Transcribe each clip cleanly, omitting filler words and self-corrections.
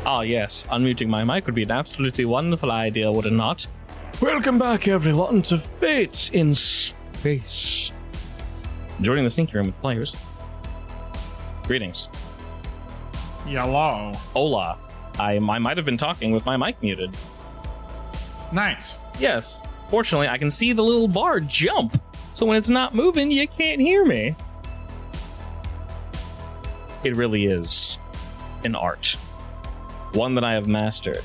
Ah, yes, unmuting my mic would be an absolutely wonderful idea, would it not? Welcome back, everyone, to Fate in Space. Joining the sneaky room with players. Greetings. Hello. Hola. I might have been talking with my mic muted. Nice. Yes. Fortunately, I can see the little bar jump, so when it's not moving, you can't hear me. It really is an art. One that I have mastered.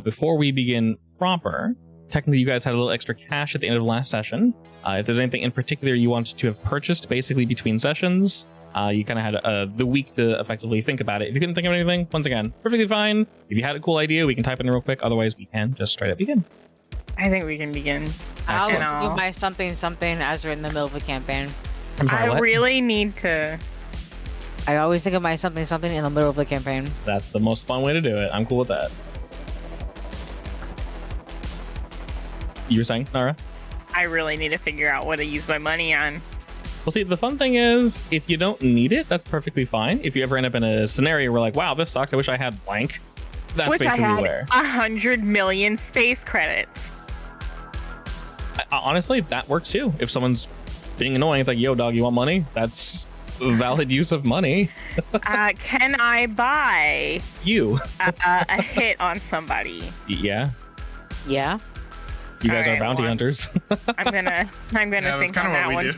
Before we begin proper, technically you guys had a little extra cash at the end of last session. If there's anything in particular you wanted to have purchased basically between sessions, you kind of had the week to effectively think about it. If you couldn't think of anything, once again, perfectly fine. If you had a cool idea, we can type it in real quick. Otherwise, we can just straight up begin. I think we can begin. I was thinking by something as we're in the middle of a campaign. I'm sorry, what? Really need to... I always think of my something in the middle of the campaign. That's the most fun way to do it. I'm cool with that. You were saying, Nara? I really need to figure out what to use my money on. Well, see, the fun thing is, if you don't need it, that's perfectly fine. If you ever end up in a scenario where like, wow, this sucks, I wish I had blank. That's basically where. 100 million space credits. Honestly, that works too. If someone's being annoying, it's like, yo, dog, you want money? That's valid use of money. Can I buy you a hit on somebody? Yeah. Yeah. You guys are bounty hunters. I'm gonna think on that one.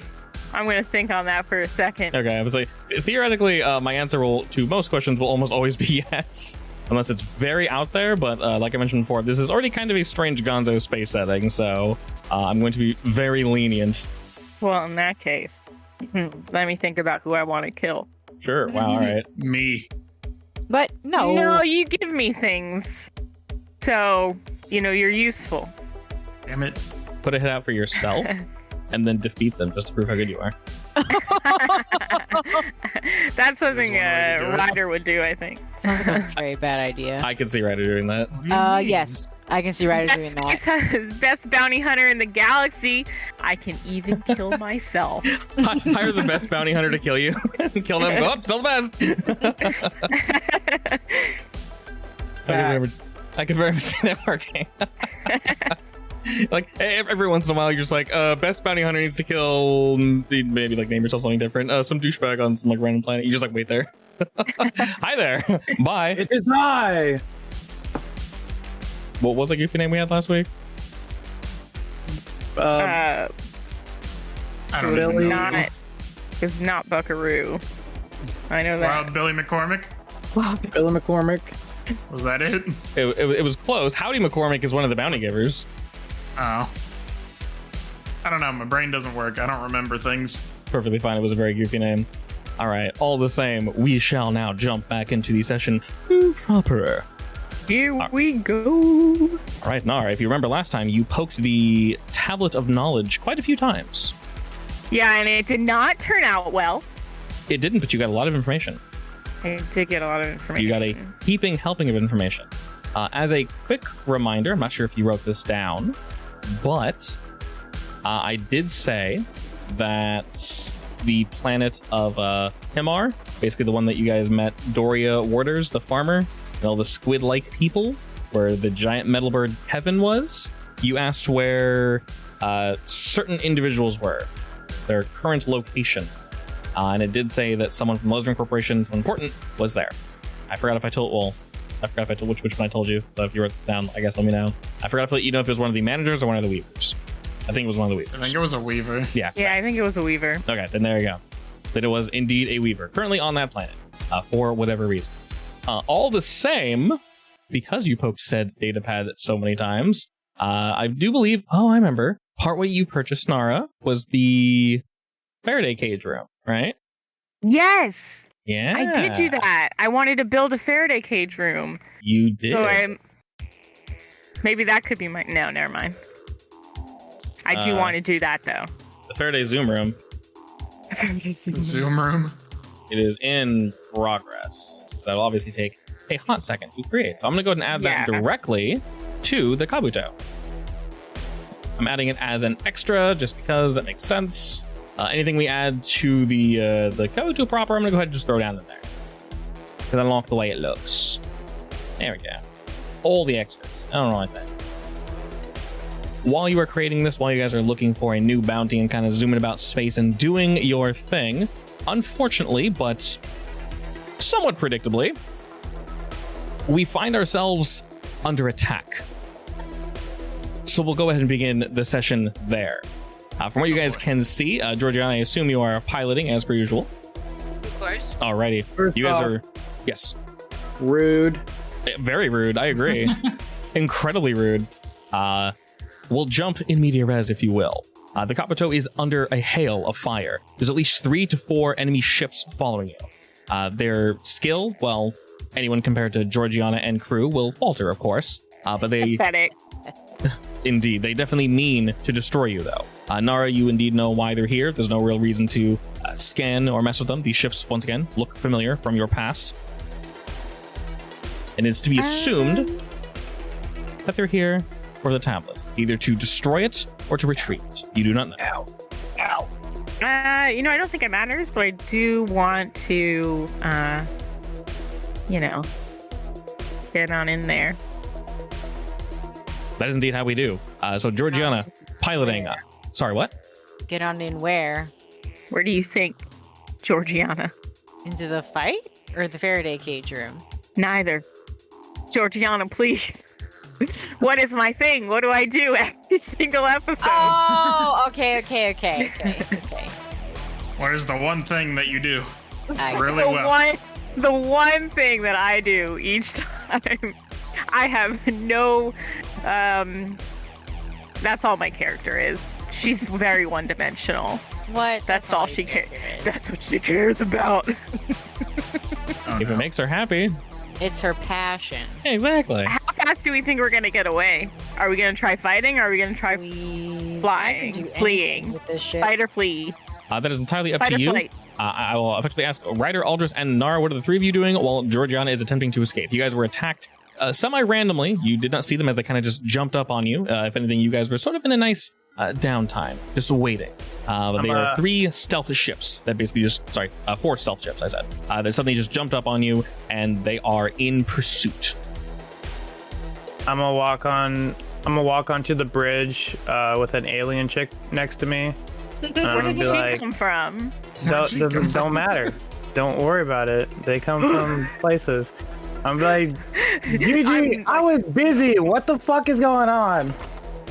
I'm gonna think on that for a second. Okay, I was like, theoretically, my answer to most questions will almost always be yes, unless it's very out there. But like I mentioned before, this is already kind of a strange Gonzo space setting, so I'm going to be very lenient. Well, in that case, let me think about who I want to kill. Sure. Wow. All right. Me. But no. No, you give me things, so you're useful. Damn it. Put a hit out for yourself, and then defeat them just to prove how good you are. That's something a Ryder would do, I think. Sounds like a very bad idea. I could see Ryder doing that. Yes, I can see Ryder doing that. Best bounty hunter in the galaxy. I can even kill myself. Hire the best bounty hunter to kill you. Kill them. Go up. Sell the best. I could very much see that working. Like every once in a while, you're just like, best bounty hunter needs to kill, maybe like name yourself something different, some douchebag on some like random planet. You just like wait there. Hi there. Bye. It is I. What was the goofy name we had last week? I don't even know. It's not Buckaroo. I know that. Wild Billy McCormick. Billy McCormick. Was that it? It was close. Howdy McCormick is one of the bounty givers. Oh. I don't know. My brain doesn't work. I don't remember things. Perfectly fine. It was a very goofy name. All right. All the same, we shall now jump back into the session proper. Here we go. All right, Nara, if you remember last time, you poked the Tablet of Knowledge quite a few times. Yeah, and it did not turn out well. It didn't, but you got a lot of information. I did get a lot of information. You got a heaping helping of information. As a quick reminder, I'm not sure if you wrote this down, but I did say that the planet of Himar, basically the one that you guys met, Doria Warders, the farmer, and all the squid-like people, where the giant metal bird Kevin was, you asked where certain individuals were, their current location. And it did say that someone from Lozering Corporation, someone important, was there. I forgot if I told which one I told you. So if you wrote it down, I guess let me know. I forgot to let you know if it was one of the managers or one of the weavers. I think it was one of the weavers. I think it was a weaver. Yeah, I think it was a weaver. Okay, then there you go. That it was indeed a weaver, currently on that planet, for whatever reason. All the same, because you poked said datapad so many times, I do believe, I remember, part what you purchased, Nara, was the Faraday cage room, right? Yes! Yeah. I did do that. I wanted to build a Faraday cage room. You did. So maybe that could be no, never mind. I do want to do that though. The Faraday Zoom room. Zoom room. It is in progress. That'll obviously take a hot second to create. So I'm going to go ahead and add that directly to the Kabuto. I'm adding it as an extra just because that makes sense. Anything we add to the Kabuto proper, I'm going to go ahead and just throw down in there. Because I don't like the way it looks. There we go. All the extras. I don't know like that. While you are creating this, while you guys are looking for a new bounty and kind of zooming about space and doing your thing, unfortunately, but somewhat predictably, we find ourselves under attack. So we'll go ahead and begin the session there. From what you guys can see, Georgiana, I assume you are piloting as per usual. Of course. Alrighty. First You guys off, are... Yes. rude. Very rude, I agree. Incredibly rude. We'll jump in media res, if you will. The Kabuto is under a hail of fire. There's at least 3 to 4 enemy ships following you. Their skill, well, anyone compared to Georgiana and crew will falter, of course. But they... Pathetic. Indeed, they definitely mean to destroy you, though. Nara, you indeed know why they're here. There's no real reason to scan or mess with them. These ships, once again, look familiar from your past. And it's to be assumed that they're here for the tablet, either to destroy it or to retrieve it. You do not know. Ow. I don't think it matters, but I do want to, get on in there. That is indeed how we do. So Georgiana, piloting. Sorry, what? Get on in where? Where do you think, Georgiana? Into the fight or the Faraday cage room? Neither. Georgiana, please. What is my thing? What do I do every single episode? Oh, okay. What is the one thing that you do I- really well? The one thing that I do each time, I have no. That's all my character is. She's very one-dimensional. What? That's all she cares. That's what she cares about. Oh, If no. it makes her happy. It's her passion. Yeah, exactly. How fast do we think we're gonna get away? Are we gonna try fighting? Or are we gonna try Please. flying, I can do fleeing, anything with this shit. fight or flee? That is entirely up Fight to or you. flight. I will effectively ask Ryder, Aldris, and Nara, what are the 3 of you doing while Georgiana is attempting to escape? You guys were attacked semi-randomly. You did not see them as they kind of just jumped up on you. If anything, you guys were sort of in a nice downtime, just waiting. But there are 3 stealth ships that basically just, 4 stealth ships, I said. That suddenly just jumped up on you, and they are in pursuit. I'm gonna walk onto the bridge with an alien chick next to me. Where did be she like, come from? Don't matter. Don't worry about it. They come from places. I'm like, GG, I was busy. What the fuck is going on?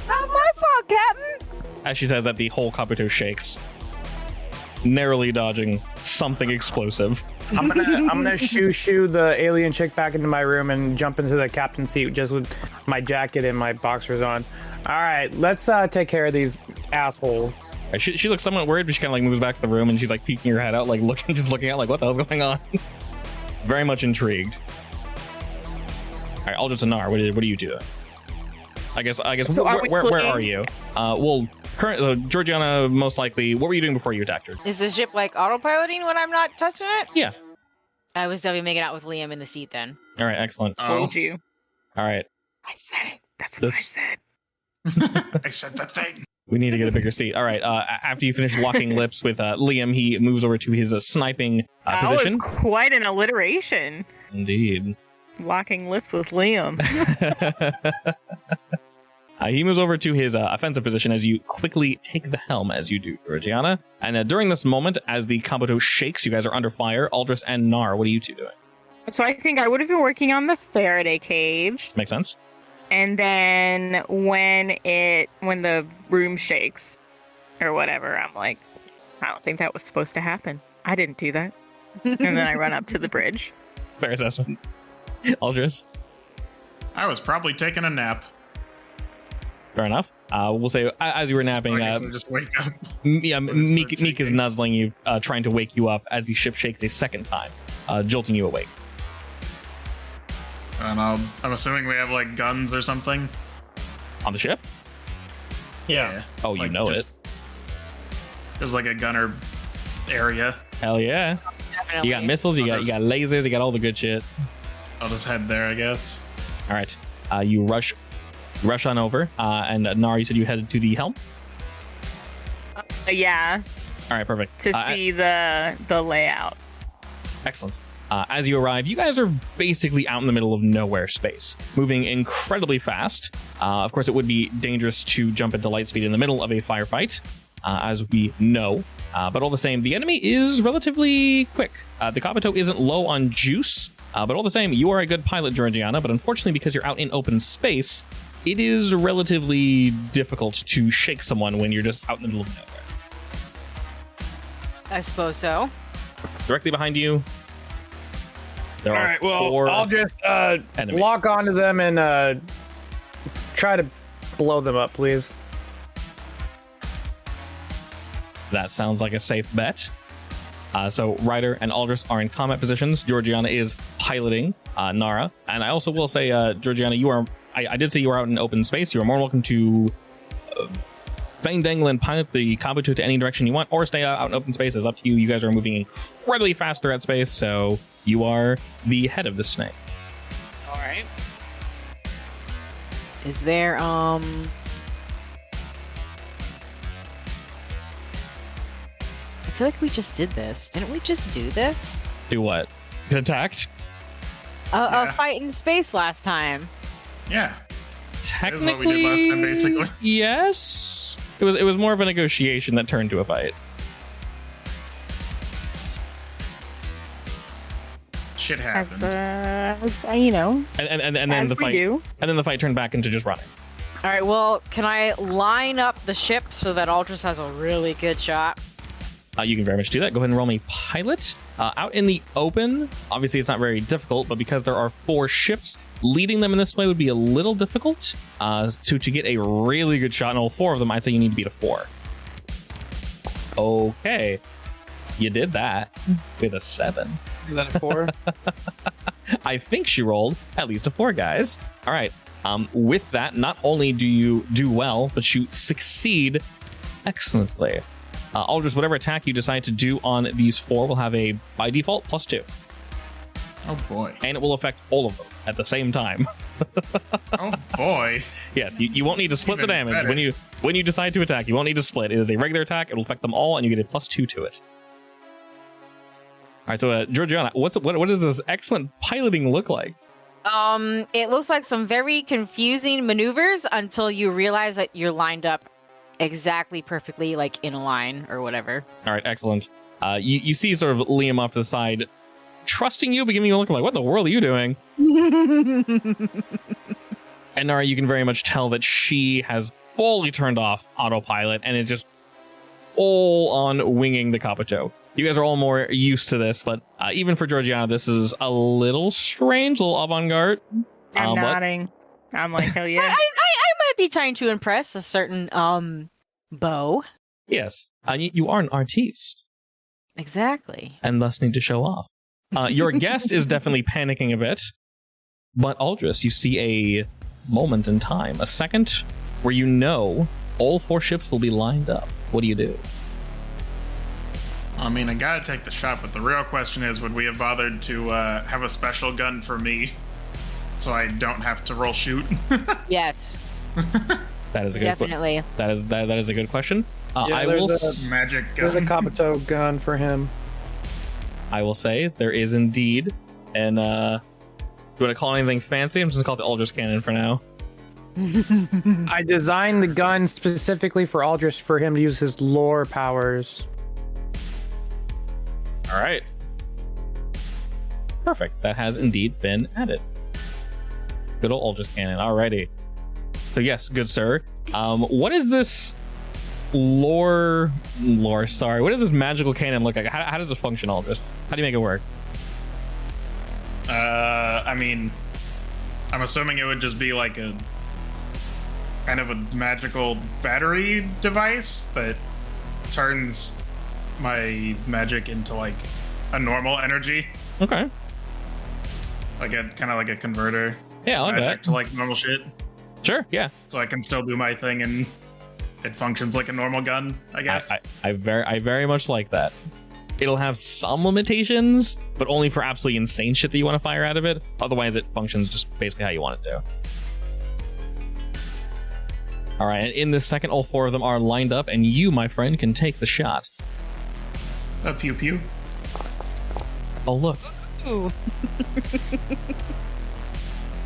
Not my fault, Captain. As she says that, the whole Kabuto shakes, narrowly dodging something explosive. I'm gonna shoo the alien chick back into my room and jump into the captain's seat just with my jacket and my boxers on. All right, let's take care of these assholes. She looks somewhat worried, but she kind of like moves back to the room and she's like peeking her head out, like just looking out, like what the hell's going on? Very much intrigued. All right, Aldris and Nar, what are you doing? I guess. So where are fleeing? you? Georgiana, most likely. What were you doing before you attacked her? Is the ship like autopiloting when I'm not touching it? Yeah. I was definitely making out with Liam in the seat then. All right, excellent. Oh, Told you. All right, I said it. That's what This- I said. I said that thing. we need to get a bigger seat. All right, after you finish locking lips with Liam, he moves over to his sniping That position. was quite an alliteration. Indeed. Locking lips with Liam. He moves over to his offensive position as you quickly take the helm, as you do, Georgiana. And during this moment, as the Kabuto shakes, you guys are under fire. Aldris and Nar, what are you two doing? So I think I would have been working on the Faraday cage. Make sense? And then when the room shakes or whatever, I'm like, I don't think that was supposed to happen. I didn't do that. And then I run up to the bridge. Fair assessment. Aldris, I was probably taking a nap. fair enough. We'll say, as you were napping, I guess I just wake up. Meek is nuzzling you, trying to wake you up as the ship shakes a second time, jolting you awake. And I'm assuming we have like guns or something. On the ship? Yeah. Oh, you Like, know just- There's like a gunner area. Hell yeah. Definitely. You got missiles, you got lasers, you got all the good shit. I'll just head there, I guess. All right. You rush on over, and Nar, you said you headed to the helm? Yeah, All right, perfect. to see the layout. Excellent. As you arrive, you guys are basically out in the middle of nowhere space, moving incredibly fast. Of course, it would be dangerous to jump into light speed in the middle of a firefight, as we know. But all the same, the enemy is relatively quick. The Kabuto isn't low on juice, but all the same, you are a good pilot, Georgiana, but unfortunately, because you're out in open space, it is relatively difficult to shake someone when you're just out in the middle of nowhere. I suppose so. Directly behind you, there All are right, well, four I'll just enemies. lock onto them and try to blow them up, please. That sounds like a safe bet. So Ryder and Aldous are in combat positions. Georgiana is piloting Nara. And I also will say, Georgiana, you are... I did say you were out in open space. You are more welcome to fang dangle and pilot the Kabuto to any direction you want, or stay out in open space. It's up to you. You guys are moving incredibly fast throughout space, so you are the head of the snake. All right. Is there I feel like we just did this. Didn't we just do this? Do what? Get attacked? A fight in space last time. Yeah. Technically, what we did last time, basically. Yes. It was more of a negotiation that turned to a fight. Shit happened. As you know, And then as the we fight do. and then the fight turned back into just running. All right. Well, can I line up the ship so that Aldous has a really good shot? You can very much do that. Go ahead and roll me pilot. Out in the open, obviously it's not very difficult, but because there are 4 ships, leading them in this way would be a little difficult. To get a really good shot in all 4 of them, I'd say you need to beat a 4. Okay. You did that with a 7. Is that a 4? I think she rolled at least a 4, guys. All right. With that, not only do you do well, but you succeed excellently. Aldous, whatever attack you decide to do on these 4 will have a, by default, +2. Oh boy. And it will affect all of them at the same time. Oh boy. Yes, you won't need to split the Even damage. better. When you decide to attack, you won't need to split. It is a regular attack. It will affect them all, and you get a +2 to it. All right, so Georgiana, what does this excellent piloting look like? It looks like some very confusing maneuvers until you realize that you're lined up exactly perfectly, like in a line or whatever. All right, excellent. You see sort of Liam off to the side, trusting you, but giving you a look like, what the world are you doing? And Nara, you can very much tell that she has fully turned off autopilot and is just all on winging the Kabuto. You guys are all more used to this, but even for Georgiana, this is a little strange, a little avant-garde. I'm but- nodding. I'm like, hell yeah. I might be trying to impress a certain bow. Yes, you are an artiste, Exactly. and thus need to show off. Your guest is definitely panicking a bit, but Aldous, you see a moment in time, a second where you know all 4 ships will be lined up. What do you do? I mean, I gotta take the shot, but the real question is, would we have bothered to have a special gun for me, so I don't have to roll shoot? Yes, That is a good definitely. that is a good question. Yeah, I will there's Magic There's a gun. Kabuto gun for him. I will say there is indeed, and do you want to call it anything fancy? I'm just gonna call it the Aldous Cannon for now. I designed the gun specifically for Aldrich for him to use his lore powers. All right. Perfect. That has indeed been added. Good old Aldous Cannon. Alrighty. So yes, good sir. What is this lore? Sorry. What does this magical cannon look like? How does it function, Aldous? How do you make it work? I mean, I'm assuming it would just be like a kind of a magical battery device that turns my magic into like a normal energy, Okay. like a kind of like a converter Yeah, I like magic that. to like normal shit, Sure. Yeah. so I can still do my thing and it functions like a normal gun, I guess. I very much like that. It'll have some limitations, but only for absolutely insane shit that you want to fire out of it. Otherwise, it functions just basically how you want it to. All right, and in this second, all 4 of them are lined up, and you, my friend, can take the shot. A pew pew. Oh, look. Ooh.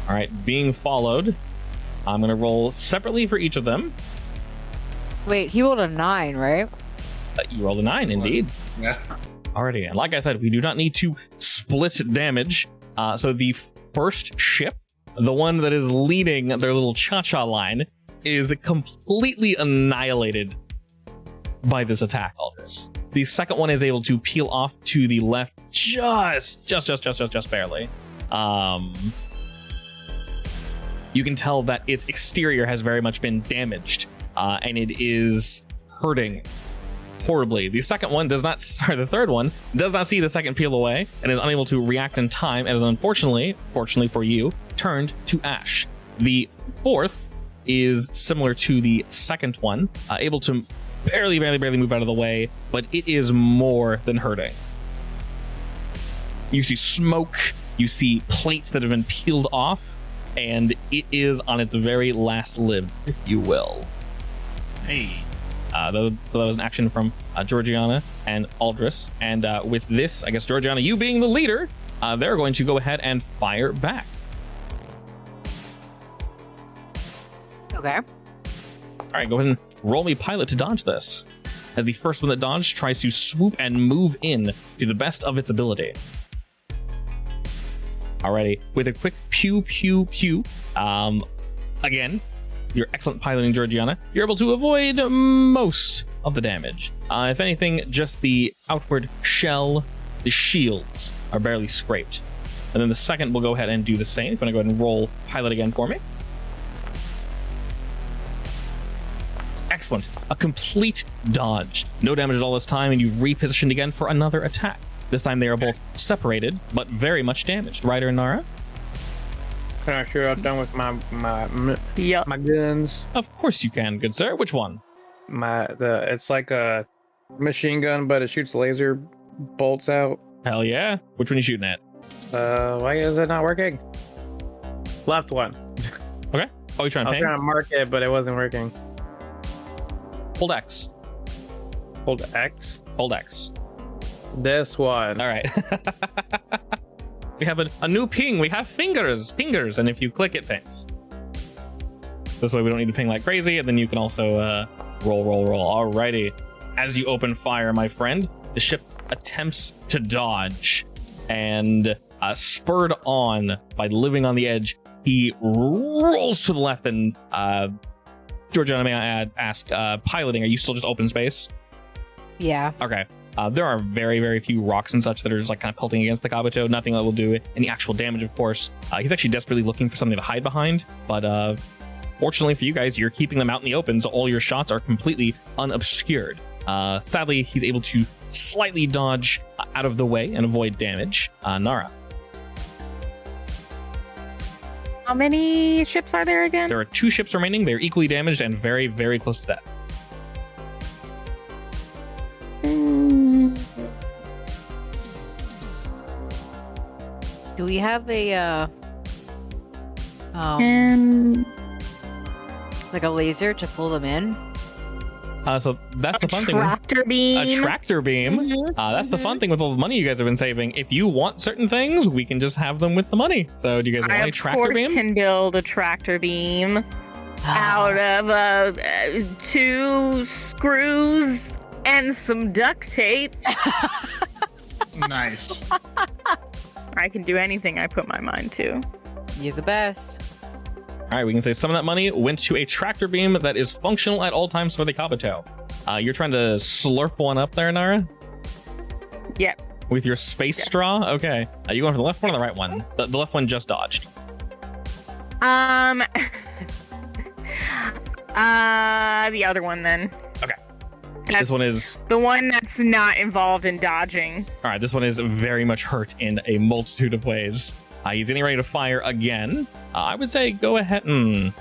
All right, being followed. I'm going to roll separately for each of them. Wait, he rolled a 9, right? You rolled a 9, indeed. Yeah. Alrighty, and like I said, we do not need to split damage. So the first ship, the one that is leading their little cha-cha line, is completely annihilated by this attack, Aldris. The second one is able to peel off to the left just barely. You can tell that its exterior has very much been damaged, and it is hurting horribly. The third one does not see the second peel away and is unable to react in time, and is fortunately for you, turned to ash. The fourth is similar to the second one, able to barely move out of the way, but it is more than hurting. You see smoke, you see plates that have been peeled off, and it is on its very last limb, if you will. Hey. So that was an action from Georgiana and Aldris. And with this, I guess, Georgiana, you being the leader, they're going to go ahead and fire back. Okay. All right, go ahead and roll me pilot to dodge this. As the first one that dodged tries to swoop and move in to the best of its ability. Alrighty, with a quick pew, pew, pew. Again, your excellent piloting, Georgiana, you're able to avoid most of the damage. If anything, just the outward shell, the shields are barely scraped. And then the second will go ahead and do the same. If you want to go ahead and roll pilot again for me. Excellent. A complete dodge. No damage at all this time, and you've repositioned again for another attack. This time they are both separated, but very much damaged. Ryder and Nara? Can I shoot out done with my guns? Of course you can, good sir. Which one? It's like a machine gun, but it shoots laser bolts out. Hell yeah. Which one are you shooting at? Why is it not working? Left one. Okay. Oh, you're trying to I was ping? trying to mark it, but it wasn't working. Hold X. Hold X? Hold X. This one. All right. We have a new ping. We have fingers, and if you click it, pings. This way we don't need to ping like crazy, and then you can also roll. Alrighty. As you open fire, my friend, the ship attempts to dodge, and spurred on by living on the edge, he rolls to the left, and Georgiana, may I ask, piloting, are you still just open space? Yeah. Okay. There are very few rocks and such that are just like kind of pelting against the Kabuto. Nothing that will do any actual damage, of course. He's actually desperately looking for something to hide behind, but fortunately for you guys, you're keeping them out in the open, so all your shots are completely unobscured. Sadly, he's able to slightly dodge out of the way and avoid damage. Nara. How many ships are there again? There are 2 ships remaining. They're equally damaged and very close to death. Do we have a like a laser to pull them in? So that's the fun thing. Tractor beam. A tractor beam. That's the fun thing with all the money you guys have been saving. If you want certain things, we can just have them with the money. So do you guys want a tractor beam? I, of course, can build a tractor beam out of 2 screws and some duct tape. Nice. I can do anything I put my mind to. You're the best. All right, we can say some of that money went to a tractor beam that is functional at all times for the Kabuto. You're trying to slurp one up there, Nara? Yep. With your space straw? Okay. You going for the left one or the right one? The left one just dodged. The other one then. Okay. That's this one is... the one that's not involved in dodging. All right, this one is very much hurt in a multitude of ways. He's getting ready to fire again. I would say go ahead and...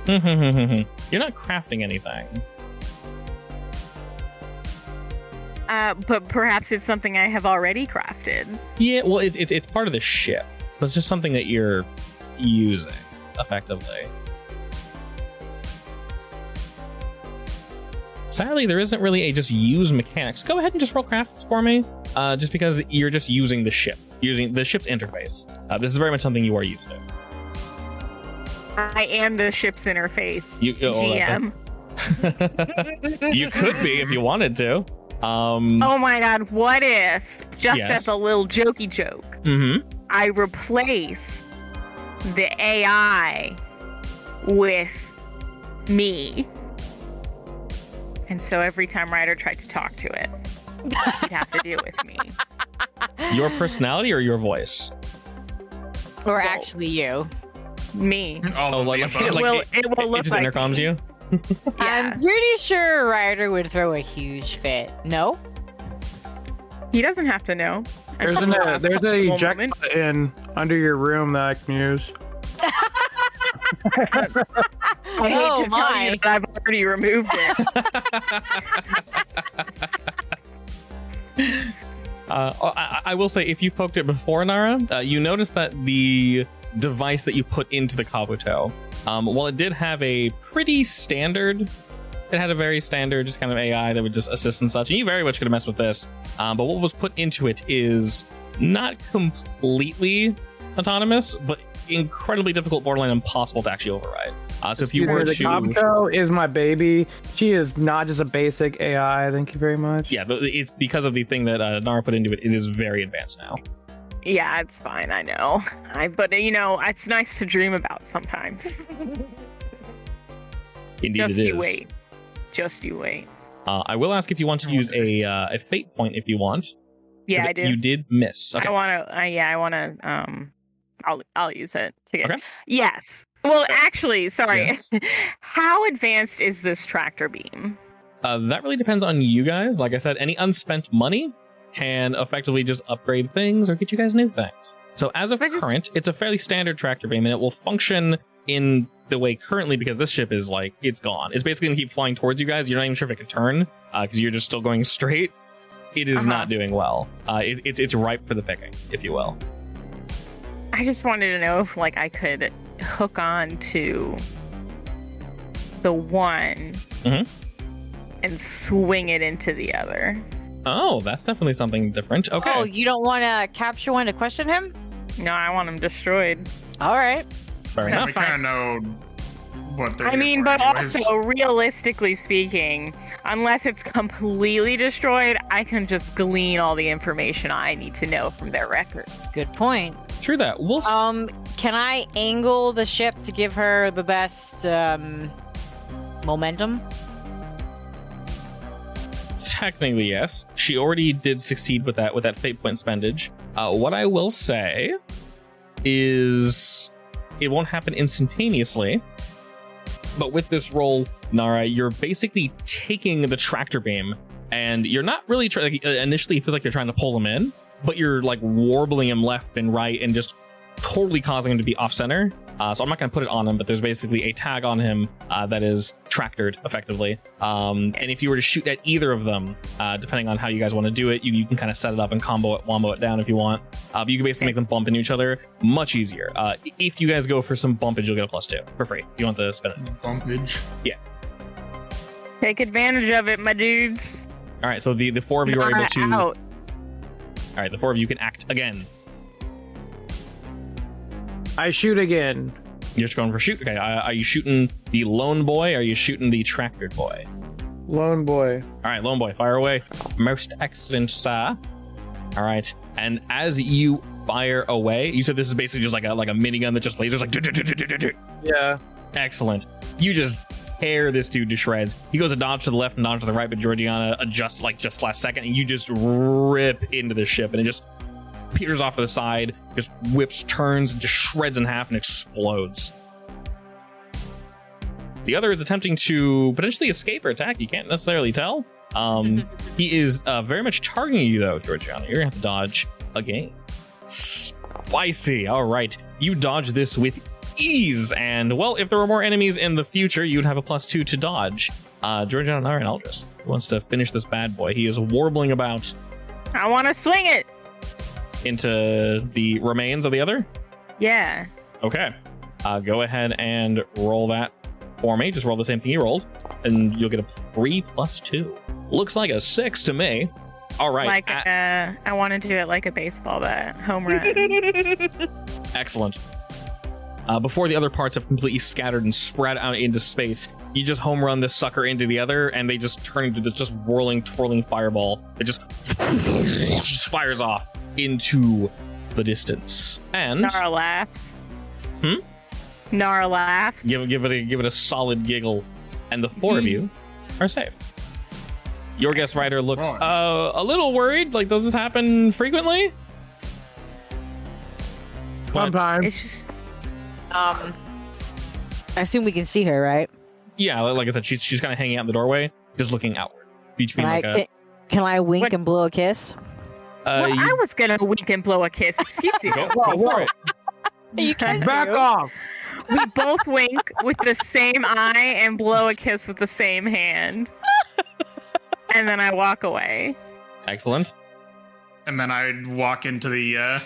You're not crafting anything. But perhaps it's something I have already crafted. Yeah, well, it's part of the ship. But it's just something that you're using, effectively. Sadly, there isn't really a just use mechanics. Go ahead and just roll crafts for me. just because you're just using the ship, using the ship's interface. This is very much something you are used to. I am the ship's interface. GM. You could be if you wanted to. Oh my god, what if, just as a little jokey joke, I replace the AI with me? And so every time Ryder tried to talk to it, you'd have to deal with me. Your personality or your voice? Or actually you. Me. It will look just like intercoms me. you? Yeah. I'm pretty sure Ryder would throw a huge fit. No? He doesn't have to know. There's a eject button under your room that I can use. I hate to tell you that I've already removed it. I will say, if you poked it before, Nara, you notice that the device that you put into the Kabuto, while it did have a pretty standard, it had a very standard just kind of AI that would just assist and such, and you very much could have messed with this, but what was put into it is not completely autonomous, but incredibly difficult, borderline impossible to actually override. So if you were the to... Kabuto is my baby. She is not just a basic AI. Thank you very much. Yeah, it's because of the thing that Nara put into it. It is very advanced now. Yeah, it's fine. I know. But it's nice to dream about sometimes. Indeed, Just it you is. wait. Just you wait. I will ask if you want to use a fate point if you want. Yeah, I do. You did miss. Okay. I want to. I'll use it to get. Okay. Yes. Well, actually, sorry. Yes. How advanced is this tractor beam? That really depends on you guys. Like I said, any unspent money can effectively just upgrade things or get you guys new things. So as of current, it's a fairly standard tractor beam, and it will function in the way currently because this ship is like, it's gone. It's basically going to keep flying towards you guys. You're not even sure if it can turn because you're just still going straight. It is not doing well. It's ripe for the picking, if you will. I just wanted to know if I could hook on to the one and swing it into the other. Oh, that's definitely something different. Okay. Oh, you don't want to capture one to question him? No, I want him destroyed. All right. Fair enough. We kind of know what they're but anyways. also, realistically speaking, unless it's completely destroyed, I can just glean all the information I need to know from their records. Good point. True that. We'll Can I angle the ship to give her the best momentum? Technically, yes. She already did succeed with that fate point spendage. What I will say is it won't happen instantaneously. But with this roll, Nara, you're basically taking the tractor beam, and you're not really initially it feels like you're trying to pull him in, but you're warbling him left and right and just totally causing him to be off center. So I'm not going to put it on him, but there's basically a tag on him that is tractored effectively. And if you were to shoot at either of them, depending on how you guys want to do it, you can kind of set it up and wombo it down if you want. But you can basically make them bump into each other much easier. If you guys go for some bumpage, you'll get a +2 for free. You want the spin it. Bumpage. Yeah. Take advantage of it, my dudes. All right, so the four of you are able to... Out. All right, the four of you can act again. I shoot again. You're just going for shoot. Okay, are you shooting the lone boy? Or are you shooting the tractored boy? Lone boy. All right, lone boy, fire away. Most excellent, sir. All right, and as you fire away, you said this is basically just like a minigun that just lasers Yeah. Excellent. You just tear this dude to shreds. He goes a dodge to the left and dodge to the right, but Georgiana adjusts just last second, and you just rip into the ship, and it just peters off to the side, just whips, turns, and just shreds in half and explodes. The other is attempting to potentially escape or attack. You can't necessarily tell. He is very much targeting you, though, Georgiana. You're going to have to dodge again. Spicy. All right. You dodge this with ease. And, well, if there were more enemies in the future, you'd have a +2 to dodge. Georgiana, all right, Aldris wants to finish this bad boy. He is warbling about. I want to swing it. Into the remains of the other? Yeah. Okay. Go ahead and roll that for me. Just roll the same thing you rolled, and you'll get a 3 + 2. Looks like a 6 to me. All right. Like I want to do it like a baseball bat, home run. Excellent. Before the other parts have completely scattered and spread out into space, you just home run this sucker into the other, and they just turn into this just whirling, twirling fireball. It just fires off into the distance. And Nara laughs. Hmm? Nara laughs. give it a solid giggle, and the four of you are safe. Your guest writer looks a little worried. Like, does this happen frequently? Sometimes. It's just I assume we can see her, right? Yeah, like I said, she's kind of hanging out in the doorway, just looking outward. Between Can I wink What? and blow a kiss? well, I was gonna wink and blow a kiss. Excuse you. go for it. You can Back off. We both wink with the same eye and blow a kiss with the same hand. And then I walk away. Excellent. And then I'd walk into the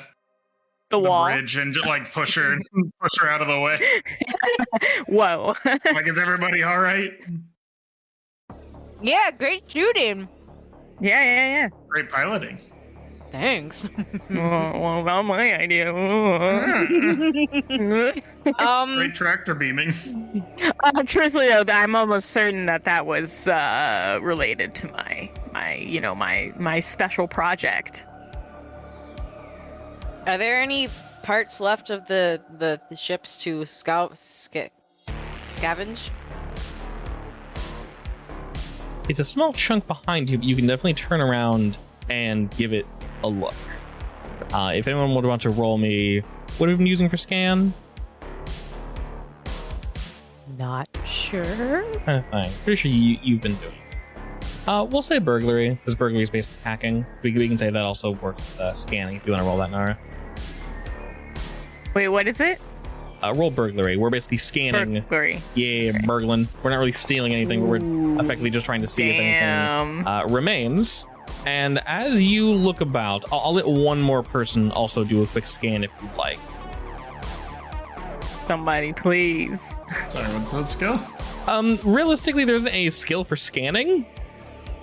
Wall. bridge and just like push her out of the way. Whoa. Like, is everybody all right? Yeah, great shooting. Yeah. Great piloting. Thanks. Well, not my idea. Great tractor beaming. Truthfully, though, I'm almost certain that was related to my special project. Are there any parts left of the ships to scavenge? It's a small chunk behind you, but you can definitely turn around and give it a look. If anyone would want to roll me, what have you been using for scan? Not sure. Kind of thing. Pretty sure you've been doing. We'll say burglary, because burglary is basically hacking. We can say that also works with scanning if you want to roll that, Nara. Wait, what is it? Roll burglary. We're basically scanning. Burglary. Yeah, Okay. burgling. We're not really stealing anything, but we're effectively just trying to see if anything remains. And as you look about, I'll let one more person also do a quick scan if you'd like. Somebody, please. Sorry, what's that skill? Realistically, there's a skill for scanning,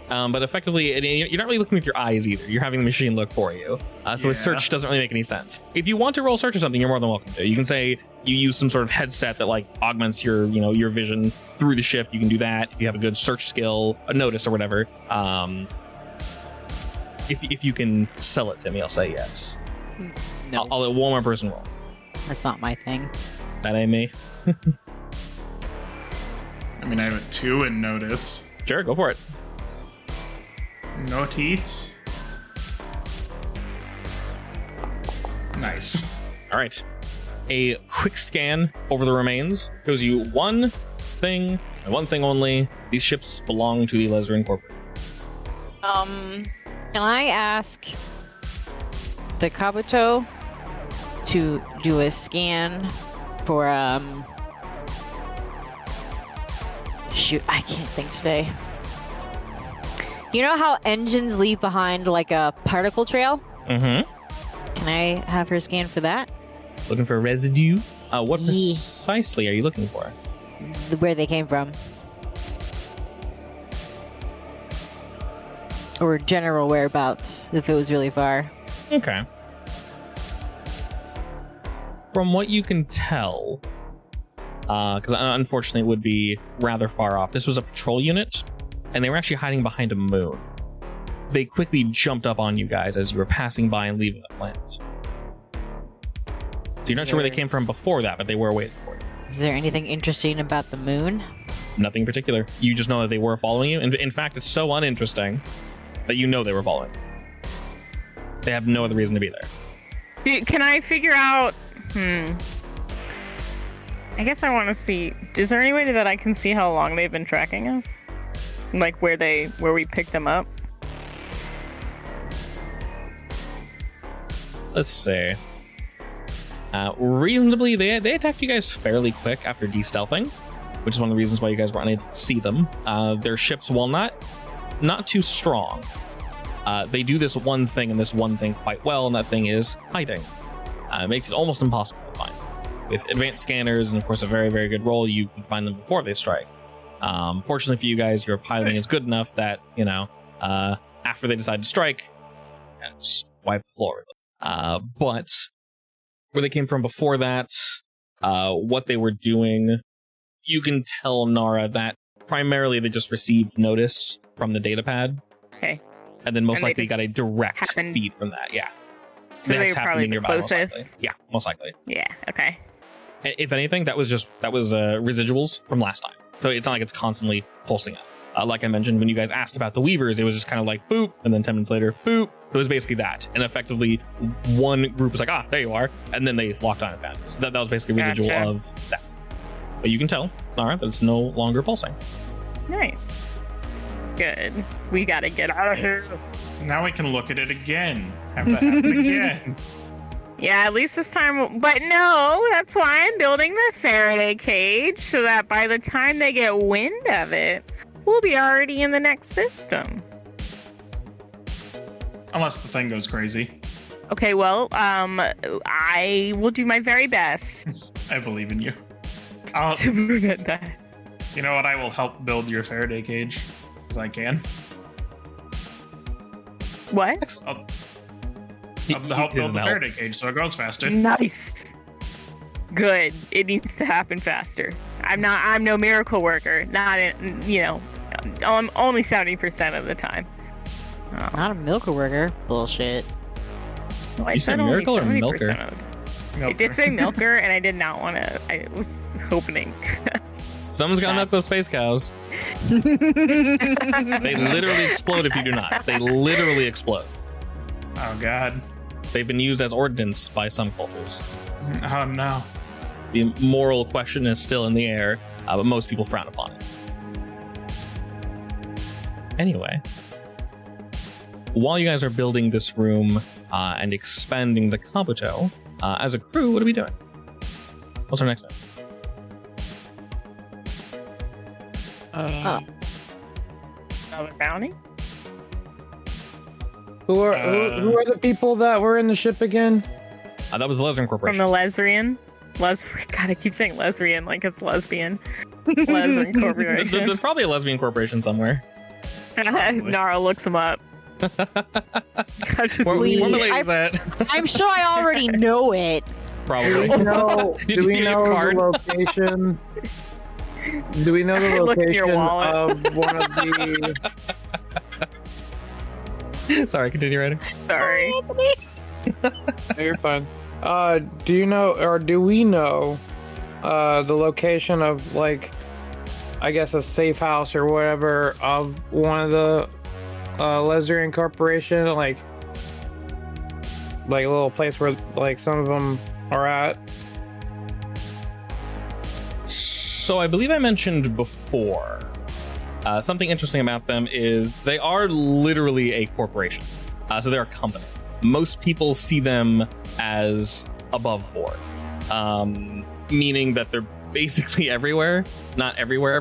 but effectively, you're not really looking with your eyes either. You're having the machine look for you. So a search doesn't really make any sense. If you want to roll search or something, you're more than welcome to. You can say you use some sort of headset that like augments your vision through the ship. You can do that. If you have a good search skill, a notice or whatever. If you can sell it to me, I'll say yes. No, I'll let one more person roll. that's not my thing. That ain't me. I mean, I have a 2 in notice. Sure, go for it. Notice. Nice. All right. A quick scan over the remains shows you one thing and one thing only. These ships belong to the Lesser Incorporated. Can I ask the Kabuto to do a scan for shoot, I can't think today. You know how engines leave behind like a particle trail? Mm-hmm. Can I have her scan for that? Looking for residue? What Yeah. precisely are you looking for? Where they came from. Or general whereabouts, if it was really far. Okay. From what you can tell, because unfortunately it would be rather far off, this was a patrol unit, and they were actually hiding behind a moon. They quickly jumped up on you guys as you were passing by and leaving the planet. So you're not sure where they came from before that, but they were waiting for you. Is there anything interesting about the moon? Nothing in particular. You just know that they were following you. And in fact, it's so uninteresting that you know they were following you. They have no other reason to be there. Can I figure out? I guess I want to see. Is there any way that I can see how long they've been tracking us? Like where we picked them up? Let's see. Reasonably, they attacked you guys fairly quick after de-stealthing, which is one of the reasons why you guys were unable to see them. Their ships, while not too strong, they do this one thing and this one thing quite well, and that thing is hiding. It makes it almost impossible to find. With advanced scanners and, of course, a very, very good roll, you can find them before they strike. Fortunately for you guys, your piloting is good enough that, after they decide to strike and just wipe the floor with them. But where they came from before that, what they were doing, you can tell Nara that primarily they just received notice from the data pad. Okay. And then most And they likely just got a direct happened- feed from that. Yeah. So they That's were happening probably the nearby, most likely. closest. Yeah, most likely. Yeah. Okay. If anything, that was residuals from last time. So it's not like it's constantly pulsing up. Like I mentioned, when you guys asked about the Weavers, it was just kind of like boop, and then 10 minutes later, boop. It was basically that. And effectively, one group was like, there you are. And then they locked on it back. So that was basically a residual Gotcha. of that. But you can tell, Nara, that it's no longer pulsing. Nice. Good. We gotta get out of here. Now we can look at it again. Have that happen again. Yeah, at least this time. But no, that's why I'm building the Faraday cage, so that by the time they get wind of it, we'll be already in the next system. Unless the thing goes crazy. Okay, well, I will do my very best I believe in you. I'll, to prevent that. you know what? I will help build your Faraday cage as I can. What? I'll He help build doesn't the help. Faraday cage so it goes faster. Nice. Good. It needs to happen faster. I'm no miracle worker. Not in, only 70% of the time. Oh. Not a milker worker. Bullshit. Well, I You said said only miracle or 70% milker? of the I did say milker, and I did not want to. I was hoping. Someone's got to milk those space cows. They literally explode if you do not. They literally explode. Oh god. They've been used as ordnance by some cultures. Oh no. The moral question is still in the air, but most people frown upon it. Anyway, while you guys are building this room and expanding the Kabuto, as a crew, what are we doing? What's our next move? Another bounty? Who are the people that were in the ship again? That was the Lesrian From Corporation. the Lesrian? God, I keep saying Lesrian like it's lesbian. Lesrian Corporation. There's probably a lesbian corporation somewhere. Nara looks him up. I just Where leave. Malady's at? I'm sure I already know it. Probably. Do we know the card? location? Do we know the Look in your location wallet. of one of the? Sorry, continue writing. Sorry. No, you're fine. Do you know, or do we know, the location of, like, I guess a safe house or whatever of one of the Lesrian Corporation, like a little place where like some of them are at? So I believe I mentioned before, something interesting about them is they are literally a corporation. So they're a company. Most people see them as above board, meaning that they're basically everywhere. Not everywhere.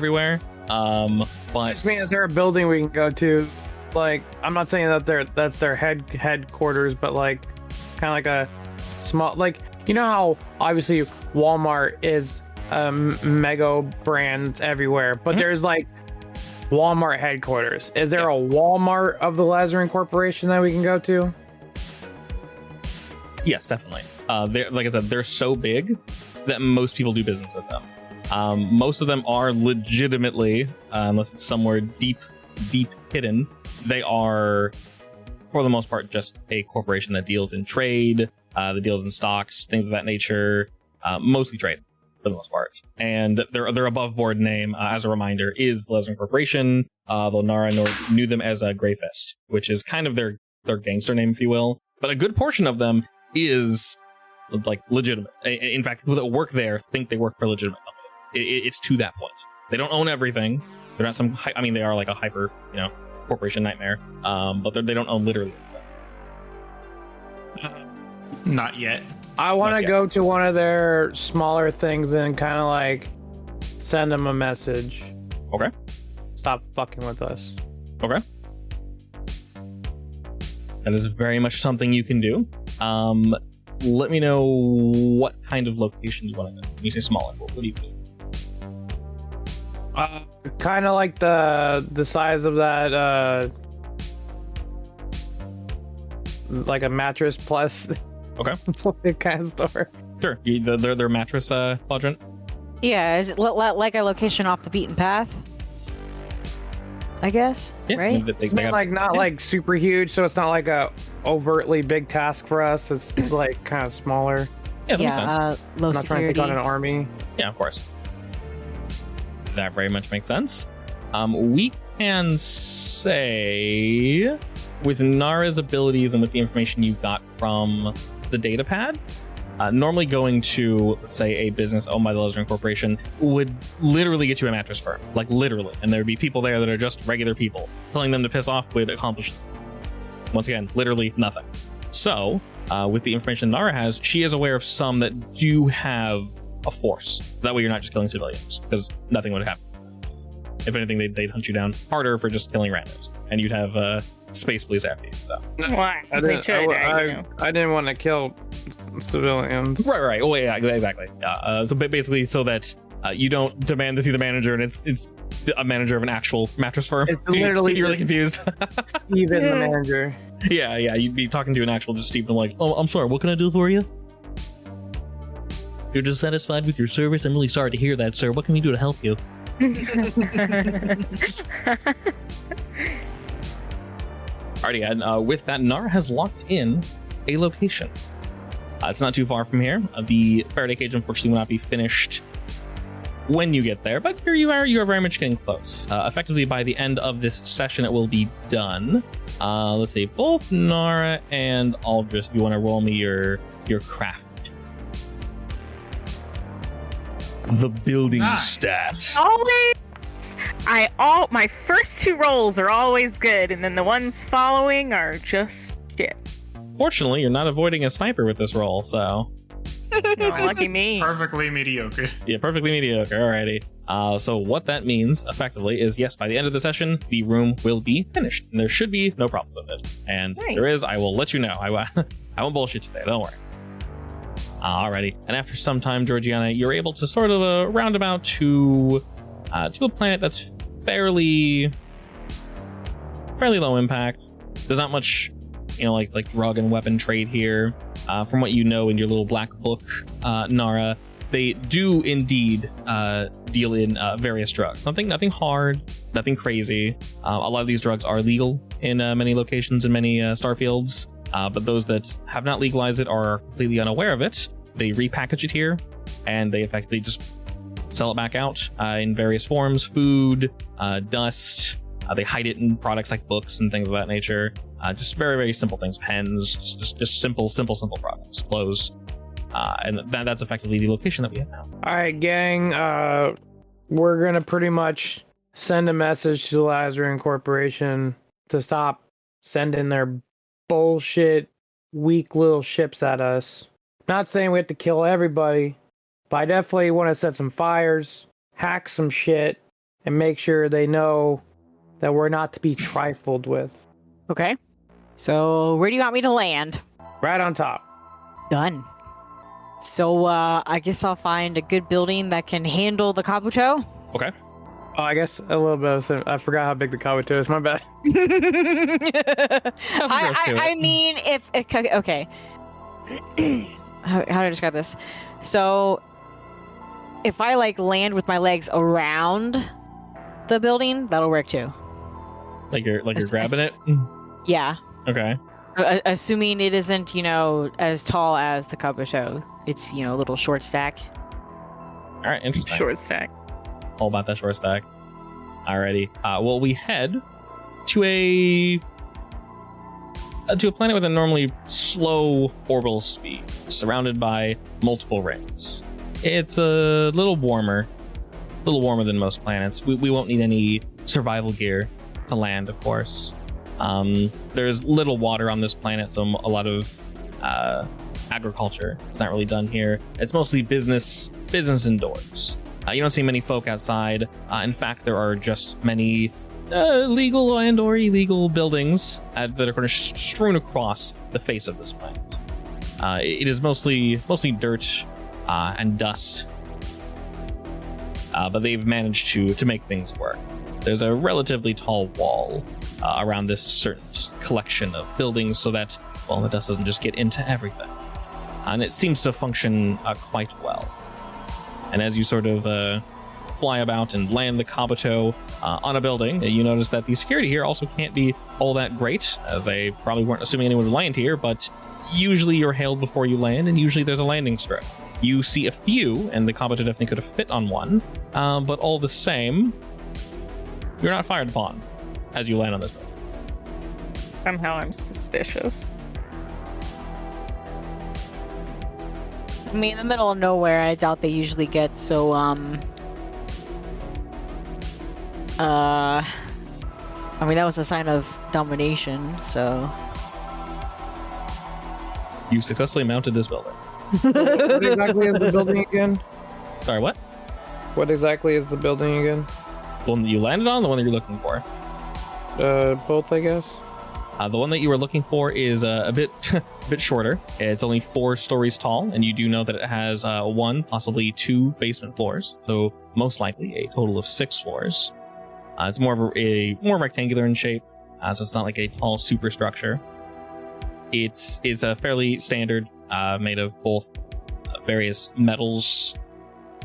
But Just mean, is there a building we can go to? Like, I'm not saying that that's their headquarters, but like, kind of like a small, like, you know how obviously Walmart is mega brands everywhere, but there's like Walmart headquarters. Is there a Walmart of the Lesrian Corporation that we can go to? Yes, definitely. They're, like I said, they're so big that most people do business with them. Most of them are legitimately, unless it's somewhere deep hidden, they are, for the most part, just a corporation that deals in trade, that deals in stocks, things of that nature, mostly trade, for the most part. And their above board name, as a reminder, is the Lesrian Corporation, though Nara knew them as a Greyfist, which is kind of their gangster name, if you will. But a good portion of them is like legitimate. In fact, people that work there think they work for a legitimate company. It's to that point. They don't own everything. They're not some. I mean, they are like a hyper, corporation nightmare. But they don't own literally everything. Not yet. I want Not to yet. go to one of their smaller things and kind of like send them a message. Okay. Stop fucking with us. Okay. That is very much something you can do. Let me know what kind of location you want to go. When you say smaller, what do you do? Kind of like the size of that like a mattress plus Okay. kind of store. Sure. Their mattress quadrant. Yeah, is it like a location off the beaten path? I guess, Yeah. right? It's not like super huge, so it's not like a overtly big task for us. It's like kind of smaller. Yeah, that makes sense. Low I'm not trying to security. take on an army. Yeah, of course. That very much makes sense. We can say, with Nara's abilities and with the information you got from the data pad, normally going to, let's say, a business owned by the Lesbian Corporation would literally get you a mattress firm. Like, literally. And there would be people there that are just regular people. Telling them to piss off would accomplish, once again, literally nothing. So, with the information Nara has, she is aware of some that do have a force. That way you're not just killing civilians, because nothing would happen. If anything, they'd hunt you down harder for just killing randoms. And you'd have space police after you. So. Why? I didn't want to kill civilians. Right. Oh, yeah, exactly. Yeah. So basically, so that you don't demand to see the manager, and it's a manager of an actual mattress firm. It's literally you're really confused. Steven, the manager. Yeah. You'd be talking to an actual just Steven, like, oh, I'm sorry, what can I do for you? You're dissatisfied with your service? I'm really sorry to hear that, sir. What can we do to help you? Alrighty, and with that, Nara has locked in a location. It's not too far from here. The Faraday cage, unfortunately, will not be finished when you get there, but here you are. You are very much getting close. Effectively, by the end of this session, it will be done. Let's see, both Nara and Aldris, if you want to roll me your craft. The building stat. Always. My first two rolls are always good, and then the ones following are just shit. Fortunately, you're not avoiding a sniper with this roll, so. Oh, lucky me. Perfectly mediocre. Yeah, perfectly mediocre. Alrighty. So what that means, effectively, is yes, by the end of the session, the room will be finished, and there should be no problem with it. And Nice. if there is, I will let you know. I won't bullshit you today. Don't worry. Alrighty. And after some time, Georgiana, you're able to sort of roundabout to a planet that's fairly low impact. There's not much, like drug and weapon trade here. From what you know in your little black book, Nara, they do indeed deal in various drugs. Nothing hard, nothing crazy. A lot of these drugs are legal in many locations and many starfields. But those that have not legalized it or are completely unaware of it, they repackage it here, and they effectively just sell it back out in various forms: food, dust. They hide it in products like books and things of that nature. Just very, very simple things: pens, just simple products, clothes, and that's effectively the location that we have now. All right, gang. We're gonna pretty much send a message to the Lazarin Corporation to stop sending their bullshit, weak little ships at us. Not saying we have to kill everybody, but I definitely want to set some fires, hack some shit, and make sure they know that we're not to be trifled with. Okay. So where do you want me to land? Right on top. Done. So I guess I'll find a good building that can handle the Kabuto. Okay. Oh, I guess a little bit of... I forgot how big the Kabuto is. My bad. I mean, if okay. How do I describe this? So, if I land with my legs around the building, that'll work too. Like you're grabbing it. Yeah. Okay. Assuming it isn't, as tall as the Kabuto. It's, a little short stack. All right. Interesting. Short stack. All about that short stack. Alrighty. Well, we head to a planet with a normally slow orbital speed, surrounded by multiple rings. It's a little warmer than most planets. We won't need any survival gear to land, of course. There's little water on this planet, so a lot of agriculture is not really done here. It's mostly business indoors. You don't see many folk outside. In fact, there are just many legal and or illegal buildings that are kind of strewn across the face of this planet. It is mostly dirt and dust, but they've managed to make things work. There's a relatively tall wall around this certain collection of buildings, so that well, the dust doesn't just get into everything. And it seems to function quite well. And as you sort of fly about and land the Kabuto on a building, you notice that the security here also can't be all that great, as they probably weren't assuming anyone would land here, but usually you're hailed before you land, and usually there's a landing strip. You see a few, and the Kabuto definitely could have fit on one, but all the same, you're not fired upon as you land on this building. Somehow I'm suspicious. I mean, in the middle of nowhere, I doubt they usually get so, I mean, that was a sign of domination, so... You successfully mounted this building. What exactly is the building again? Sorry, what? What exactly is the building again? The one that you landed on, the one that you're looking for? Both, I guess. The one that you were looking for is a bit shorter. It's only 4 stories tall, and you do know that it has 1, possibly 2 basement floors. So most likely a total of 6 floors. It's more rectangular in shape, so it's not like a tall superstructure. It's a fairly standard, made of both various metals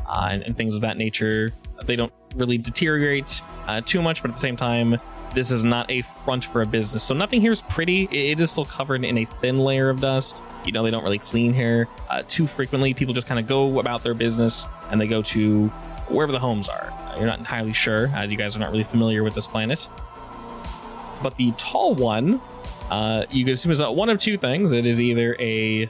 and things of that nature. They don't really deteriorate too much, but at the same time, this is not a front for a business. So nothing here is pretty. It is still covered in a thin layer of dust. You know, they don't really clean here too frequently. People just kind of go about their business and they go to wherever the homes are. You're not entirely sure, as you guys are not really familiar with this planet. But the tall one, you can assume is one of 2 things. It is either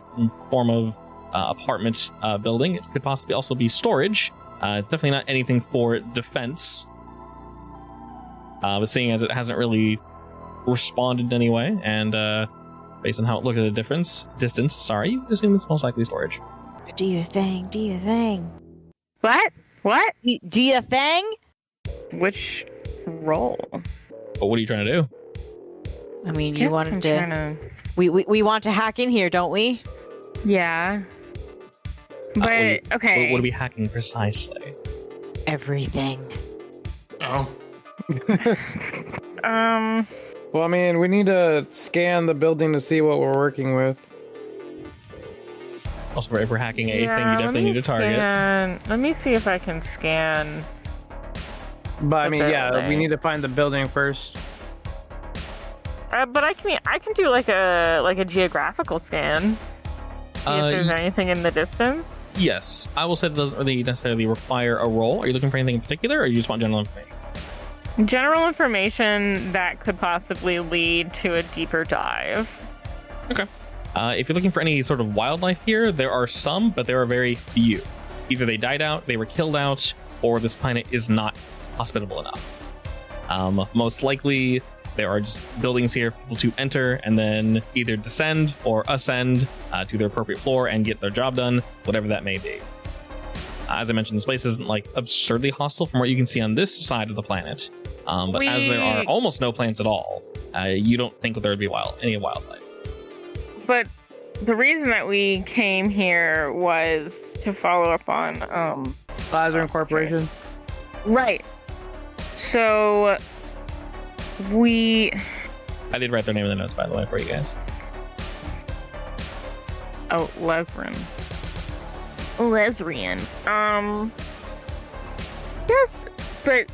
some form of apartment building. It could possibly also be storage. It's definitely not anything for defense. But seeing as it hasn't really responded in any way, and based on how it looked at the distance, you can assume it's most likely storage. Do your thing, do your thing. What? Do your thing? Which role? But what are you trying to do? I mean, Guess you wanted I'm to... trying We want to hack in here, don't we? Yeah. But, okay. What are we hacking precisely? Everything. Oh. Well, I mean, we need to scan the building to see what we're working with. Also, if we're hacking anything, you definitely need to target. Let me see if I can scan. But I mean, yeah, we building. need to find the building first. But I can do like a geographical scan. See if there's anything in the distance. Yes, I will say that doesn't really necessarily require a roll. Are you looking for anything in particular, or you just want general information? General information that could possibly lead to a deeper dive. Okay. If you're looking for any sort of wildlife here, there are some, but there are very few. Either they died out, they were killed out, or this planet is not hospitable enough. Most likely, there are just buildings here for people to enter and then either descend or ascend to their appropriate floor and get their job done, whatever that may be. As I mentioned, this place isn't like absurdly hostile from what you can see on this side of the planet. But as there are almost no plants at all, you don't think that there would be any wildlife. But the reason that we came here was to follow up on Lazarus Corporation. Right. So I did write their name in the notes, by the way, for you guys. Oh, Lesrian. Yes, but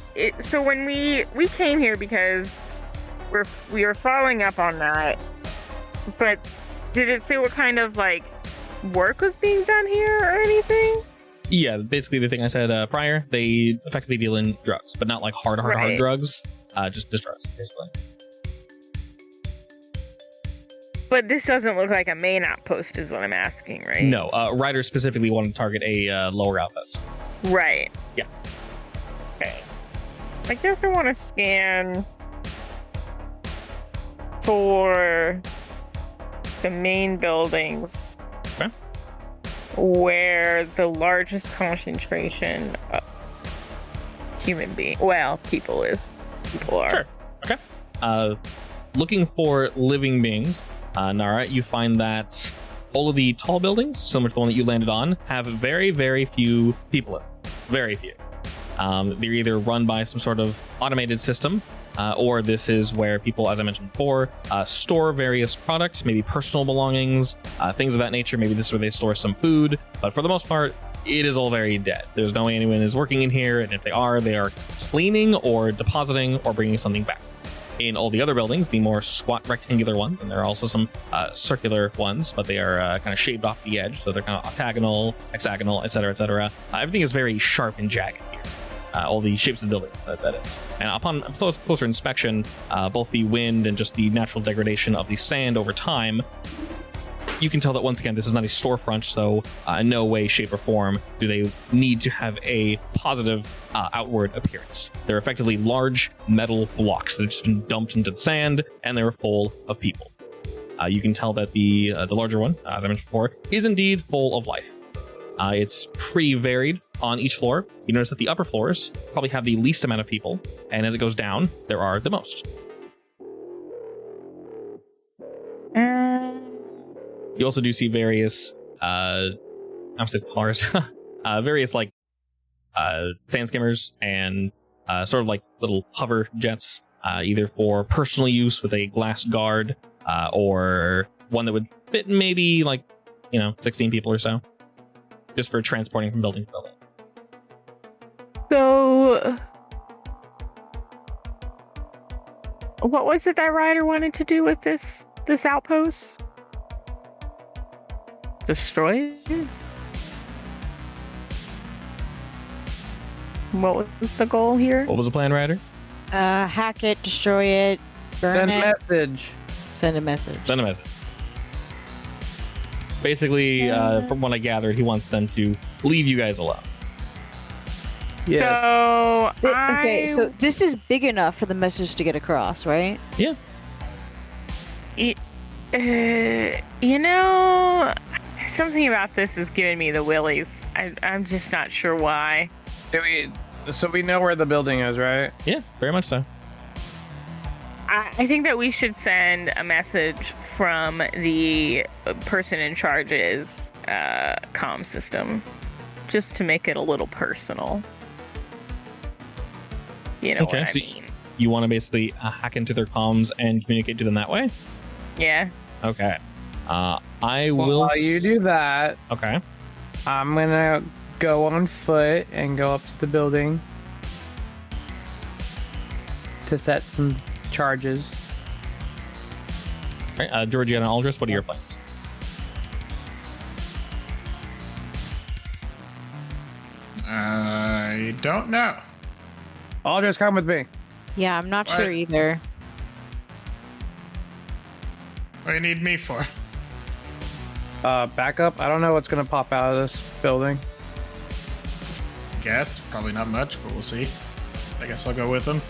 so when we came here because we were following up on that, but did it say what kind of like work was being done here or anything? Yeah, basically the thing I said prior, they effectively deal in drugs, but not like hard drugs, just drugs, basically. But this doesn't look like a main outpost is what I'm asking, right? No, Ryder specifically wanted to target a lower outpost. Right. Yeah. Okay. I guess I want to scan for the main buildings. Okay. Where the largest concentration of people are. Sure. Okay. Looking for living beings, Nara, you find that all of the tall buildings, similar to the one that you landed on, have very, very few people in them. Very few. They're either run by some sort of automated system, or this is where people, as I mentioned before, store various products, maybe personal belongings, things of that nature. Maybe this is where they store some food, but for the most part, it is all very dead. There's no way anyone is working in here, and if they are cleaning or depositing or bringing something back. In all the other buildings, the more squat rectangular ones, and there are also some circular ones, but they are kind of shaved off the edge, so they're kind of octagonal, hexagonal, etc. Everything is very sharp and jagged here. All the shapes of the building, that is. And upon closer inspection, both the wind and just the natural degradation of the sand over time, you can tell that once again, this is not a storefront, so in no way, shape, or form do they need to have a positive outward appearance. They're effectively large metal blocks that have just been dumped into the sand, and they're full of people. You can tell that the larger one, as I mentioned before, is indeed full of life. It's pretty varied on each floor. You notice that the upper floors probably have the least amount of people, and as it goes down, there are the most. You also do see various, I'm saying cars, various like sand skimmers and sort of like little hover jets, either for personal use with a glass guard, or one that would fit maybe like 16 people or so, just for transporting from building to building. So, what was it that Ryder wanted to do with this outpost? Destroy it? What was the goal here? What was the plan, Ryder? Hack it, destroy it, burn Send it. message. Send a message. Send a message. Basically, from what I gathered, he wants them to leave you guys alone. Yeah. So, Okay, so this is big enough for the message to get across, right? Yeah. Something about this is giving me the willies. I'm just not sure why. So we know where the building is, right? Yeah, very much so. I think that we should send a message from the person in charge's comm system, just to make it a little personal. You know what I mean? You want to basically hack into their comms and communicate to them that way? Yeah. Okay. I Well, will. while you do that, Okay. I'm gonna go on foot and go up to the building to set some charges. All right, Georgiana Aldris, what are your plans? I don't know. I'll just come with me. Yeah, I'm not What? sure either. What do you need me for? Backup. I don't know what's gonna pop out of this building. Guess probably not much, but we'll see. I guess I'll go with them.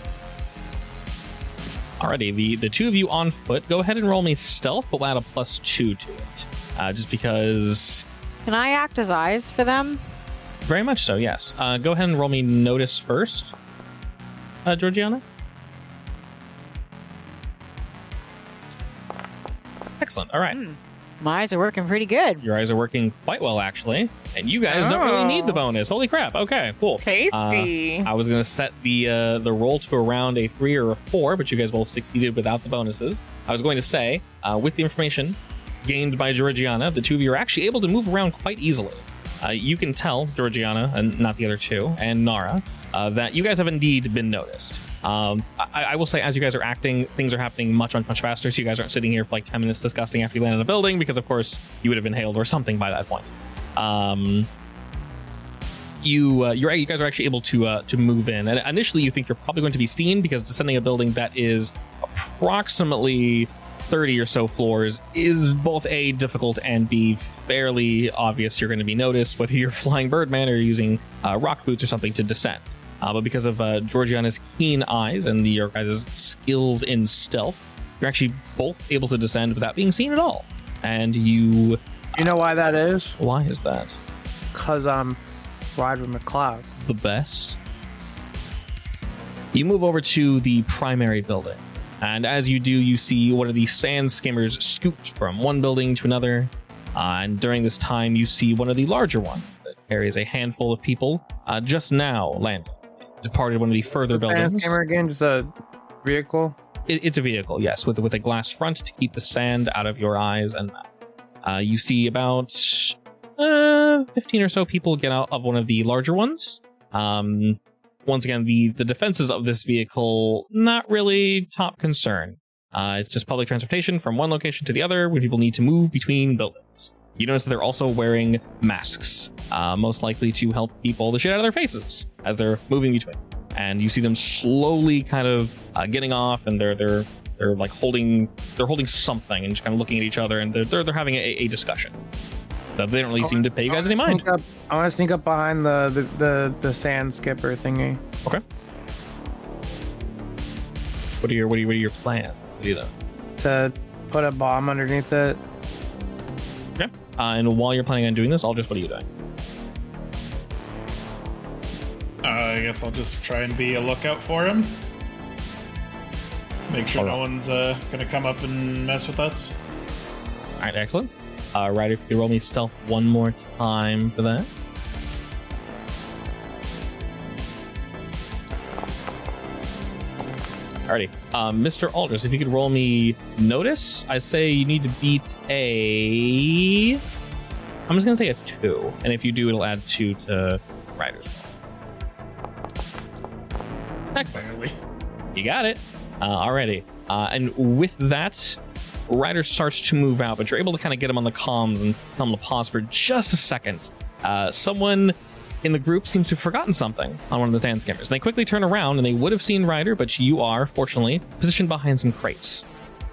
Alrighty, the two of you on foot, go ahead and roll me stealth, but we'll add a +2 to it. Just because... Can I act as eyes for them? Very much so, yes. Go ahead and roll me notice first, Georgiana. Excellent, alright. My eyes are working pretty good. Your eyes are working quite well, actually. And you guys don't really need the Oh. bonus. Holy crap, okay, cool. Tasty. I was going to set the roll to around a 3 or a 4, but you guys both succeeded without the bonuses. I was going to say, with the information gained by Georgiana, the two of you are actually able to move around quite easily. You can tell, Georgiana, and not the other two, and Nara, that you guys have indeed been noticed. I will say, as you guys are acting, things are happening much faster, so you guys aren't sitting here for like 10 minutes discussing after you land in a building, because of course you would have been hailed or something by that point. You guys are actually able to move in, and initially you think you're probably going to be seen, because descending a building that is approximately 30 or so floors is both A, difficult, and B, fairly obvious you're going to be noticed, whether you're flying Birdman or using rock boots or something to descend. But because of Georgiana's keen eyes and your guys' skills in stealth, you're actually both able to descend without being seen at all. And you... You know why that is? Why is that? Because I'm Ryder McLeod. The best. You move over to the primary building, and as you do, you see one of these sand skimmers scooped from one building to another, and during this time you see one of the larger ones that carries a handful of people just now landing. Departed one of the further Sand buildings. skimmer again, just a vehicle? It's a vehicle, yes, with a glass front to keep the sand out of your eyes, and you see about 15 or so people get out of one of the larger ones. Once again, the defenses of this vehicle, not really top concern. It's just public transportation from one location to the other when people need to move between buildings. You notice that they're also wearing masks, most likely to help keep all the shit out of their faces as they're moving between. And you see them slowly kind of getting off, and they're like holding something and just kind of looking at each other, and they're having a discussion. So they don't really seem to pay you guys any mind. I want to sneak up behind the sand skipper thingy. Okay. What are your plans? What do you do? To put a bomb underneath it. Okay. And while you're planning on doing this, what are you doing? I guess I'll just try and be a lookout for him. Make sure no one's gonna come up and mess with us. All right, excellent. Ryder, if you could roll me stealth one more time for that. Alrighty. Mr. Aldris, if you could roll me notice, I say you need to beat a... I'm just going to say a 2. And if you do, it'll add 2 to Ryder's roll. Excellent. Barely. You got it. Alrighty. And with that, Ryder starts to move out, but you're able to kind of get him on the comms and tell him to pause for just a second. Someone in the group seems to have forgotten something on one of the sand skimmers. They quickly turn around, and they would have seen Ryder, but you are, fortunately, positioned behind some crates.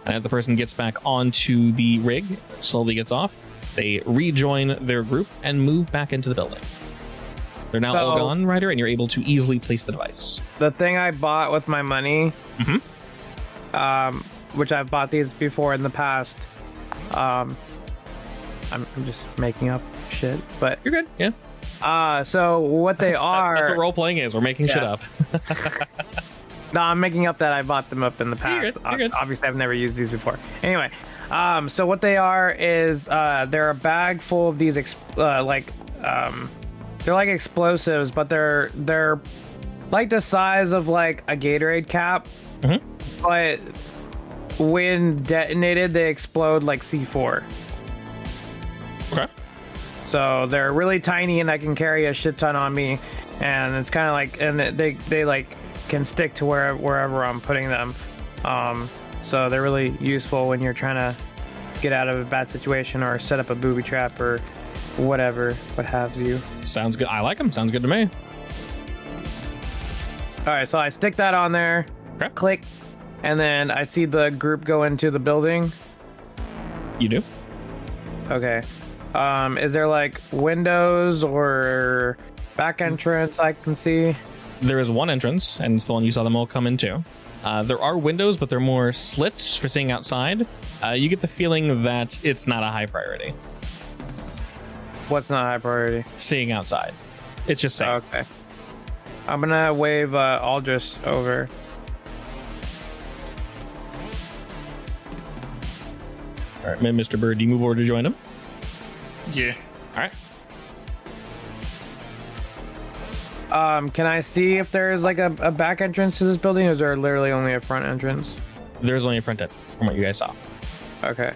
And as the person gets back onto the rig, slowly gets off, they rejoin their group and move back into the building. They're now all gone, Ryder, and you're able to easily place the device. The thing I bought with my money, which I've bought these before in the past, I'm just making up shit, but you're good, yeah. So what they are... That's what role-playing is. We're making shit up. No, I'm making up that I bought them up in the past. You're good. Obviously, I've never used these before. Anyway, so what they are is they're a bag full of these they're like explosives, but they're like the size of like a Gatorade cap, but when detonated, they explode like C4. Okay. So they're really tiny, and I can carry a shit ton on me, and it's kind of like, and they like can stick to wherever I'm putting them. So they're really useful when you're trying to get out of a bad situation or set up a booby trap or whatever, what have you. Sounds good. I like them. Sounds good to me. All right, so I stick that on there, click, and then I see the group go into the building. You do? Okay. Is there like windows or back entrance I can see? There is one entrance, and it's the one you saw them all come into. There are windows, but they're more slits just for seeing outside. You get the feeling that it's not a high priority. What's not high priority? Seeing outside. It's just safe. Okay. I'm gonna wave Aldris over. All right, Mr. Bird, do you move over to join him? Yeah. All right. Can I see if there's like a back entrance to this building, or is there literally only a front entrance? There's only a front end from what you guys saw. Okay.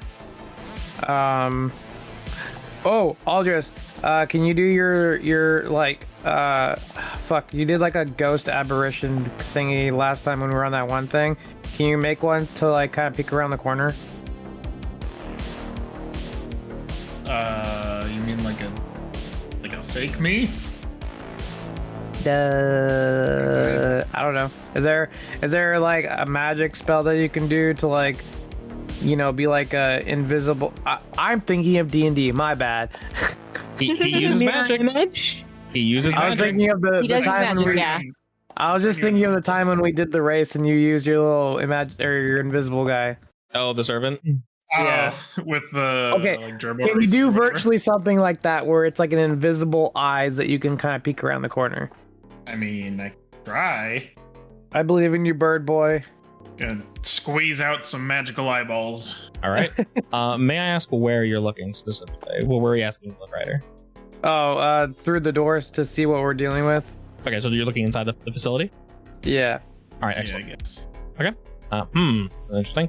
Oh, Aldris, can you do your like fuck, you did like a ghost apparition thingy last time when we were on that one thing. Can you make one to like kind of peek around the corner? You mean like a fake me? I don't know. Is there like a magic spell that you can do to like, you know, be like a invisible? I'm thinking of D&D. My bad. He uses magic. Image? He uses I was magic. thinking of the He does use time magic, when we, yeah. I was just thinking of the time when we did the race and you used your little your invisible guy. Oh, the servant. Yeah. With the Okay, like gerbil Can you races do or whatever? virtually something like that where it's like an invisible eyes that you can kind of peek around the corner? I mean, I try. I believe in you, bird boy. Gonna squeeze out some magical eyeballs. All right. May I ask where you're looking specifically? Well, where are you asking the Rider? Oh, through the doors to see what we're dealing with. Okay, so you're looking inside the facility? Yeah. All right, Yeah, I excellent. guess. That's interesting.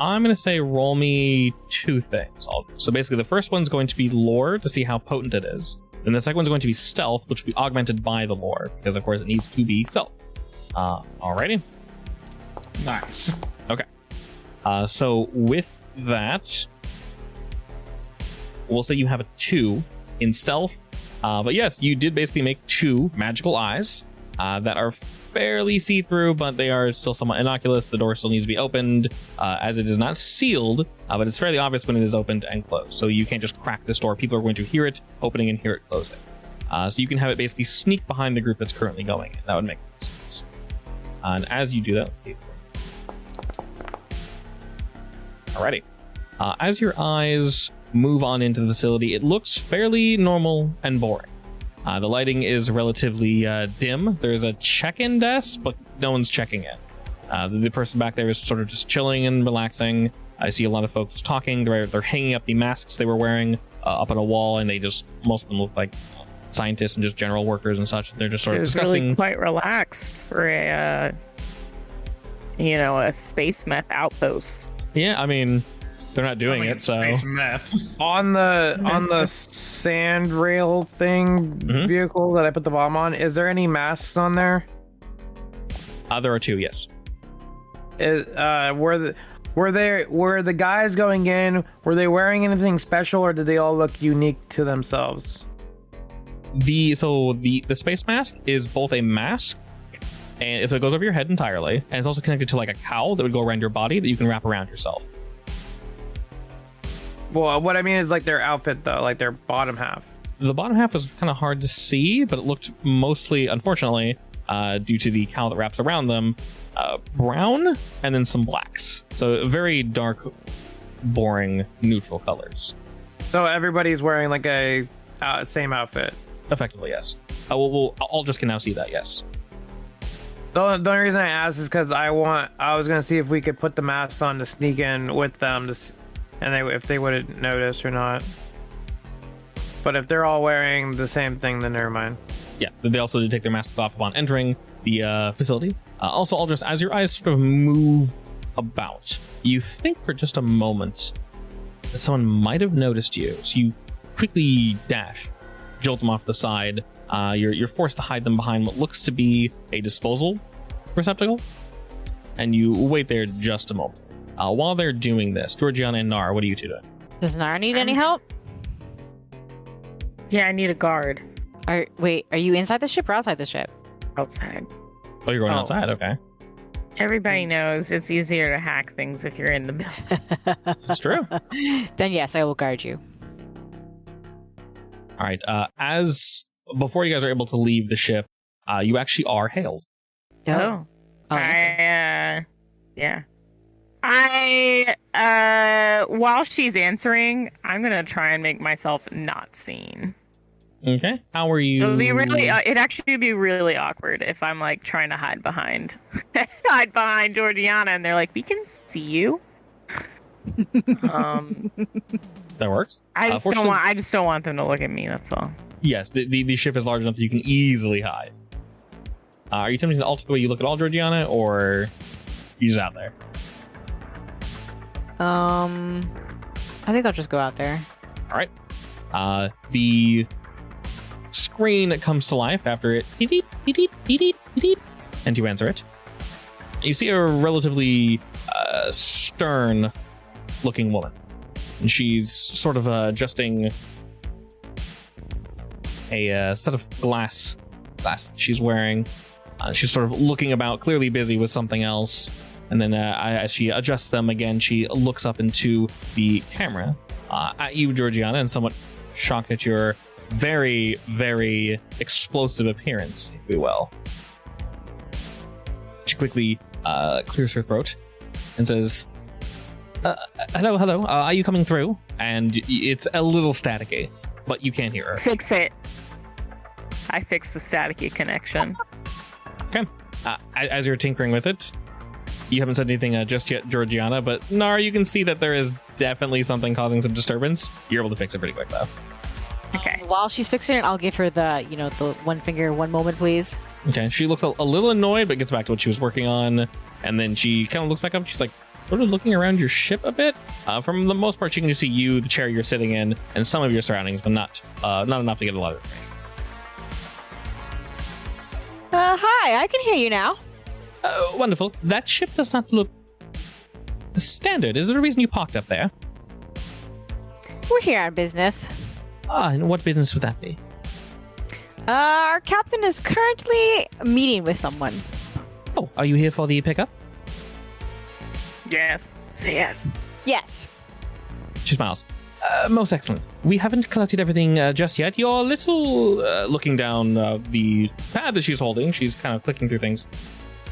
I'm going to say roll me 2 things. So basically, the first one's going to be lore to see how potent it is. Then the second one's going to be stealth, which will be augmented by the lore, because of course it needs to be stealth. Alrighty. Nice. Okay. So with that, we'll say you have a 2 in stealth. But yes, you did basically make 2 magical eyes that are fairly see-through, but they are still somewhat innocuous. The door still needs to be opened, as it is not sealed, but it's fairly obvious when it is opened and closed. So you can't just crack this door. People are going to hear it opening and hear it closing. So you can have it basically sneak behind the group that's currently going in. That would make sense. And as you do that, let's see. Alrighty. As your eyes move on into the facility, it looks fairly normal and boring. The lighting is relatively dim. There's a check-in desk, but no one's checking in. The person back there is sort of just chilling and relaxing. I see a lot of folks talking. They're hanging up the masks they were wearing up on a wall, and most of them look like scientists and just general workers and such. They're just sort of discussing. Really quite relaxed for a space meth outpost. Yeah, I mean, they're not doing it, so Space meth. On the sand rail thing vehicle that I put the bomb on, is there any masks on there? There are 2, yes. Were the guys going in, were they wearing anything special, or did they all look unique to themselves? The space mask is both a mask, and so it goes over your head entirely, and it's also connected to like a cowl that would go around your body that you can wrap around yourself. Well, what I mean is like their outfit though, like their bottom half. The bottom half was kind of hard to see, but it looked mostly, unfortunately, due to the cowl that wraps around them, brown and then some blacks. So very dark, boring, neutral colors. So everybody's wearing like a same outfit. Effectively, yes. Aldris can now see that, yes. The only reason I asked is because I was gonna see if we could put the masks on to sneak in with them, if they would notice or not. But if they're all wearing the same thing, then never mind. Yeah, they also did take their masks off upon entering the facility. Also, Aldris, as your eyes sort of move about, you think for just a moment that someone might have noticed you. So you quickly jolt them off the side. You're forced to hide them behind what looks to be a disposal receptacle, and you wait there just a moment. While they're doing this, Georgiana and Nara, what are you 2 doing? Does Nara need any help? Yeah, I need a guard Are you inside the ship or outside the ship? outside. Oh, you're going outside, okay. Everybody knows it's easier to hack things if you're in the middle. This is true. Then yes, I will guard you. All right, before you guys are able to leave the ship, you actually are hailed. Oh. That's Yeah. While she's answering, I'm gonna try and make myself not seen. Okay. How are you? It'd actually be really awkward if I'm like trying to hide behind Georgiana, and they're like, "We can see you." That works. I just don't want them to look at me. That's all. Yes, the ship is large enough that you can easily hide. Are you attempting to alter the way you look at all, Georgiana, or you just out there? I think I'll just go out there. All right. The screen comes to life after it, and you answer it. You see a relatively stern-looking woman, and she's sort of adjusting a set of glasses she's wearing. She's sort of looking about, clearly busy with something else. And then as she adjusts them again, she looks up into the camera at you, Georgiana, and somewhat shocked at your very, very explosive appearance, if you will. She quickly clears her throat and says, hello, are you coming through? And it's a little staticky, but you can't hear her. Fix it. I fixed the staticky connection. Okay. As you're tinkering with it, you haven't said anything just yet, Georgiana, but Nara, you can see that there is definitely something causing some disturbance. You're able to fix it pretty quick, though. Okay. While she's fixing it, I'll give her the one finger, one moment, please. Okay, she looks a little annoyed, but gets back to what she was working on, and then she kind of looks back up. She's like, sort of looking around your ship a bit. From the most part, she can just see you, the chair you're sitting in, and some of your surroundings, but not enough to get a lot of it. Hi, I can hear you now. Wonderful. That ship does not look standard. Is there a reason you parked up there? We're here on business. And what business would that be? Our captain is currently meeting with someone. Oh, are you here for the pickup? Yes. Say yes. Yes. She smiles. Most excellent. We haven't collected everything just yet. You're a little looking down the pad that she's holding. She's kind of clicking through things.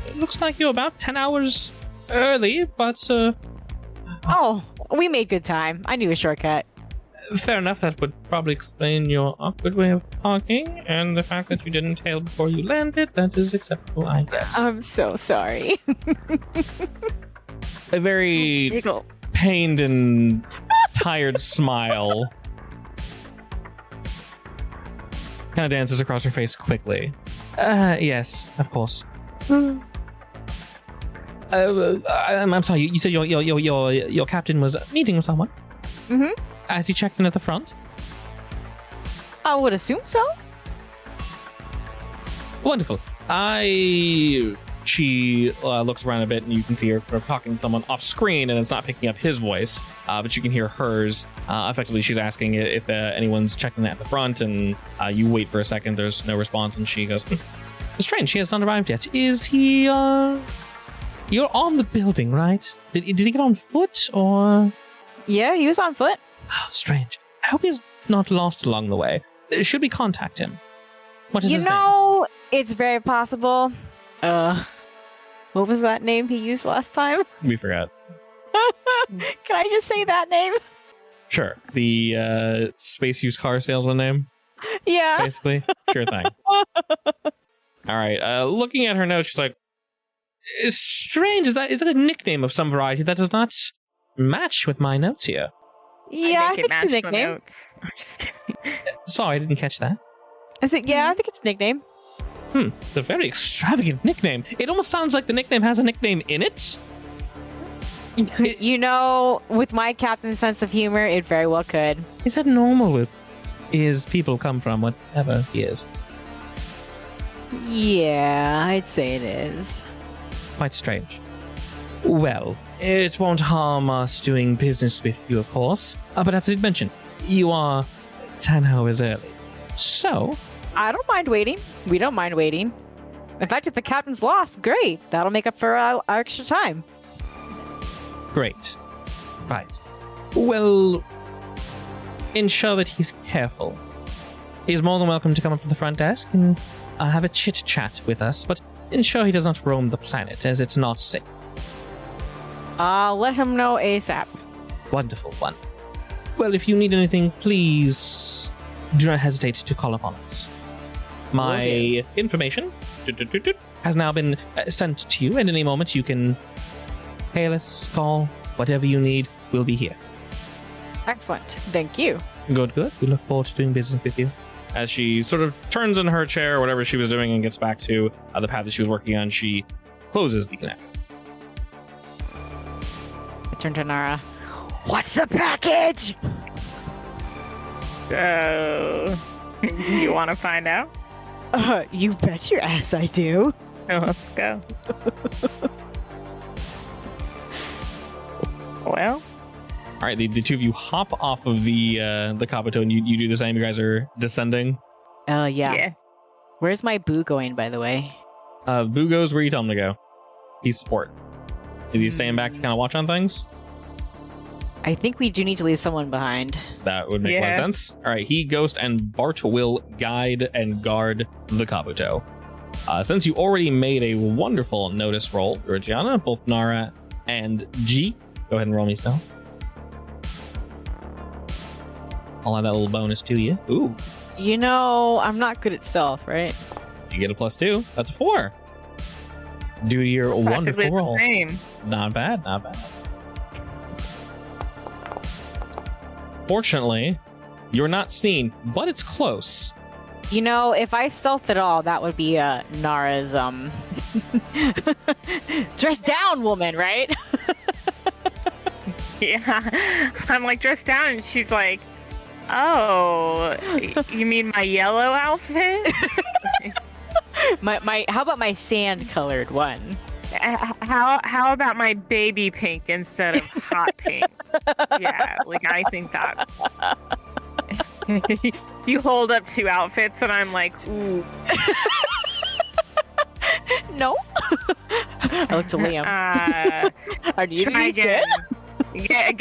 It looks like you're about 10 hours early, but... Oh, we made good time. I knew a shortcut. Fair enough. That would probably explain your awkward way of parking and the fact that you didn't tail before you landed. That is acceptable, I guess. I'm so sorry. A very Giggle. pained and tired smile kind of dances across her face quickly. Yes, of course. I'm sorry. You said your captain was meeting with someone. Mm-hmm. Has he checked in at the front? I would assume so. Wonderful. She looks around a bit, and you can see her talking to someone off screen, and it's not picking up his voice, but you can hear hers. Effectively, she's asking if anyone's checking at the front, and you wait for a second. There's no response, and she goes, "Strange. He has not arrived yet. Is he? You're on the building, right? Did he get on foot, or?" Yeah, he was on foot. Oh, strange. I hope he's not lost along the way. Should we contact him? What is his name? It's very possible. What was that name he used last time? We forgot. Can I just say that name? Sure. The space used car salesman name, Yeah. basically. Sure thing. All right. Looking at her notes, she's like, "It's strange. Is that a nickname of some variety that does not match with my notes here?" Yeah, I make it think it's a match the nickname. notes. I'm just kidding. Sorry, I didn't catch that. I think I think it's a nickname. It's a very extravagant nickname. It almost sounds like the nickname has a nickname in it. You know, with my captain's sense of humor, it very well could. Is that normal with his people come from, whatever he is? Yeah, I'd say it is. Quite strange. Well, it won't harm us doing business with you, of course. But as I did mention, you are 10 hours early. So, I don't mind waiting. We don't mind waiting. In fact, if the captain's lost, great. That'll make up for our extra time. great. Right. Well, ensure that he's careful. He's more than welcome to come up to the front desk and have a chit-chat with us, but ensure he does not roam the planet, as it's not safe. I'll let him know ASAP. Wonderful one. Well, if you need anything, please do not hesitate to call upon us. My information has now been sent to you, and at any moment you can hail us, call, whatever you need, we'll be here. Excellent. Thank you. Good, good. We look forward to doing business with you. As she sort of turns in her chair, whatever she was doing, and gets back to the path that she was working on, she closes the connect. I turn to Nara. What's the package? You want to find out? You bet your ass I do. Oh, let's go. Well, All right, the two of you hop off of the Kabuto, and you do the same. You guys are descending. Oh, yeah. yeah. Where's my boo going, by the way? Boo goes where you tell him to go. He's support. Is he staying back to kind of watch on things? I think we do need to leave someone behind. That would make a lot of Yeah. sense. All right, he, Ghost, and Bart will guide and guard the Kabuto. Since you already made a wonderful notice roll, Reggiana, both Nara and G, go ahead and roll me still. I'll add that little bonus to you. Ooh, You know, I'm not good at stealth, right? you get a +2. That's a 4. Due to your Practically wonderful the roll. same. Not bad, not bad. Fortunately, you're not seen, but it's close. You know, if I stealthed at all, that would be Nara's dress down woman, right? Yeah. I'm like dressed down, and she's like, "Oh, you mean my yellow outfit? my how about my sand colored one? How about my baby pink instead of hot pink? Yeah, like I think that's." You hold up 2 outfits, and I'm like, "Ooh." No. I look to Liam. Are you Try again. Get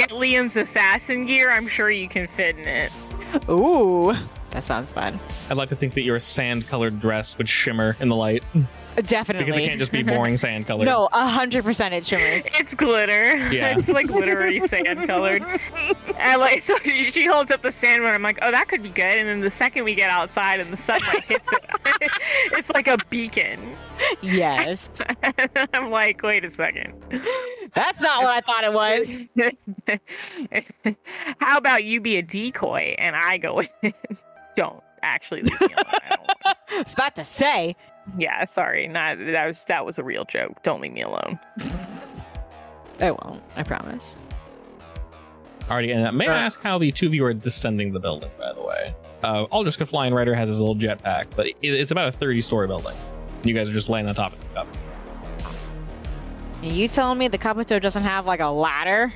Liam's assassin gear. I'm sure you can fit in it. Ooh, that sounds fun. I'd like to think that your sand-colored dress would shimmer in the light. Definitely. Because it can't just be boring sand-colored. No, 100% it shimmers. It's glitter. Yeah. It's like glittery sand colored. And like, so she holds up the sand one. I'm like, oh, that could be good. And then the second we get outside and the sunlight hits it, it's like a beacon. Yes. And I'm like, wait a second. That's not what I thought it was. How about you be a decoy and I go in? Don't actually leave me alone. I don't want. I was about to say. Yeah, sorry. That was a real joke. Don't leave me alone. I won't. I promise. Alrighty, and may I ask how the 2 of you are descending the building, by the way? Aldous can fly, and Ryder has his little jetpacks, but it's about a 30-story building. You guys are just laying on top of it. Are you telling me the Kabuto doesn't have like a ladder?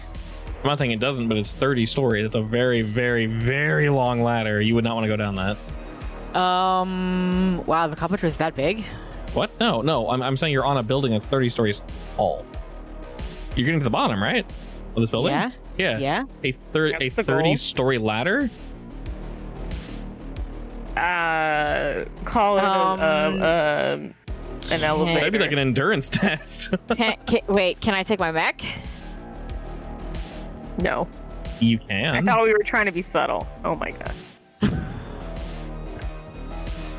I'm not saying it doesn't, but it's 30 stories. It's a very, very, very long ladder. You would not want to go down that. Wow, the Kabuto is that big? What? No. I'm saying you're on a building that's 30 stories tall. You're getting to the bottom, right? Of this building? Yeah. Yeah. Yeah. A That's the goal. 30-story ladder? Call it an elevator. That'd be like an endurance test. Wait, can I take my mech? No. You can. I thought we were trying to be subtle. Oh my god.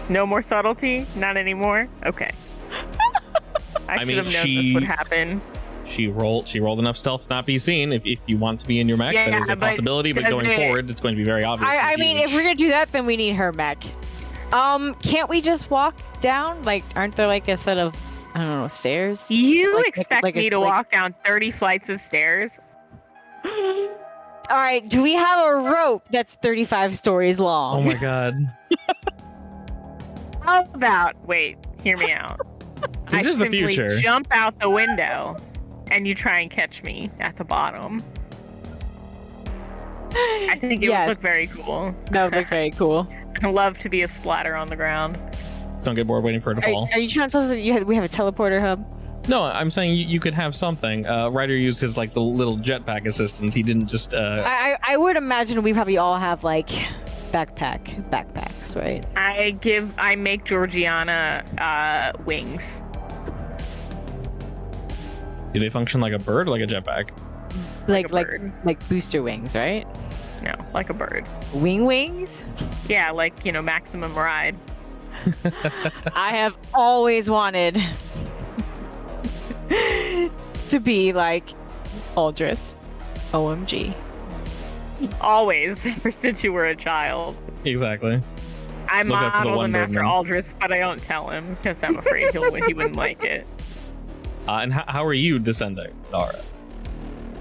No more subtlety? Not anymore? Okay. I should have known this would happen. She rolled enough stealth to not be seen. If you want to be in your mech, Yeah, that is a possibility, but going forward, it's going to be very obvious. I mean, if we're gonna do that, then we need her mech. Can't we just walk down? Like, aren't there like a set of, I don't know, stairs? You Like- expect like a- me to like- walk down 30 flights of stairs? All right, do we have a rope that's 35 stories long? Oh my god. How about, wait, hear me out. This is the simply future. Jump out the window and you try and catch me at the bottom. I think it would look very cool. That would look very cool. I love to be a splatter on the ground. Don't get bored waiting for it to fall. Are you trying to tell us that we have a teleporter hub? No, I'm saying you could have something. Ryder used his like the little jetpack assistance. He didn't just. I would imagine we probably all have like backpacks, right? I make Georgiana wings. Do they function like a bird or like a jetpack? Like a bird. Like booster wings, right? No, like a bird. Wings? Yeah, like, maximum ride. I have always wanted to be like Aldris. OMG. Always, ever since you were a child. Exactly. I Look out for the modeled one him after Birdman. Aldris, but I don't tell him because I'm afraid he wouldn't like it. And how are you descending, Nara?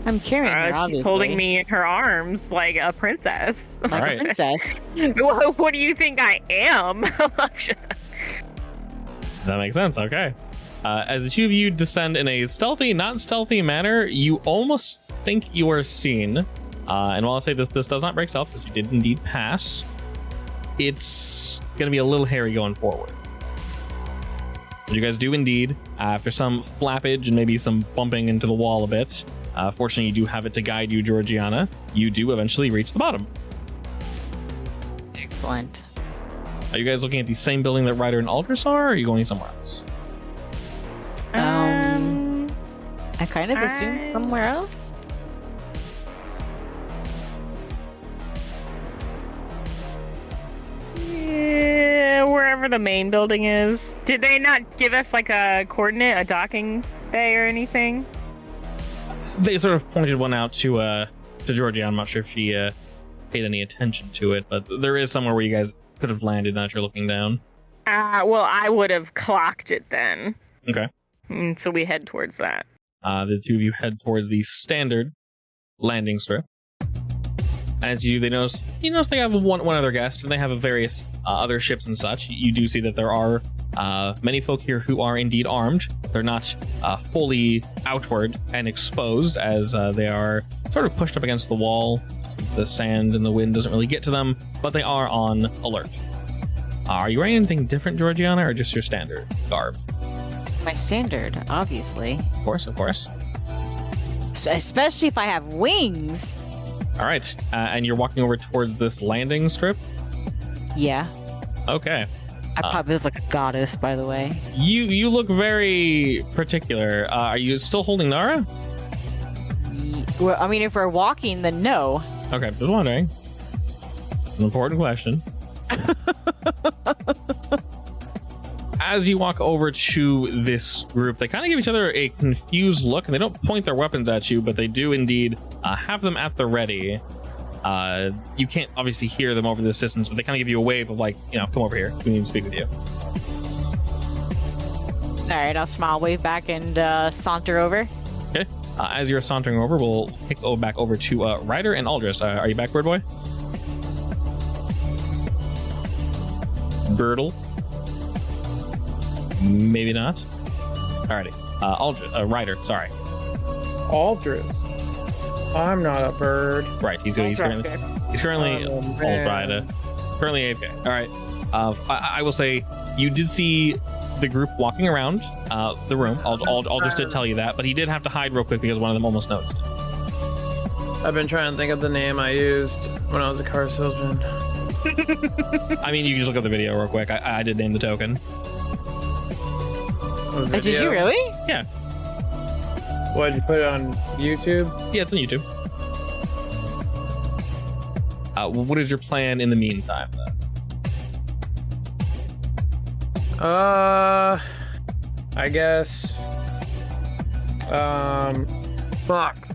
I'm carrying her, She's obviously. holding me in her arms like a princess. like Alright. a princess. What do you think I am? That makes sense. Okay. As the 2 of you descend in a stealthy, not stealthy manner, you almost think you are seen. And while I say this does not break stealth because you did indeed pass, it's going to be a little hairy going forward. You guys do indeed, after some flappage and maybe some bumping into the wall a bit, fortunately you do have it to guide you, Georgiana, you do eventually reach the bottom. Excellent. Are you guys looking at the same building that Ryder and Aldris are, or are you going somewhere else? I kind of assumed somewhere else. Yeah, wherever the main building is. Did they not give us like a coordinate, a docking bay or anything? They sort of pointed one out to Georgiana. I'm not sure if she paid any attention to it, but there is somewhere where you guys could have landed now that you're looking down. Well, I would have clocked it then. Okay. So we head towards that. The two of you head towards the standard landing strip. As they notice they have one other guest, and they have various other ships and such. You do see that there are many folk here who are indeed armed. They're not fully outward and exposed, as they are sort of pushed up against the wall. The sand and the wind doesn't really get to them, but they are on alert. Are you wearing anything different, Georgiana, or just your standard garb? My standard, obviously. Of course. Especially if I have wings. All right, and you're walking over towards this landing strip? Yeah. Okay. I probably look like a goddess, by the way. You look very particular. Are you still holding Nara? Well, I mean, if we're walking, then no. Okay, just wondering. An important question. As you walk over to this group, they kind of give each other a confused look, and they don't point their weapons at you, but they do indeed have them at the ready. You can't obviously hear them over this distance, but they kind of give you a wave of like, come over here. We need to speak with you. All right, I'll smile, wave back, and saunter over. Okay. As you're sauntering over, we'll go back over to Ryder and Aldris. Are you back, Bird Boy? Birdle? Maybe not. Alrighty. Ryder, sorry. Aldris. I'm not a bird. Right, he's currently old Ryder. Currently AFK. Alright. I will say you did see the group walking around the room. Aldris did tell you that, but he did have to hide real quick because one of them almost noticed. I've been trying to think of the name I used when I was a car salesman. I mean, you can just look up the video real quick. I did name the token. Did you really? Yeah. What, did you put it on YouTube? Yeah, it's on YouTube. What is your plan in the meantime, then? I guess. Fuck.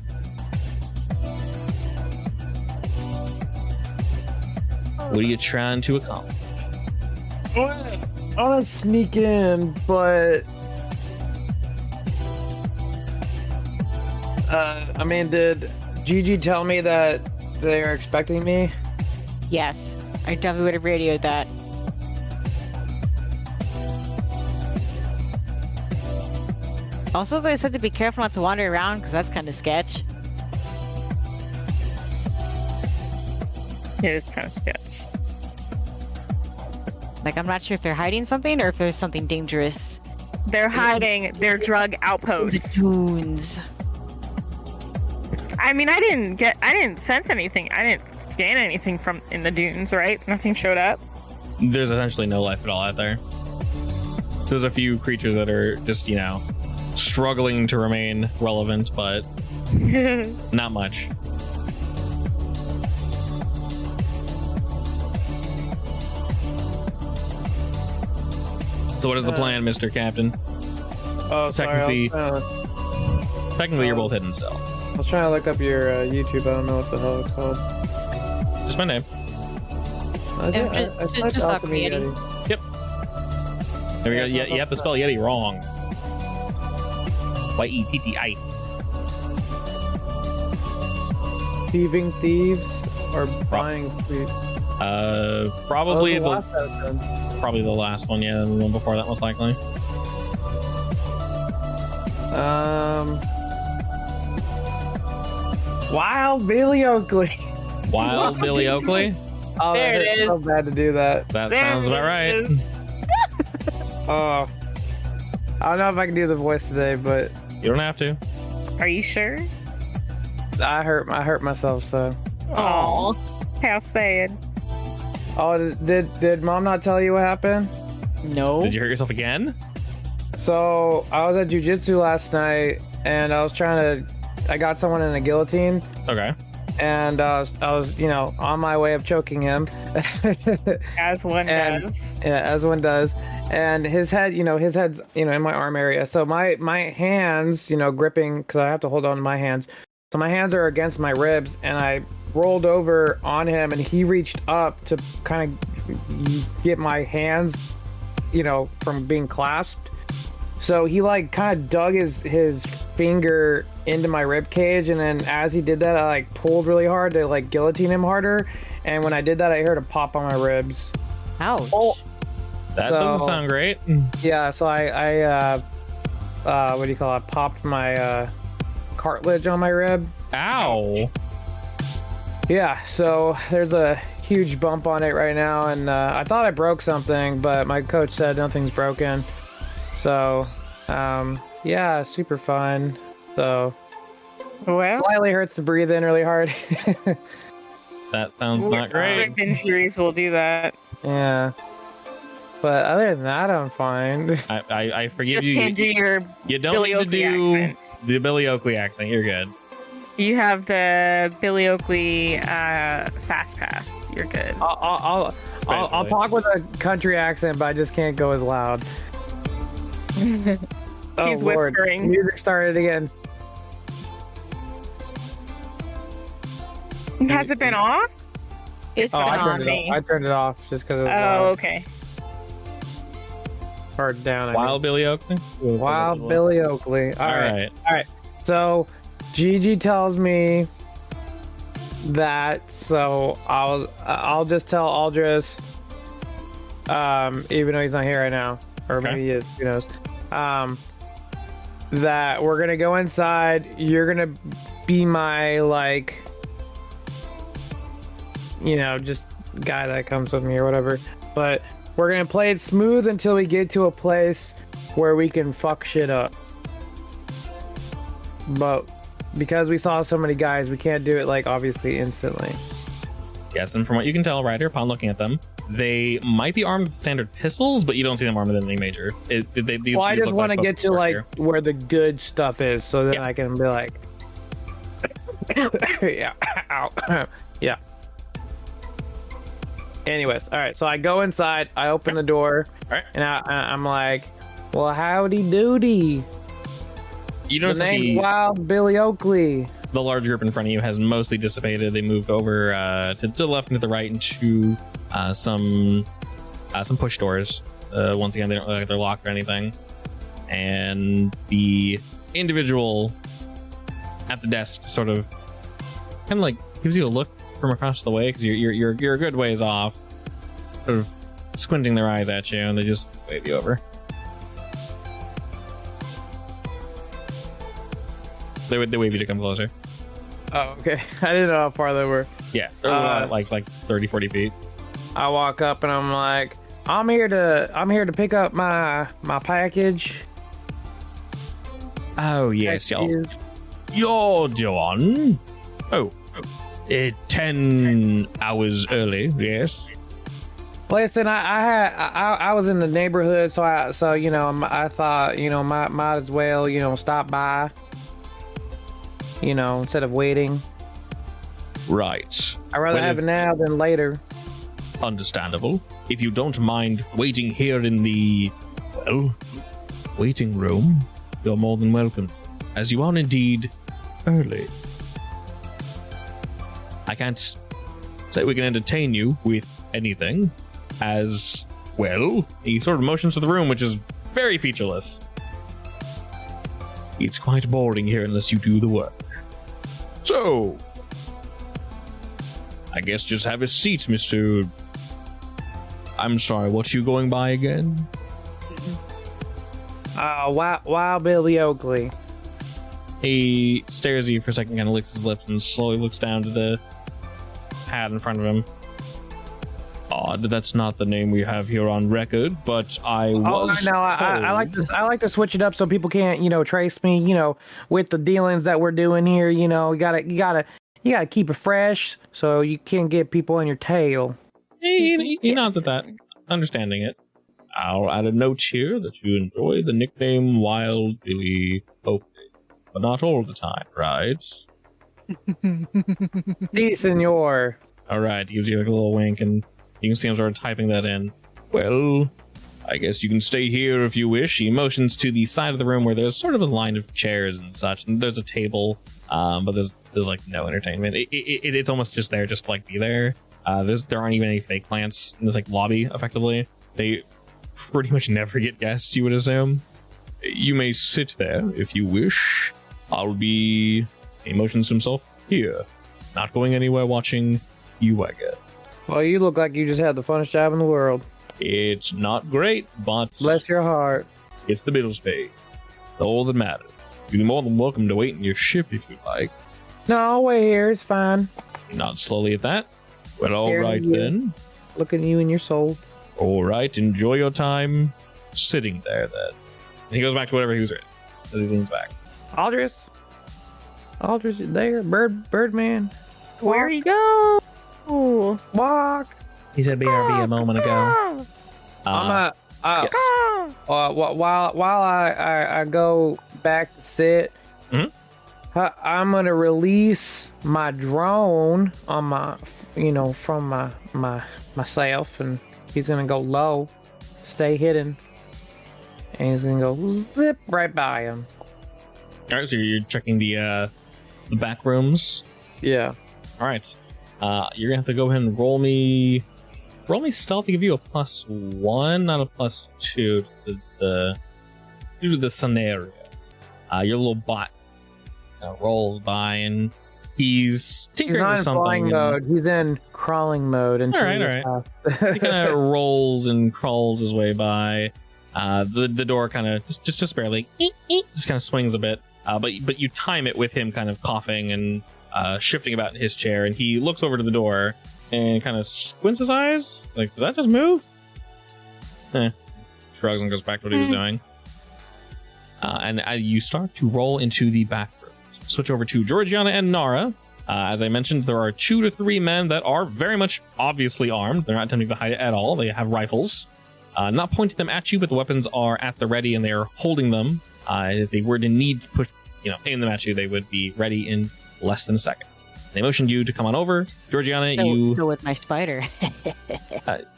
What are you trying to accomplish? I want to sneak in, but I mean, did Gigi tell me that they're expecting me? Yes, I definitely would have radioed that. Also, they said to be careful not to wander around because that's kind of sketch. It is kind of sketch. Like, I'm not sure if they're hiding something or if there's something dangerous. They're hiding their drug The outposts. dunes. I mean, I didn't sense anything. I didn't scan anything from in the dunes, right? Nothing showed up. There's essentially no life at all out there. There's a few creatures that are just, struggling to remain relevant, but not much. So what is the plan, Mr. Captain? Oh, sorry. Technically, you're both hidden still. I was trying to look up your YouTube. I don't know what the hell it's called. Just my name. Just Alchemy Yeti. Yep. There we go. Yeah, you have to spell Yeti wrong. Yetti. Thieving thieves or buying thieves? Probably the last episode. Probably the last one. Yeah, the one before that, most likely. Wild Billy Oakley. Wild Billy Oakley. Oh, There it is. So bad to do that. That There sounds about it right. is. Oh, I don't know if I can do the voice today, but You don't have to. Are you sure? I hurt myself. So. Aw, how sad. Oh, did Mom not tell you what happened? No. Did you hurt yourself again? So I was at jujitsu last night, and I got someone in a guillotine, Okay. and I was on my way of choking him. As one And- does. Yeah, as one does. And his head's in my arm area. So my hands, gripping, because I have to hold on to my hands. So my hands are against my ribs, and I rolled over on him, and he reached up to kind of get my hands, from being clasped. So he like kind of dug his finger into my rib cage, and then as he did that, I like pulled really hard to like guillotine him harder. And when I did that, I heard a pop on my ribs. Ouch. That doesn't sound great. Yeah, so I what do you call it? Popped my cartilage on my rib. Ow. Yeah, so there's a huge bump on it right now, and I thought I broke something, but my coach said nothing's broken. So, yeah, super fun. So, Well, slightly hurts to breathe in really hard. That sounds not great. Rib injuries will do that. Yeah. But other than that, I'm fine. I forgive Just you. can't do your You don't Billy need to Oakley do accent. the Billy Oakley accent. You're good. You have the Billy Oakley fast pass. You're good. I'll Basically. talk with a country accent, but I just can't go as loud. Oh, He's Lord. whispering. Music started again. Has it been off? It's been I on turned it me. off. I turned it off just because it was Oh, loud. okay. Or down. Wild Billy Oakley. Wild Billy Oakley. All right. So Gigi tells me that, so I'll just tell Aldris, even though he's not here right now, or Okay. maybe he is, who knows, that we're gonna go inside. You're gonna be my like, just guy that comes with me or whatever. But we're gonna play it smooth until we get to a place where we can fuck shit up. But because we saw so many guys, we can't do it like obviously instantly. Yes, and from what you can tell, Ryder, upon looking at them, they might be armed with standard pistols, but you don't see them armed with anything major. I just these want to look get to focus like here. where the good stuff is, so then Yeah. I can be like, yeah, ow. Yeah. Anyways, all right. So I go inside. I open the door, All right. and I'm like, "Well, howdy doody." You The notice that name's Wild Billy Oakley. the large group in front of you has mostly dissipated. They moved over to the left and to the right into some push doors. Once again, they don't look like they're locked or anything. And the individual at the desk sort of kind of like gives you a look from across the way because you're a good ways off, sort of squinting their eyes at you, and they just wave you over. They wave you to come closer. Oh, okay. I didn't know how far they were. Yeah, they're like 30, 40 feet. I walk up and I'm like, I'm here to pick up my package. Oh yes, Package. you're John. Oh, 10 hours early. Yes. Listen, I was in the neighborhood, so I thought might as well stop by, instead of waiting. Right. I'd rather Well, have it now than later. Understandable. If you don't mind waiting here in the waiting room, you're more than welcome, as you are indeed early. I can't say we can entertain you with anything, as well. He sort of motions to the room, which is very featureless. It's quite boring here unless you do the work. So, I guess just have a seat, Mr. I'm sorry, what you going by again? Wild Billy Oakley. He stares at you for a second, kind of licks his lips, and slowly looks down to the pad in front of him. Odd, that's not the name we have here on record, but I was no, I like to switch it up so people can't trace me. With the dealings that we're doing here. You gotta keep it fresh so you can't get people on your tail. He nods at that, understanding it. I'll add a note here that you enjoy the nickname Wild Billy Oakley, but not all the time, right? Si, senor. All right, he gives you like a little wink, and you can see him sort of typing that in. Well, I guess you can stay here if you wish. He motions to the side of the room where there's sort of a line of chairs and such, and there's a table, but there's like no entertainment. It's almost just there, just to, like, be there. There aren't even any fake plants in this like lobby. Effectively, they pretty much never get guests. You would assume. You may sit there if you wish. I'll be. He motions himself here, not going anywhere. Watching you, I guess. Well, you look like you just had the funnest job in the world. It's not great, but Bless your heart. it's the bills paid. All that matters. You're more than welcome to wait in your ship if you like. No, I'll wait here. It's fine. Not slowly at that. Well, all Here right you- then. Look at you and your soul. All right, enjoy your time sitting there then. And he goes back to whatever he was doing as he leans back. Aldris, you there? Birdman. Where you go? Walk. He said BRB a moment ago. I'm yes. while I go back to sit, Mhm. I'm gonna release my drone on my, from myself, and he's gonna go low, stay hidden, and he's gonna go zip right by him. All right, so you're checking the back rooms. Yeah. All right, you're gonna have to go ahead and roll me stealth to give you a +1, not a +2 due to the scenario. Your little bot rolls by and he's He's tinkering not with in something. flying mode. He's in crawling mode. Until All right. He kind of rolls and crawls his way by. The door kind of just barely just kind of swings a bit. But you time it with him kind of coughing and shifting about in his chair, and he looks over to the door and kind of squints his eyes. Like, did that just move? Shrugs and goes back to what he was doing. And you start to roll into the back room. Switch over to Georgiana and Nara. As I mentioned, there are 2 to 3 men that are very much obviously armed. They're not attempting to hide it at all. They have rifles. Not pointing them at you, but the weapons are at the ready and they are holding them. If they were to need to push, aim them at you, they would be ready in less than a second. They motioned you to come on over. Georgiana, So with my spider.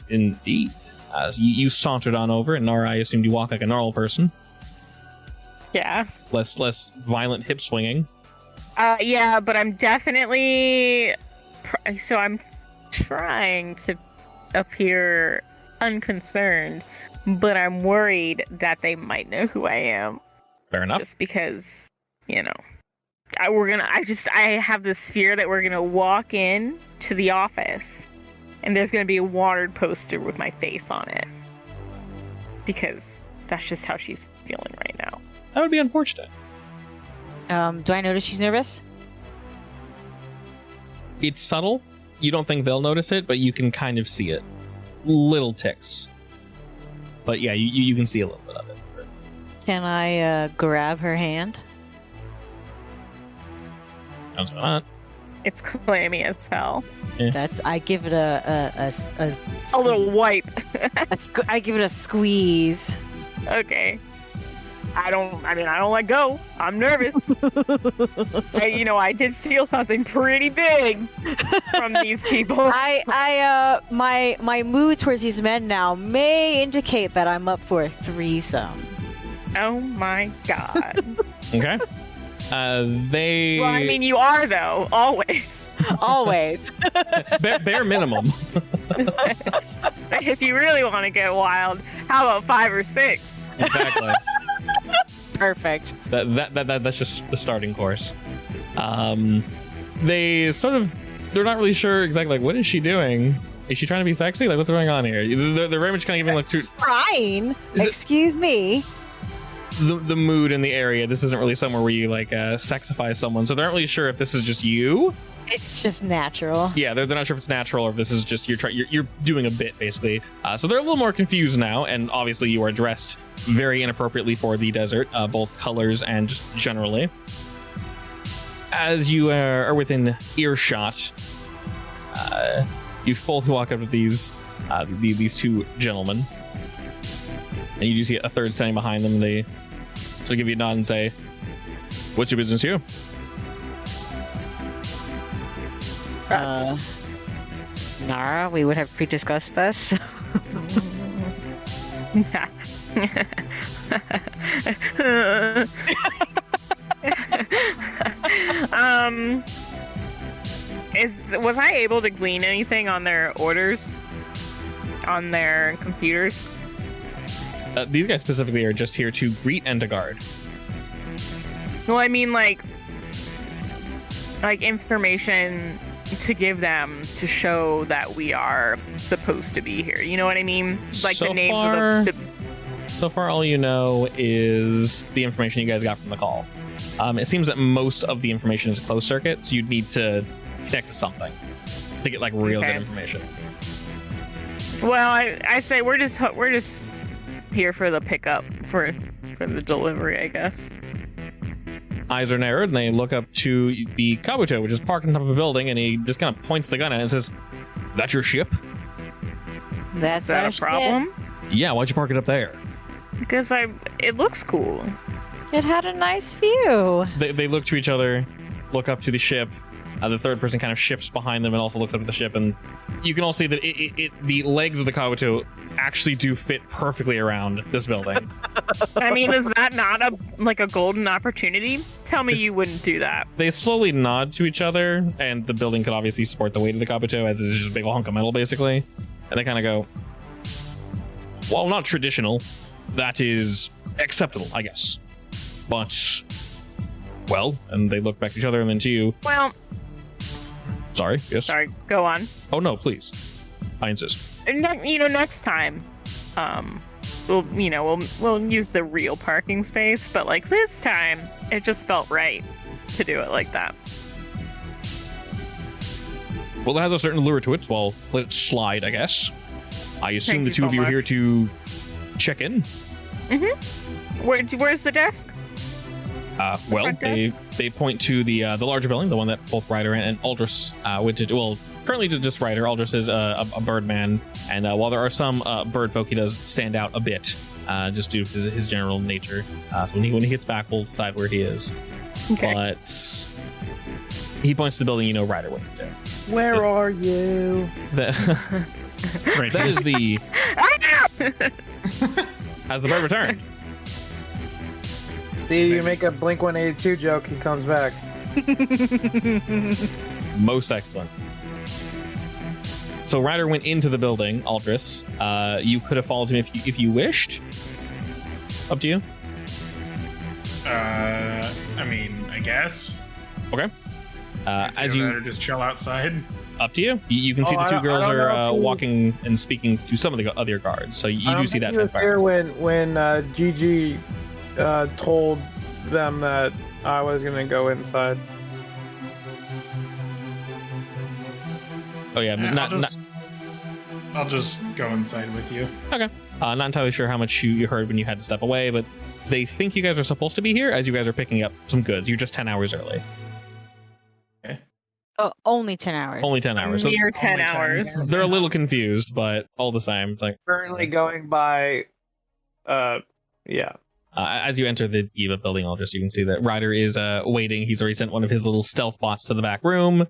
Indeed. So you sauntered on over, and Nara, I assumed you walk like a normal person. Yeah. Less violent hip swinging. Yeah, but I'm definitely. So I'm trying to appear unconcerned, but I'm worried that they might know who I am. Fair enough. Just because, I have this fear that we're gonna walk in to the office, and there's gonna be a watered poster with my face on it, because that's just how she's feeling right now. That would be unfortunate. Do I notice she's nervous? It's subtle. You don't think they'll notice it, but you can kind of see it. Little ticks. But yeah, you can see a little bit of it. Can I grab her hand? Sounds not. It's clammy as hell. I give it a A little wipe. I give it a squeeze. Okay. I don't let go. I'm nervous. I did steal something pretty big from these people. My mood towards these men now may indicate that I'm up for a threesome. Oh my god. Okay. They. Well, you are though. Always. Always. bare minimum. If you really want to get wild, how about 5 or 6? Exactly. Perfect. That's just the starting course. They're not really sure exactly, like, what is she doing? Is she trying to be sexy? Like, what's going on here? They're very much kind of giving, like, Trying. Excuse me. the mood in the area. This isn't really somewhere where you like sexify someone, so they're not really sure if this is just you. It's just natural. Yeah, they're not sure if it's natural or if this is just you're doing a bit, basically. So they're a little more confused now, and obviously you are dressed very inappropriately for the desert, both colors and just generally. As you are within earshot, you fully walk up to these 2 gentlemen, and you do see a third standing behind them. They sort of give you a nod and say, "What's your business here?" Nara, we would have pre-discussed this. Was I able to glean anything on their orders? On their computers? These guys specifically are just here to greet and to guard. Well, I mean, like information to give them to show that we are supposed to be here. You know what I mean? Like So the names far- of the So far, all you know is the information you guys got from the call. It seems that most of the information is closed circuit, so you'd need to connect to something to get like real Okay. good information. Well, I say we're just here for the pickup for the delivery, I guess. Eyes are narrowed, and they look up to the Kabuto, which is parked on top of a building, and he just kind of points the gun at it and says, "That's your ship?" That's Is that our a problem? Yeah, why'd you park it up there? Because it looks cool. ship. It had a nice view. They look to each other, look up to the ship. The third person kind of shifts behind them and also looks up at the ship, and you can all see that the legs of the Kabuto actually do fit perfectly around this building. I mean, is that not a golden opportunity? Tell me you wouldn't do that. They slowly nod to each other, and the building could obviously support the weight of the Kabuto, as it is just a big hunk of metal, basically. And they kind of go, "Well, not traditional. That is acceptable, I guess. But, well," and they look back at each other and then to you. Well, Sorry, yes? sorry, go on. Oh, no, please. I insist. Next time, we'll use the real parking space, but like this time, it just felt right to do it like that. Well, it has a certain allure to it, well, let it slide, I guess. I assume Thank the you two so of you are much. here to check in. Where's the desk? Well, Front they desk? point to the larger building, the one that both Ryder and Aldris went to. Well, currently to just Ryder. Aldris is a birdman, and while there are some bird folk, he does stand out a bit, just due to his general nature. So when he gets back, we'll decide where he is. Okay. But he points to the building. Ryder went to. Where are you? Right That here. is the as the bird returned. See, you make a Blink 182 joke, he comes back. Most excellent. So Ryder went into the building, Aldris. You could have followed him if you wished. Up to you. I mean, I guess. Okay. As I'd you rather just chill outside. up to you. You can see Oh, the two I girls don't know are if you- walking and speaking to some of the other guards. So you do see that He was here transpire. when Gigi told them that I was gonna go inside. Oh yeah, I'll just go inside with you. not entirely sure how much you heard when you had to step away, but they think you guys are supposed to be here as you guys are picking up some goods. You're just 10 hours early. Oh, only 10 hours. Only 10 hours. So Mere 10 Only 10 hours. hours. they're a little confused, but all the same, it's like Currently going by, yeah. as you enter the Eva building, you can see that Ryder is waiting. He's already sent one of his little stealth bots to the back room.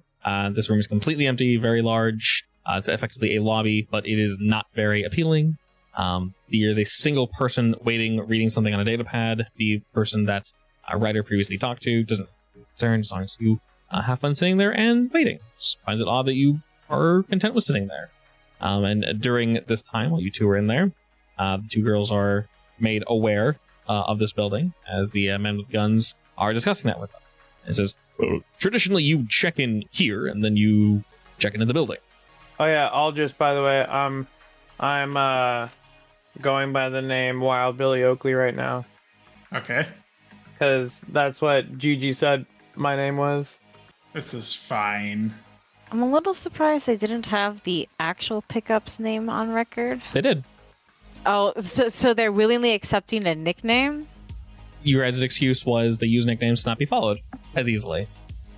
This room is completely empty, very large. It's effectively a lobby, but it is not very appealing. There is a single person waiting, reading something on a data pad. The person that Ryder previously talked to doesn't concern as long as you have fun sitting there and waiting. Just finds it odd that you are content with sitting there. And during this time, while you two are in there, the two girls are made aware of this building as the men with guns are discussing that with them. It says, traditionally you check in here and then you check into the building. Oh yeah, I'll just, by the way, I'm going by the name Wild Billy Oakley right now, Okay. because that's what Gigi said my name was. This is fine. I'm a little surprised they didn't have the actual pickup's name on record. They did. Oh, so they're willingly accepting a nickname? Your guys' excuse was they use nicknames to not be followed as easily.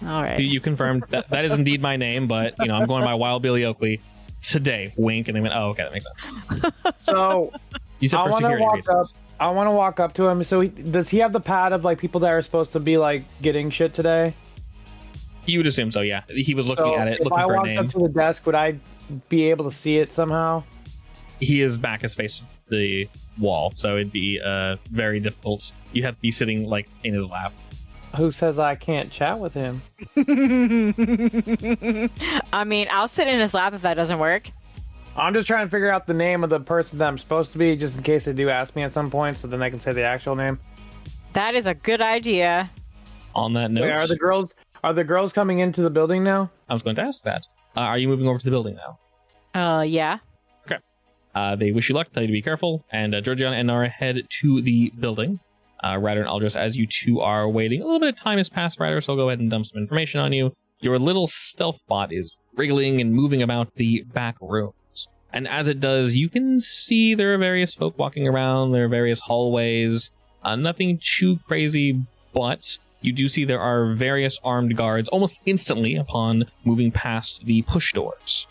All right. You confirmed that is indeed my name, but I'm going by Wild Billy Oakley today. Wink, and they went, "Oh, okay, that makes sense." So You said I for want to security walk reasons. up. I want to walk up to him. So does he have the pad of like people that are supposed to be like getting shit today? You would assume so, yeah. He was looking So at it, if looking I for a walked name. up to the desk, would I be able to see it somehow? His back is facing the wall, so it'd be very difficult. You have to be sitting like in his lap. Who says I can't chat with him? I mean, I'll sit in his lap if that doesn't work. I'm just trying to figure out the name of the person that I'm supposed to be, just in case they do ask me at some point, so then they can say the actual name. That is a good idea. On that note, Wait, are the girls coming into the building now? I was going to ask that. Are you moving over to the building now? Yeah. They wish you luck, tell you to be careful, and Georgiana and Nara head to the building. Ryder and Aldris, as you two are waiting, a little bit of time has passed, Ryder, so I'll go ahead and dump some information on you. Your little stealth bot is wriggling and moving about the back rooms. And as it does, you can see there are various folk walking around, there are various hallways, nothing too crazy, but you do see there are various armed guards almost instantly upon moving past the push doors.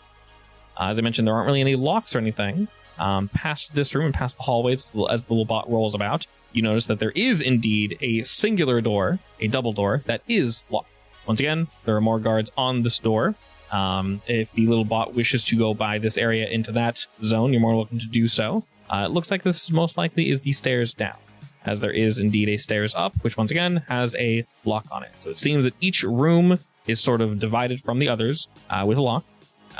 As I mentioned, there aren't really any locks or anything. Past this room and past the hallways, as the little bot rolls about, you notice that there is indeed a singular door, a double door, that is locked. Once again, there are more guards on this door. If the little bot wishes to go by this area into that zone, you're more welcome to do so. It looks like this most likely is the stairs down, as there is indeed a stairs up, which once again has a lock on it. So it seems that each room is sort of divided from the others with a lock.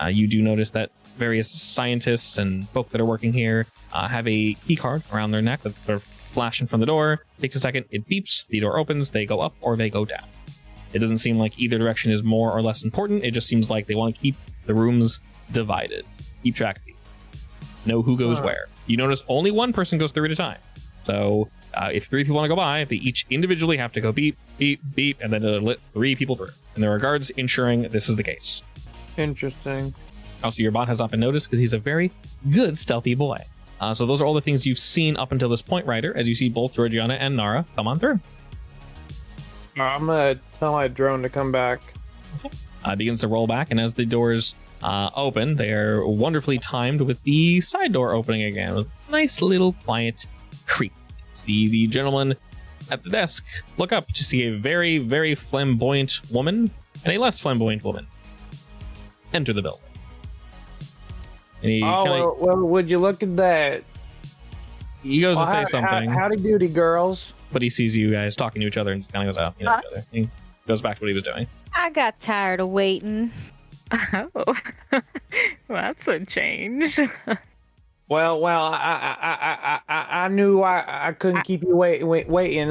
You do notice that various scientists and folk that are working here have a key card around their neck that they're flashing from the door. Takes a second, it beeps, the door opens, they go up or they go down. It doesn't seem like either direction is more or less important. It just seems like they want to keep the rooms divided. Keep track of people. Know who goes where. You notice only one person goes through at a time. So if 3 people want to go by, they each individually have to go beep, beep, beep, and then it'll let 3 people through. And there are guards ensuring this is the case. Interesting. Also, your bot has not been noticed because he's a very good stealthy boy. So those are all the things you've seen up until this point, Ryder, as you see both Georgiana and Nara come on through. I'm gonna tell my drone to come back. It begins to roll back, and as the doors open, they are wonderfully timed with the side door opening again, with a nice little quiet creak. The gentleman at the desk look up to see a very, very flamboyant woman and a less flamboyant woman enter the building. And he well, would you look at that? He goes to say something. Howdy doody, girls. But he sees you guys talking to each other and just kind of goes out. You know, each other. He goes back to what he was doing. I got tired of waiting. Oh, well, that's a change. Well, I knew I couldn't keep you waiting.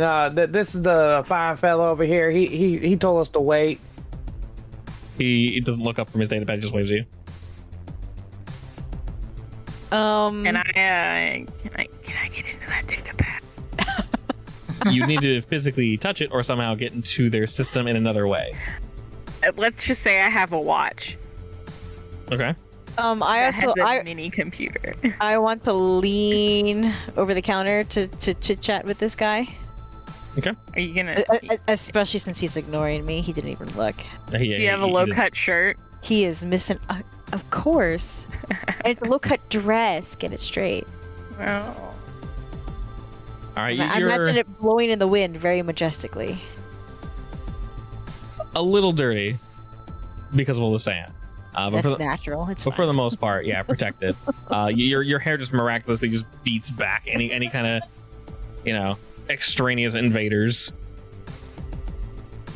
This is the fine fellow over here. He told us to wait. He doesn't look up from his database, just waves at you. Can I get into that data pad? You need to physically touch it or somehow get into their system in another way. Let's just say I have a watch. Okay. I has a mini computer. I want to lean over the counter to chit chat with this guy. Okay. Are you gonna? Especially since he's ignoring me. He didn't even look. Do you have a low-cut shirt? He is missing. Of course. And it's a low-cut dress. Get it straight. Well. All right. I imagine it blowing in the wind very majestically. A little dirty because of all the sand. That's natural. It's but for the most part, yeah, protected. Your hair just miraculously just beats back any kind of, extraneous invaders.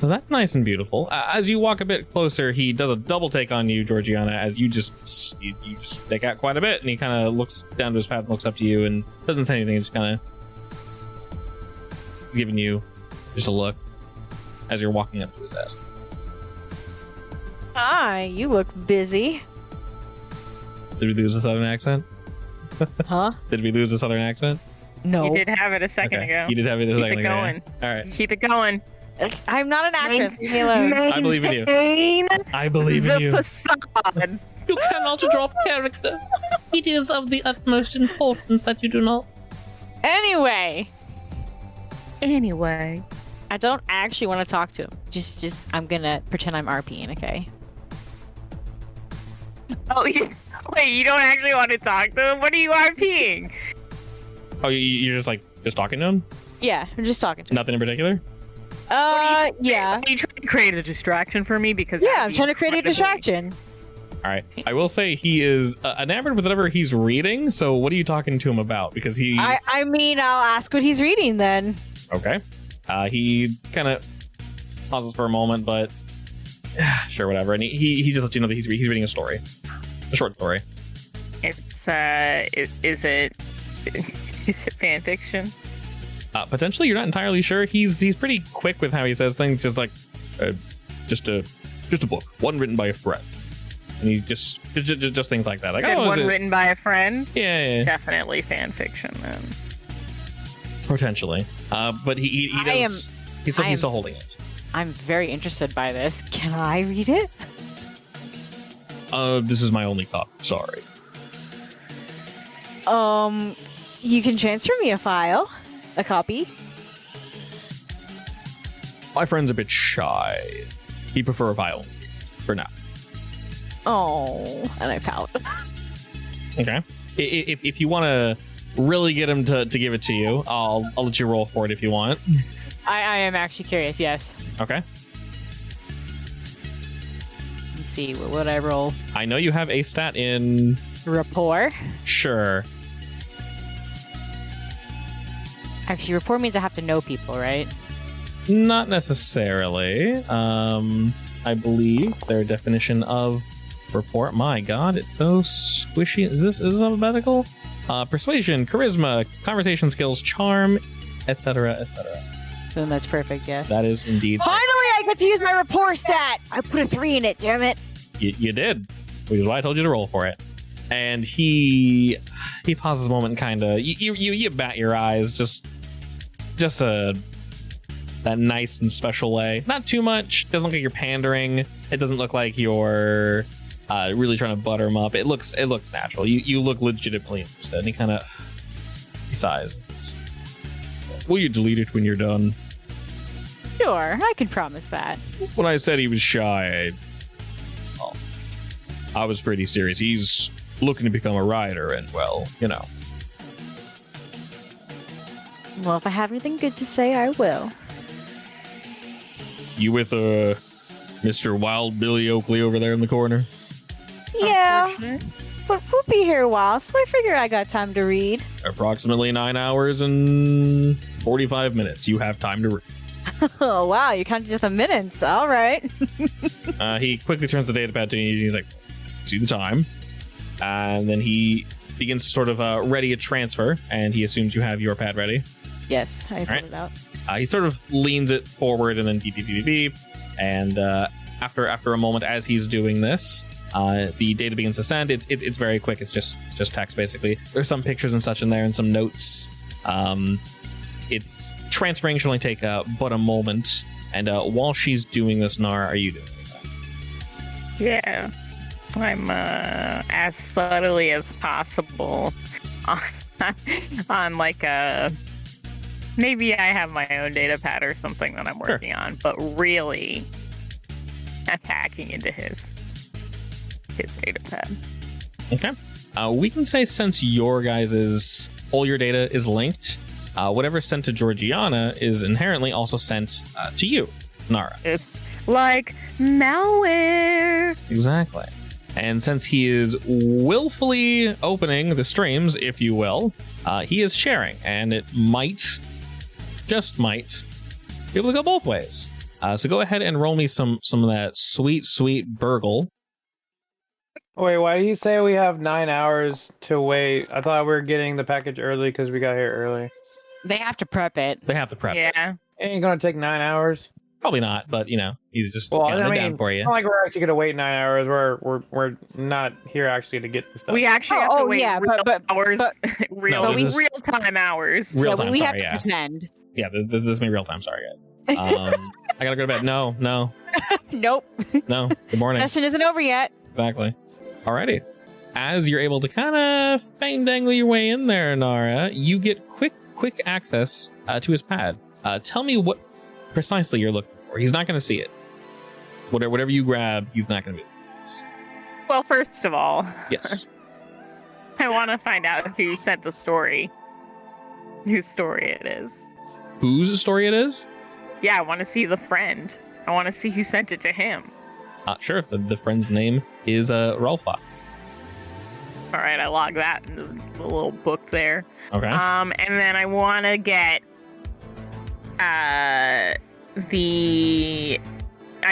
So that's nice and beautiful. As you walk a bit closer, he does a double take on you, Georgiana, as you just stick out quite a bit, and he kind of looks down to his path and looks up to you and doesn't say anything, just kind of giving you just a look as you're walking up to his desk. Hi, you look busy. Did we lose the southern accent? Huh? Did we lose the southern accent? No. You did have it a second ago. You did have it a second ago. Keep it going. Yeah. All right. Keep it going. I'm not an actress. Leave me alone. I believe in you. I believe in you. The facade. You cannot drop character. It is of the utmost importance that you do not. Anyway, Anyway. I don't actually want to talk to him. Just I'm gonna pretend I'm RPing, okay? Oh, wait, you don't actually want to talk to him? What are you RPing? Oh, you're just talking to him? Yeah, I'm just talking to him. Nothing in particular? Yeah. Are you trying to create a distraction for me? Because Yeah, I'm trying to create a distraction. All right. I will say he is enamored with whatever he's reading. So what are you talking to him about? Because he... I mean, I'll ask what he's reading then. Okay. He kind of pauses for a moment, but sure, whatever. And he just lets you know that he's reading a story. A short story. It's is it fan fiction? Potentially, you're not entirely sure. He's pretty quick with how he says things. Just like, just a book, one written by a friend. And he just things like that. Like, Good one written by a friend. Yeah. Definitely fan fiction then. Potentially. But he does. He's still holding it. I'm very interested by this. Can I read it? This is my only copy. Sorry. You can transfer me a copy. My friend's a bit shy. He prefer a file for now. Oh, and I pout. Okay. If you want to really get him to give it to you, I'll let you roll for it if you want. I am actually curious. Yes. Okay. Let's see. What would I roll? I know you have a stat in Rapport. Sure. Actually, rapport means I have to know people, right? Not necessarily. I believe their definition of rapport. My God, it's so squishy. Is this alphabetical? Persuasion, charisma, conversation skills, charm, etc., etc. Then that's perfect. Yes. That is indeed. Finally, I get to use my rapport stat. I put a 3 in it. Damn it. You did, which is why I told you to roll for it. And he pauses a moment, and kind of you bat your eyes, just that nice and special way. Not too much. Doesn't look like you're pandering. It doesn't look like you're really trying to butter him up. It looks natural. You look legitimately interested. And he kind of sighs and says, "Will you delete it when you're done?" Sure, I can promise that. When I said he was shy, I was pretty serious. He's looking to become a writer, and well, you know. Well, if I have anything good to say, I will. You with Mr. Wild Billy Oakley over there in the corner? Yeah, but we'll be here a while, so I figure I got time to read. Approximately 9 hours and 45 minutes. You have time to read. Oh, wow, you counted just the minutes. All right. He quickly turns the data pad to you, and he's like, see the time. And then he begins to sort of ready a transfer, and he assumes you have your pad ready. Yes, I filled right. it out. He sort of leans it forward and then beep, beep, beep, beep, beep. And after a moment, as he's doing this, the data begins to send. It's very quick. It's just text, basically. There's some pictures and such in there and some notes. It's transferring should only take but a moment. And while she's doing this, Nara, are you doing anything? Yeah. I'm as subtly as possible on like a... Maybe I have my own data pad or something that I'm working on, but really I'm hacking into his data pad. Okay. We can say since your guys' all your data is linked, whatever's sent to Georgiana is inherently also sent to you, Nara. It's like malware. Exactly. And since he is willfully opening the streams, if you will, he is sharing, and it just might, be able to go both ways. So go ahead and roll me some of that sweet burgle. Wait, why did you say we have 9 hours to wait? I thought we were getting the package early because we got here early. They have to prep it. They have to prep. Yeah. It ain't gonna take 9 hours. Probably not, but you know, he's just counting it down for you. It's not like we're actually gonna wait 9 hours. We're not here actually to get the stuff. We actually have to wait real hours. No, real time hours. Real time, we sorry, have to pretend. Yeah, this is me real time. Sorry, guys. I gotta go to bed. No. Nope. No. Good morning. Session isn't over yet. Exactly. Alrighty. As you're able to kind of fang dangle your way in there, Nara, you get quick access to his pad. Tell me what precisely you're looking for. He's not going to see it. Whatever you grab, he's not going to be able to see this. Well, first of all, Yes. I want to find out who sent the story. Whose story it is. Whose story it is? Yeah, I want to see the friend. I want to see who sent it to him. Sure. The friend's name is Rolfa. All right, I log that into the little book there. Okay. And then I want to get I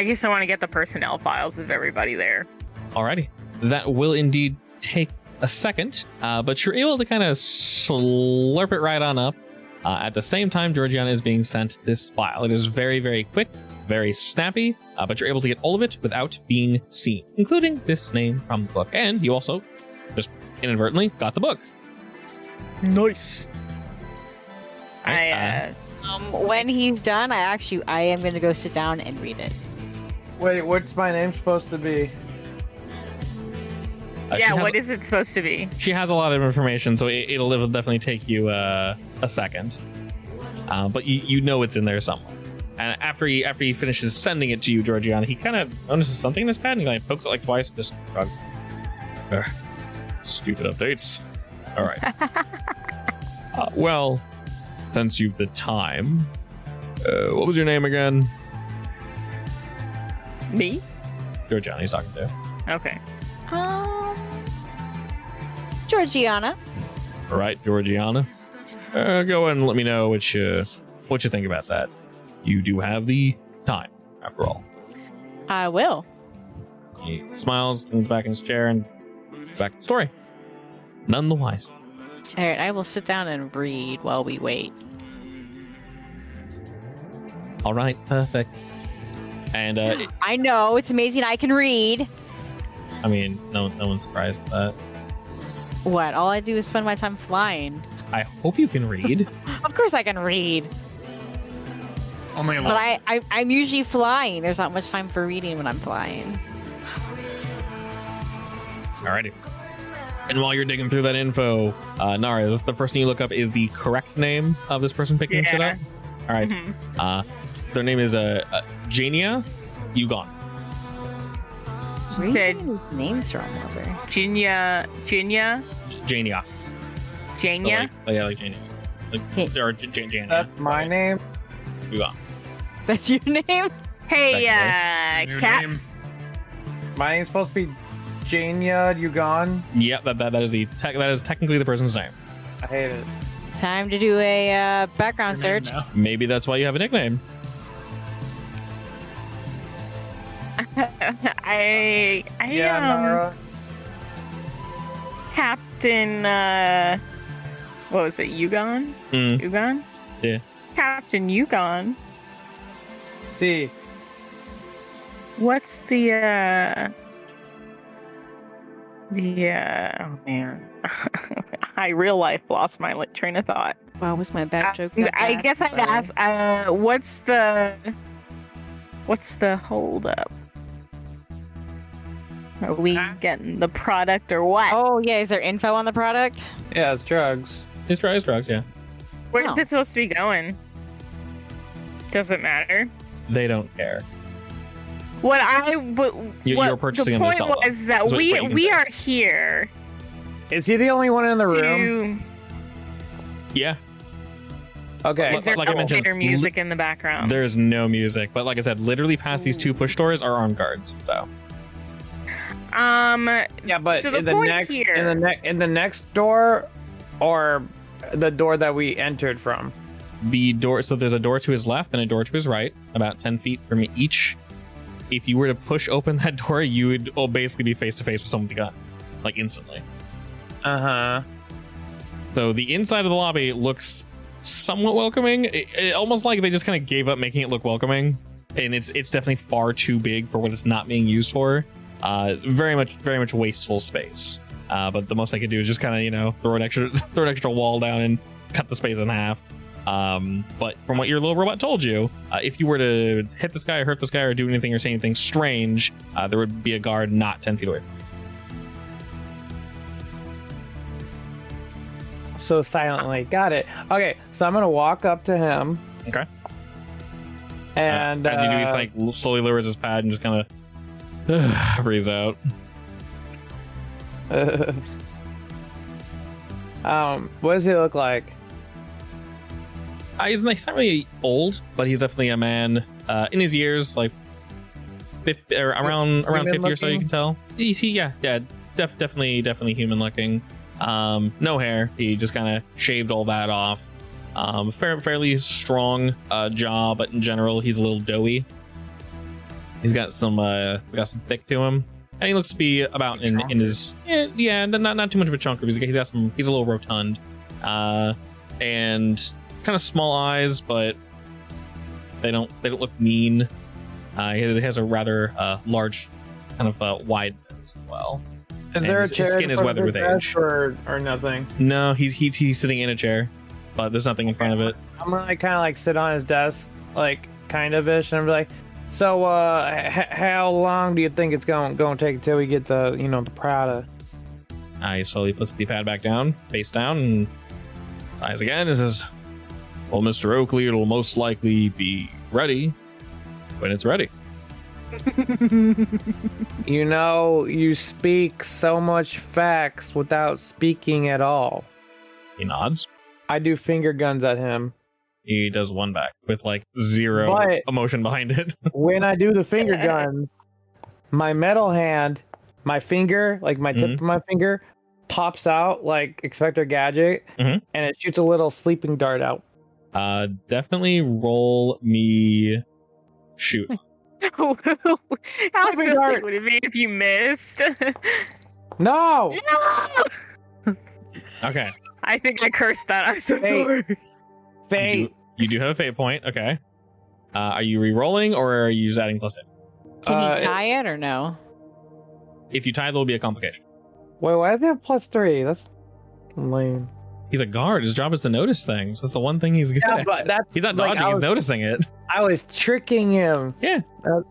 guess I want to get the personnel files of everybody there. Alrighty. That will indeed take a second, but you're able to kind of slurp it right on up. At the same time, Georgiana is being sent this file. It is very, very quick, very snappy, but you're able to get all of it without being seen, including this name from the book. And you also just inadvertently got the book. Nice. When he's done, I am going to go sit down and read it. Wait, what's my name supposed to be? What is it supposed to be? She has a lot of information, so it'll definitely take you a second. But you know it's in there somewhere. And after he finishes sending it to you, Georgiana, he kind of notices something in his pad, and he like pokes it like twice and just shrugs. Stupid updates. All right. Well, since you've the time, what was your name again? Me? Georgiana he's talking to. Okay. Georgiana. All right, Georgiana. Go ahead and let me know what you think about that. You do have the time, after all. I will. He smiles, leans back in his chair, and gets back to the story. None the wiser. All right, I will sit down and read while we wait. All right, perfect. And I know, it's amazing I can read. I mean, no one's surprised at that. What? All I do is spend my time flying. I hope you can read. Of course I can read. Only a But little. I'm usually flying. There's not much time for reading when I'm flying. Alrighty. And while you're digging through that info, Nara, the first thing you look up is the correct name of this person picking shit up. All right. Mm-hmm. Their name is Jania Yugon. Where are you Said- getting these names from, Mother? Jania. Jania. Jania? Like Jania. Okay. Or Jania. That's my name. Yugon. That's your name? Hey, New Cat. name. My name's supposed to be Jania Yugon. Yep, that is that is technically the person's name. I hate it. Time to do a background Your name search. now. Maybe that's why you have a nickname. I Yeah, am Nara. Captain. What was it? Yugon? Mm, Yugon? yeah. Captain Yugon. See, What's the oh man. I real life lost my train of thought. Wow, was my bad joke? I guess I'd ask, what's the hold up? Are we getting the product or what? Oh, yeah. Is there info on the product? yeah, it's drugs. His drugs, yeah. Where's Oh. it supposed to be going? Doesn't matter. They don't care. What You're purchasing the them to point sell them. was that That's what you we can we say. are here Is he the only one in the room? to. Yeah. Okay. Is there like I mentioned, elevator music in the background? There's no music, but like I said, literally past these two push doors are armed guards. So Yeah, but So the in the point next here- in the next door, or the door that we entered from. the door. So there's a door to his left and a door to his right, about 10 feet from each. If you were to push open that door, you would basically be face to face with someone with a gun, like instantly. Uh-huh. So the inside of the lobby looks somewhat welcoming, almost like they just kind of gave up making it look welcoming, and it's definitely far too big for what it's not being used for. Very much wasteful space. But the most I could do is just kind of throw an extra wall down and cut the space in half. But from what your little robot told you, if you were to hit this guy or hurt this guy or do anything or say anything strange, there would be a guard not 10 feet away. So silently. Got it. Okay, so I'm gonna walk up to him. Okay. And As you do, he's like slowly lowers his pad and just kind of breathes out. what does he look like? He's not really old, but he's definitely a man in his years, like 50, or around 50 or so. You looking? can tell. You see, yeah, definitely human looking. No hair. He just kind of shaved all that off. Fairly strong jaw, but in general, he's a little doughy. He's got some thick to him, and he looks to be about in his not too much of a chunker. He's a little rotund, and kind of small eyes, but they don't look mean. He has a rather large, kind of wide nose as well. Is there a chair? His skin is weathered with age. Or nothing? No, he's sitting in a chair, but there's nothing in front of it. I'm gonna kind of like sit on his desk, like kind of ish, and I'm like, so how long do you think it's going to take until we get the the Prada? He slowly puts the pad back down, face down, and sighs again and says, "Well, Mr. Oakley, it'll most likely be ready when it's ready." You speak so much facts without speaking at all. He nods. I do finger guns at him. He does one back with like zero But- emotion behind it. When I do the finger guns, my metal hand, my finger, like my tip of my finger, pops out like Inspector Gadget, Mhm. and it shoots a little sleeping dart out. Definitely roll me shoot. How Sleeping silly dart. would it be if you missed? No! No! Okay. I think I cursed that. I'm so Hey. sorry. Fate. You do have a fate point. Okay. Are you re-rolling or are you just adding +2? Can he tie it or no? If you tie, there'll be a complication. Wait, why do they have +3? That's lame. He's a guard. His job is to notice things. That's the one thing he's good Yeah, at. but that's He's not like, dodging. He's noticing it. I was tricking him. Yeah.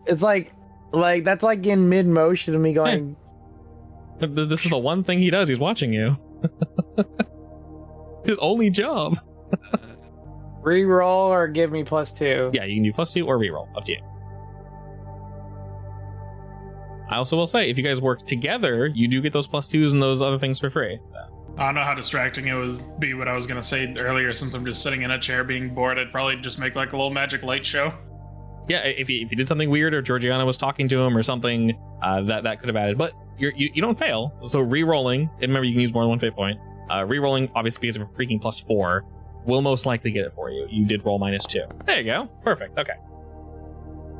It's like that's like in mid motion of me going. This is the one thing he does. He's watching you. His only job. Re-roll or give me +2. Yeah, you can do +2 or re-roll. Up to you. I also will say, if you guys work together, you do get those +2s and those other things for free. I don't know how distracting it was be what I was gonna say earlier. Since I'm just sitting in a chair being bored, I'd probably just make like a little magic light show. Yeah, if you did something weird or Georgiana was talking to him or something, that could have added. But you don't fail. So re-rolling, and remember you can use more than one fate point. Re-rolling, obviously because of a freaking +4, will most likely get it for you. You did roll -2. There you go. Perfect. Okay.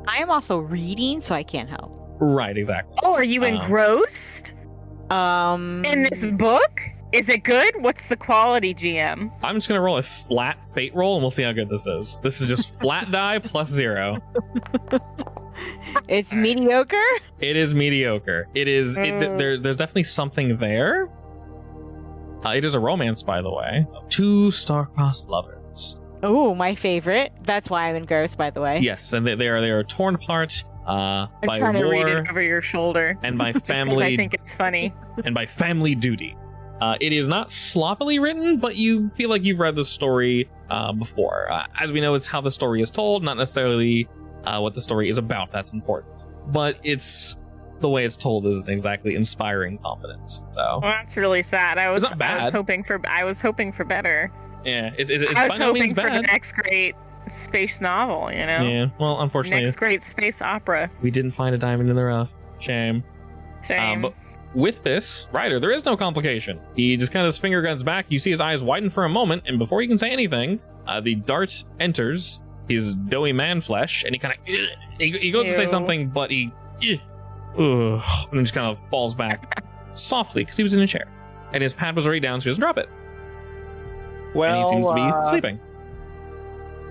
I am also reading, so I can't help. Right, exactly. Oh, are you engrossed in this book? Is it good? What's the quality, GM? I'm just going to roll a flat fate roll, and we'll see how good this is. This is just flat die +0. It's mediocre. It is mediocre. It is. There's definitely something there. It is a romance, by the way. Two star-crossed lovers. Oh, my favorite. That's why I'm engrossed, by the way. Yes, and they are torn apart I'm by trying to read war it over your shoulder. and by Just 'cause I family think it's funny. and by family duty. It is not sloppily written, but you feel like you've read the story before. As we know, it's how the story is told, not necessarily what the story is about. That's important, but it's the way it's told isn't exactly inspiring confidence. So Well, that's really sad. I was not bad. I was hoping for better. yeah, it's I was by no means hoping for the bad. next great space novel. Yeah, well, unfortunately, Next great space opera. we didn't find a diamond in the rough. Shame. Shame. But with this, Ryder, there is no complication. He just kind of finger guns back. You see his eyes widen for a moment, and before he can say anything, the dart enters his doughy man flesh, and he kind of he goes to say Ew. something, but he and then just kind of falls back softly because he was in a chair, and his pad was already down, so he doesn't drop it. Well, And he seems to be sleeping.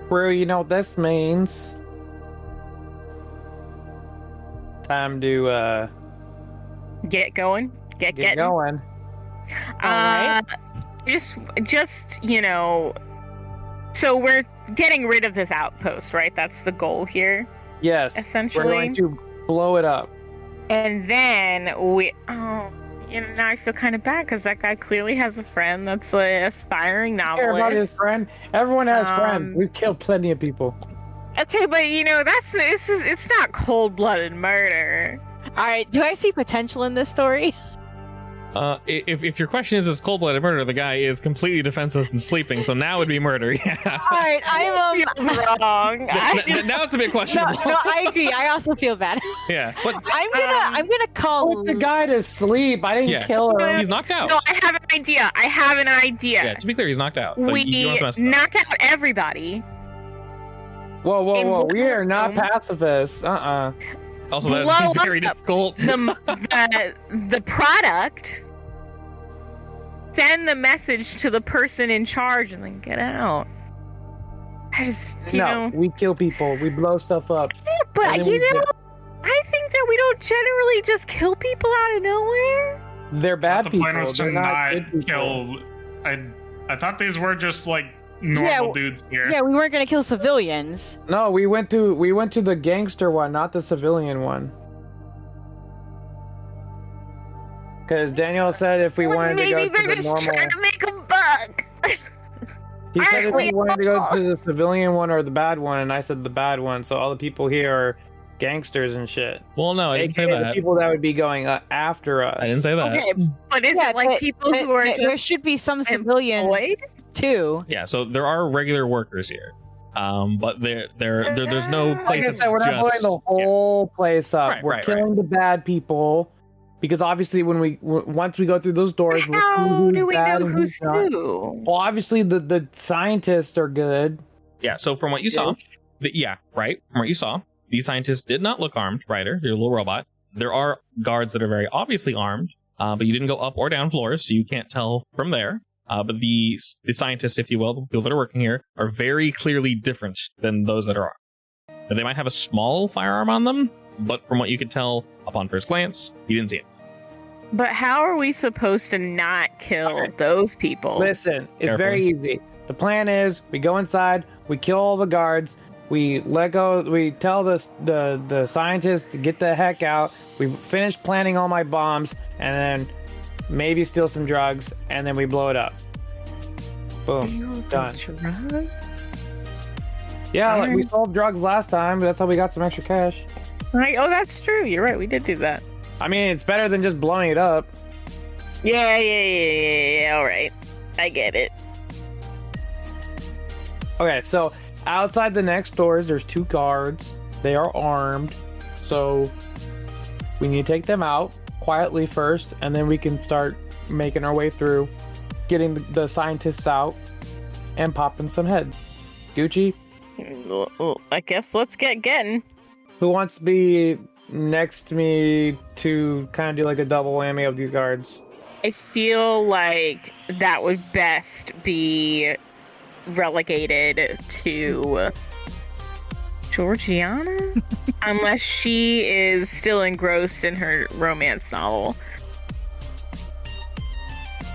Rue, you know what this means? Time to Get going. get Getting. going. Just so we're getting rid of this outpost, right? That's the goal here, Yes, essentially. we're going to blow it up. And then now I feel kind of bad because that guy clearly has a friend that's an aspiring Care about his novelist. friend. Everyone has friends. We've killed plenty of people. Okay, but it's not cold-blooded murder. All right. Do I see potential in this story? If your question is cold-blooded murder, the guy is completely defenseless and sleeping, so now would be murder. Yeah. All right, I'm wrong. Now it's a bit questionable. no, I agree. I also feel bad. Yeah, but I'm gonna call Put the guy to sleep. I didn't kill him. he's knocked out. No, I have an idea. Yeah, to be clear, he's knocked out. So We you don't have to mess knock out everybody. Whoa. We are not room. pacifists. Also, that blow is very up difficult. The product. Send the message to the person in charge and then get out. I just, you know. We kill people. We blow stuff up. But, And then you we know, I think that we don't generally just kill people out of nowhere. They're bad The people. plan was to They're not good people. kill. I thought these were just like normal dudes here. Yeah, we weren't gonna kill civilians. No, we went to the gangster one, not the civilian one. Because Daniel said if we wanted to go Maybe to they're the just normal, trying to make a buck. he said if Aren't we we wanted to go all? to the civilian one or the bad one, and I said the bad one. So all the people here are gangsters and shit. Well, no, I didn't say AKA that. the people that would be going after us. I didn't say that. Okay, but is it like people who are there just should be some civilians employed? too. Yeah, so there are regular workers here, but there's no place. Like I that's said, we're not blowing just- the whole place up. Right, we're right, killing the bad people. Because obviously, once we go through those doors, we'll see How who's do we bad know and who's not. who? Well, obviously the scientists are good. Yeah, so from what you saw, from what you saw, these scientists did not look armed, Ryder. You're a little robot. There are guards that are very obviously armed, but you didn't go up or down floors, so you can't tell from there. But the scientists, if you will, the people that are working here, are very clearly different than those that are armed. Now, they might have a small firearm on them, but from what you could tell upon first glance, you didn't see it. But how are we supposed to not kill those people? Listen, it's Careful. very easy. The plan is we go inside, we kill all the guards, we let go, we tell the scientists to get the heck out. We finish planting all my bombs, and then maybe steal some drugs, and then we blow it up. Boom. Done. Drugs? Yeah, like we Alright. sold drugs last time. That's how we got some extra cash. Right. Oh, that's true. You're right. We did do that. I mean, it's better than just blowing it up. Yeah. All right. I get it. Okay, so outside the next doors, there's 2 guards. They are armed. So we need to take them out quietly first, and then we can start making our way through, getting the scientists out, and popping some heads. Gucci, Well, I guess let's get getting. who wants to be next to me to kind of do like a double whammy of these guards? I feel like that would best be relegated to Georgiana, unless she is still engrossed in her romance novel.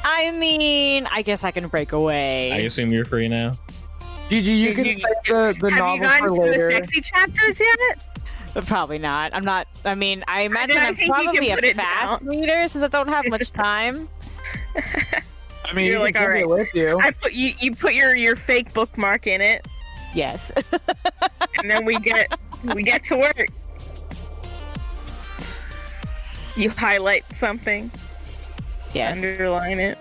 I mean, I guess I can break away. I assume you're free now. Gigi, you can save the Have novel you gotten for to the later. sexy chapters yet? Probably not. I'm not. I mean, I imagine I I'm think you can probably put a it fast down. reader since I don't have much time. I mean, You're you like, can take it alright. with you. I put you put your fake bookmark in it, Yes. and then we get to work. You highlight something, Yes. underline it.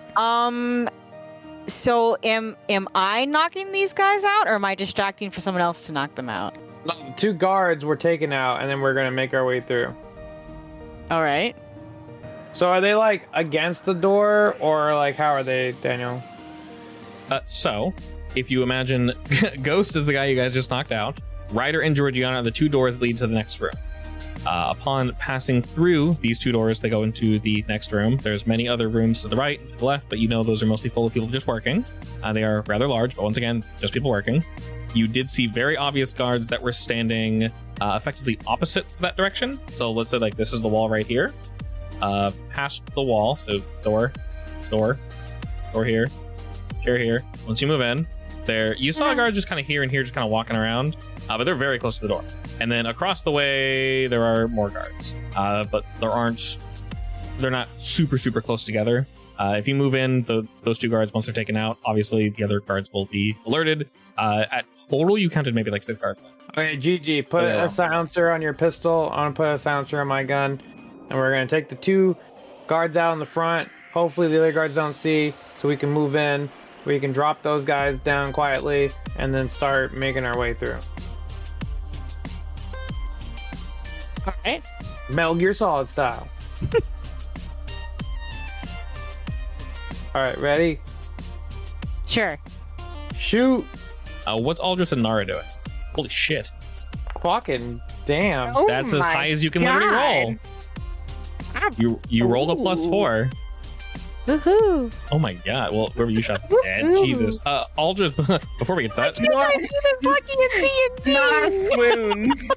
So am I knocking these guys out, or am I distracting for someone else to knock them out? No, the 2 guards were taken out, and then we're gonna make our way through. All right. So are they like against the door, or like how are they, Daniel? So, if you imagine Ghost is the guy you guys just knocked out, Ryder and Georgiana are the 2 doors that lead to the next room. Upon passing through these 2 doors, they go into the next room. There's many other rooms to the right and to the left, but you know those are mostly full of people just working. They are rather large, but once again, just people working. You did see very obvious guards that were standing effectively opposite that direction. So let's say like this is the wall right here. Past the wall, so door here, chair here. Once you move in, there you saw a guard just kind of here and here, just kind of walking around, but they're very close to the door. And then across the way, there are more guards, but they're not super close together. If you move in, those 2 guards, once they're taken out, obviously the other guards will be alerted. At total, you counted maybe like 6 guards. Okay, Gigi, put Yeah. a silencer on your pistol. I'm gonna put a silencer on my gun, and we're gonna take the 2 guards out in the front. Hopefully the other guards don't see, so we can move in. We can drop those guys down quietly and then start making our way through. All right. Metal Gear Solid style. All right, ready? Sure. Shoot! What's Aldous and Nara doing? Holy shit. Fucking damn. Oh That's as my high as you can literally roll. God. You rolled a Ooh. +4. Woohoo! Oh my god. Well, whoever you shot's dead. Woohoo. Jesus. Aldous, before we get to that, Can't I do this lucky in Nara D&D? swoons.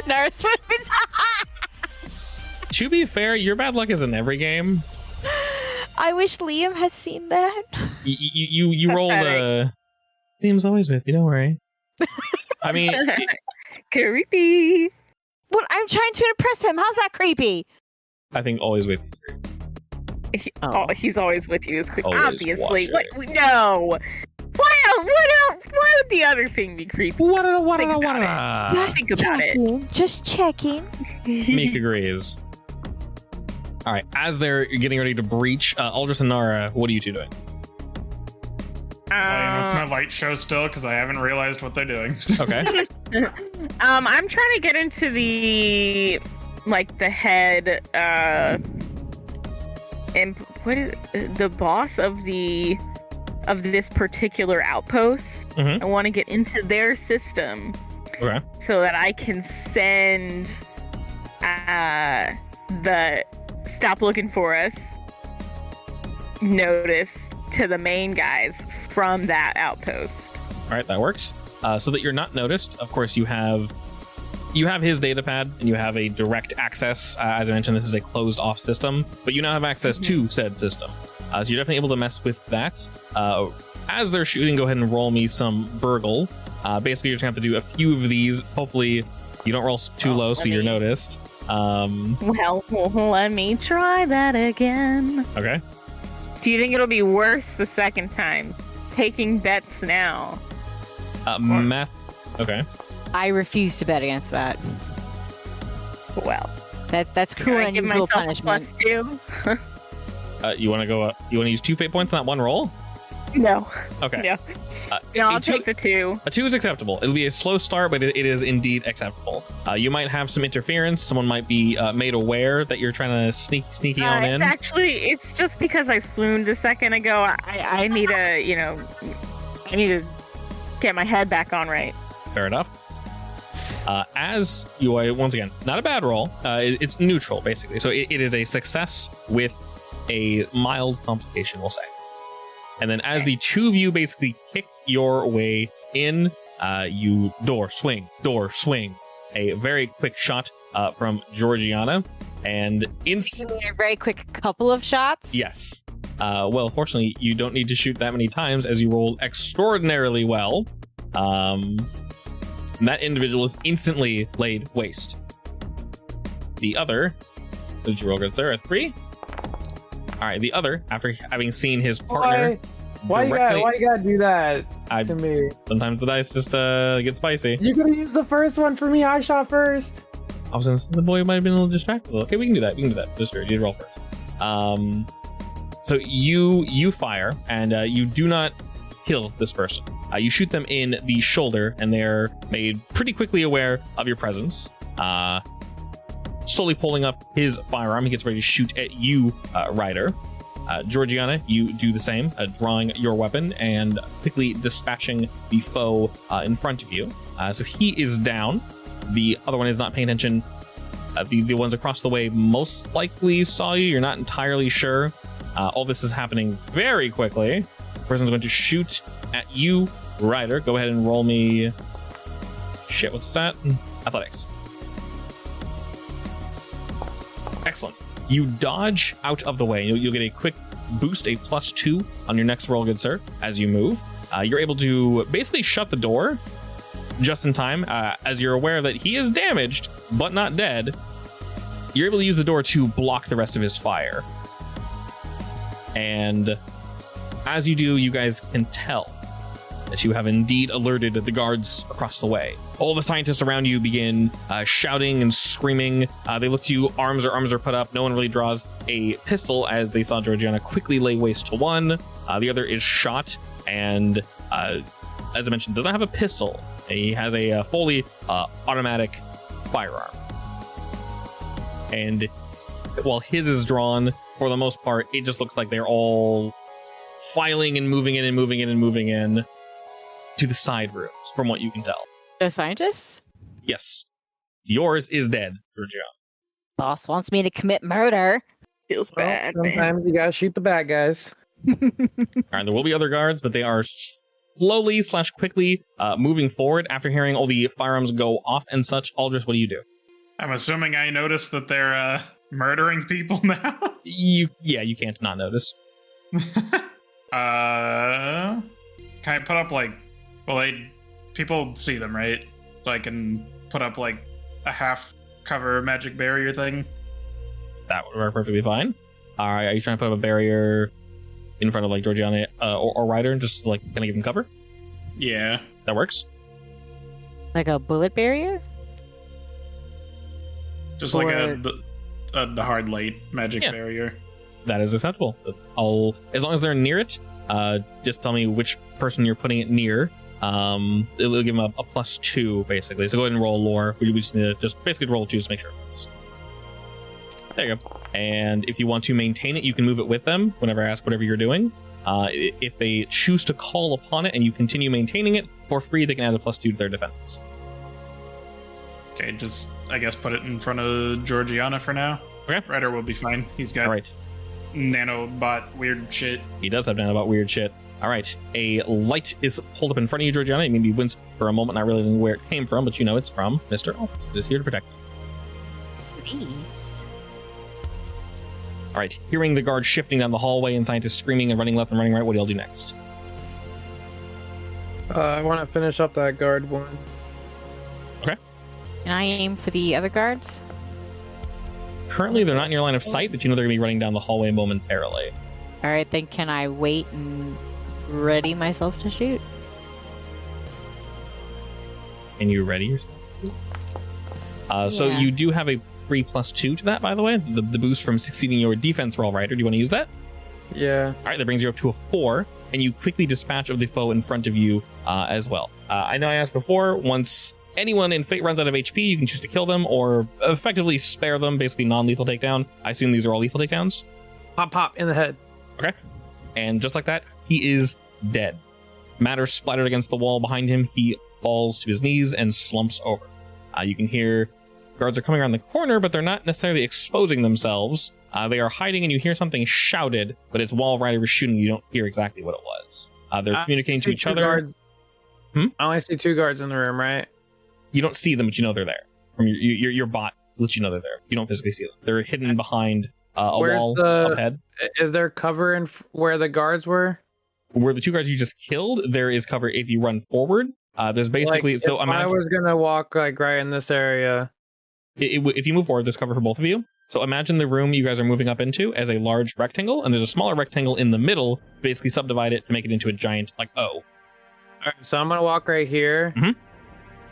Nara swoons. to be fair, your bad luck is in every game. I wish Liam had seen that. You rolled Pathetic. Liam's always with you, don't worry. I mean, Creepy. What? I'm trying to impress him. How's that creepy? I think always with you. Oh, he's always with you. Is Always obviously. watch What? No. Why would the other thing be creepy? Think about it. Think about it. Just checking. Meek agrees. All right, as they're getting ready to breach, Aldous and Nara, what are you two doing? Playing with my light show still because I haven't realized what they're doing. Okay. I'm trying to get into the head and what is the boss of this particular outpost. Mhm. I want to get into their system Okay. so that I can send the stop looking for us notice to the main guys from that outpost. All right, that works. So that you're not noticed, of course, you have his data pad and you have a direct access. As I mentioned, this is a closed off system, but you now have access to said system. So you're definitely able to mess with that. As they're shooting, go ahead and roll me some burgle. Basically, you're just going to have to do a few of these. Hopefully, you don't roll too low so you're noticed. Well, let me try that again. Okay. Do you think it'll be worse the second time? Taking bets now. Math. Okay. I refuse to bet against that. Well, That's can cruel I and give unusual myself a punishment. +2? You want to go up? You want to use 2 fate points on that one roll? No. Okay. No. A I'll two- take the 2. A 2 is acceptable. It'll be a slow start, but it is indeed acceptable. You might have some interference. Someone might be made aware that you're trying to sneaky on in. It's just because I swooned a second ago. I need to get my head back on right. Fair enough. As you once again, not a bad roll. It's neutral basically. So it is a success with a mild complication, we'll say. And then as the two of you basically kick your way in, you door swing. A very quick shot from Georgiana, and A very quick couple of shots. yes. Well, fortunately, you don't need to shoot that many times as you rolled extraordinarily well. And that individual is instantly laid waste. The other, did you roll good, sir? A 3? All right, the other, after having seen his partner, Why you gotta do that I- to me? sometimes the dice just get spicy. You could have used the first one for me. I shot first. I was gonna say the boy might have been a little distracted. Okay, we can do that. Just sure, you roll first. So you fire, and you do not kill this person. You shoot them in the shoulder, and they're made pretty quickly aware of your presence. Slowly pulling up his firearm, he gets ready to shoot at you, Ryder. Georgiana, you do the same, drawing your weapon and quickly dispatching the foe in front of you. So he is down. The other one is not paying attention. The ones across the way most likely saw you. You're not entirely sure. All this is happening very quickly. The person's going to shoot at you, Ryder. Go ahead and roll me... Shit, what's that? Athletics. Excellent. You dodge out of the way. You'll get a quick boost, a +2 on your next roll, good sir, as you move. You're able to basically shut the door just in time, as you're aware that he is damaged, but not dead. You're able to use the door to block the rest of his fire. And as you do, you guys can tell that you have indeed alerted the guards across the way. All the scientists around you begin shouting and screaming. They look to you, arms are put up. No one really draws a pistol as they saw Georgiana quickly lay waste to one. The other is shot and, as I mentioned, does not have a pistol. He has a fully automatic firearm. And while his is drawn, for the most part, it just looks like they're all filing and moving in and moving in and moving in to the side rooms, from what you can tell. The scientists? Yes. Yours is dead, Georgiana. Boss wants me to commit murder. Feels Well, bad, man. sometimes you gotta shoot the bad guys. All right, there will be other guards, but they are slowly / quickly moving forward after hearing all the firearms go off and such. Aldris, what do you do? I'm assuming I noticed that they're murdering people now. You can't not notice. Can I put up people see them, right? So I can put up like a half cover magic barrier thing. That would work perfectly fine. All right, are you trying to put up a barrier in front of like Georgiana or Ryder, just like kind of give them cover? Yeah. That works. Like a bullet barrier? Just like a hard light magic barrier. That is acceptable. As long as they're near it, just tell me which person you're putting it near. It'll give them a +2 basically. So go ahead and roll lore. We just need to basically roll 2 to make sure it works. There you go. And if you want to maintain it, you can move it with them whenever I ask whatever you're doing. If they choose to call upon it and you continue maintaining it for free, they can add a +2 to their defenses. Okay, just I guess put it in front of Georgiana for now. Okay. Ryder will be fine. He's got All right. nanobot weird shit. He does have nanobot weird shit. All right. A light is pulled up in front of you, Georgiana. You maybe wince for a moment, not realizing where it came from, but you know it's from Mr. Alpha. It is here to protect you. Nice. All right. Hearing the guard shifting down the hallway and scientists screaming and running left and running right, what do y'all do next? I want to finish up that guard one. Can I aim for the other guards? Currently, they're not in your line of sight, but you know they're going to be running down the hallway momentarily. All right, then can I wait and ready myself to shoot? And you ready yourself? So Yeah. you do have a free +2 to that, by the way. The boost from succeeding your defense roll, Ryder. Do you want to use that? Yeah. All right, that brings you up to a 4, and you quickly dispatch of the foe in front of you as well. I know I asked before, once anyone in Fate runs out of HP, you can choose to kill them or effectively spare them, basically non-lethal takedown. I assume these are all lethal takedowns? Pop in the head. Okay. And just like that, he is dead. Matter splattered against the wall behind him. He falls to his knees and slumps over. You can hear guards are coming around the corner, but they're not necessarily exposing themselves. They are hiding, and you hear something shouted, but it's while Ryder was shooting. You don't hear exactly what it was. They're communicating to each other. Guards. I only see 2 guards in the room, right? You don't see them, but you know they're there. From your bot lets you know they're there. You don't physically see them. They're hidden behind a wall up ahead. Is there cover in where the guards were? Where the 2 guards you just killed, there is cover if you run forward. There's basically if I was gonna walk like right in this area. If you move forward, there's cover for both of you. So imagine the room you guys are moving up into as a large rectangle, and there's a smaller rectangle in the middle. Basically, subdivide it to make it into a giant like O. All right, so I'm gonna walk right here,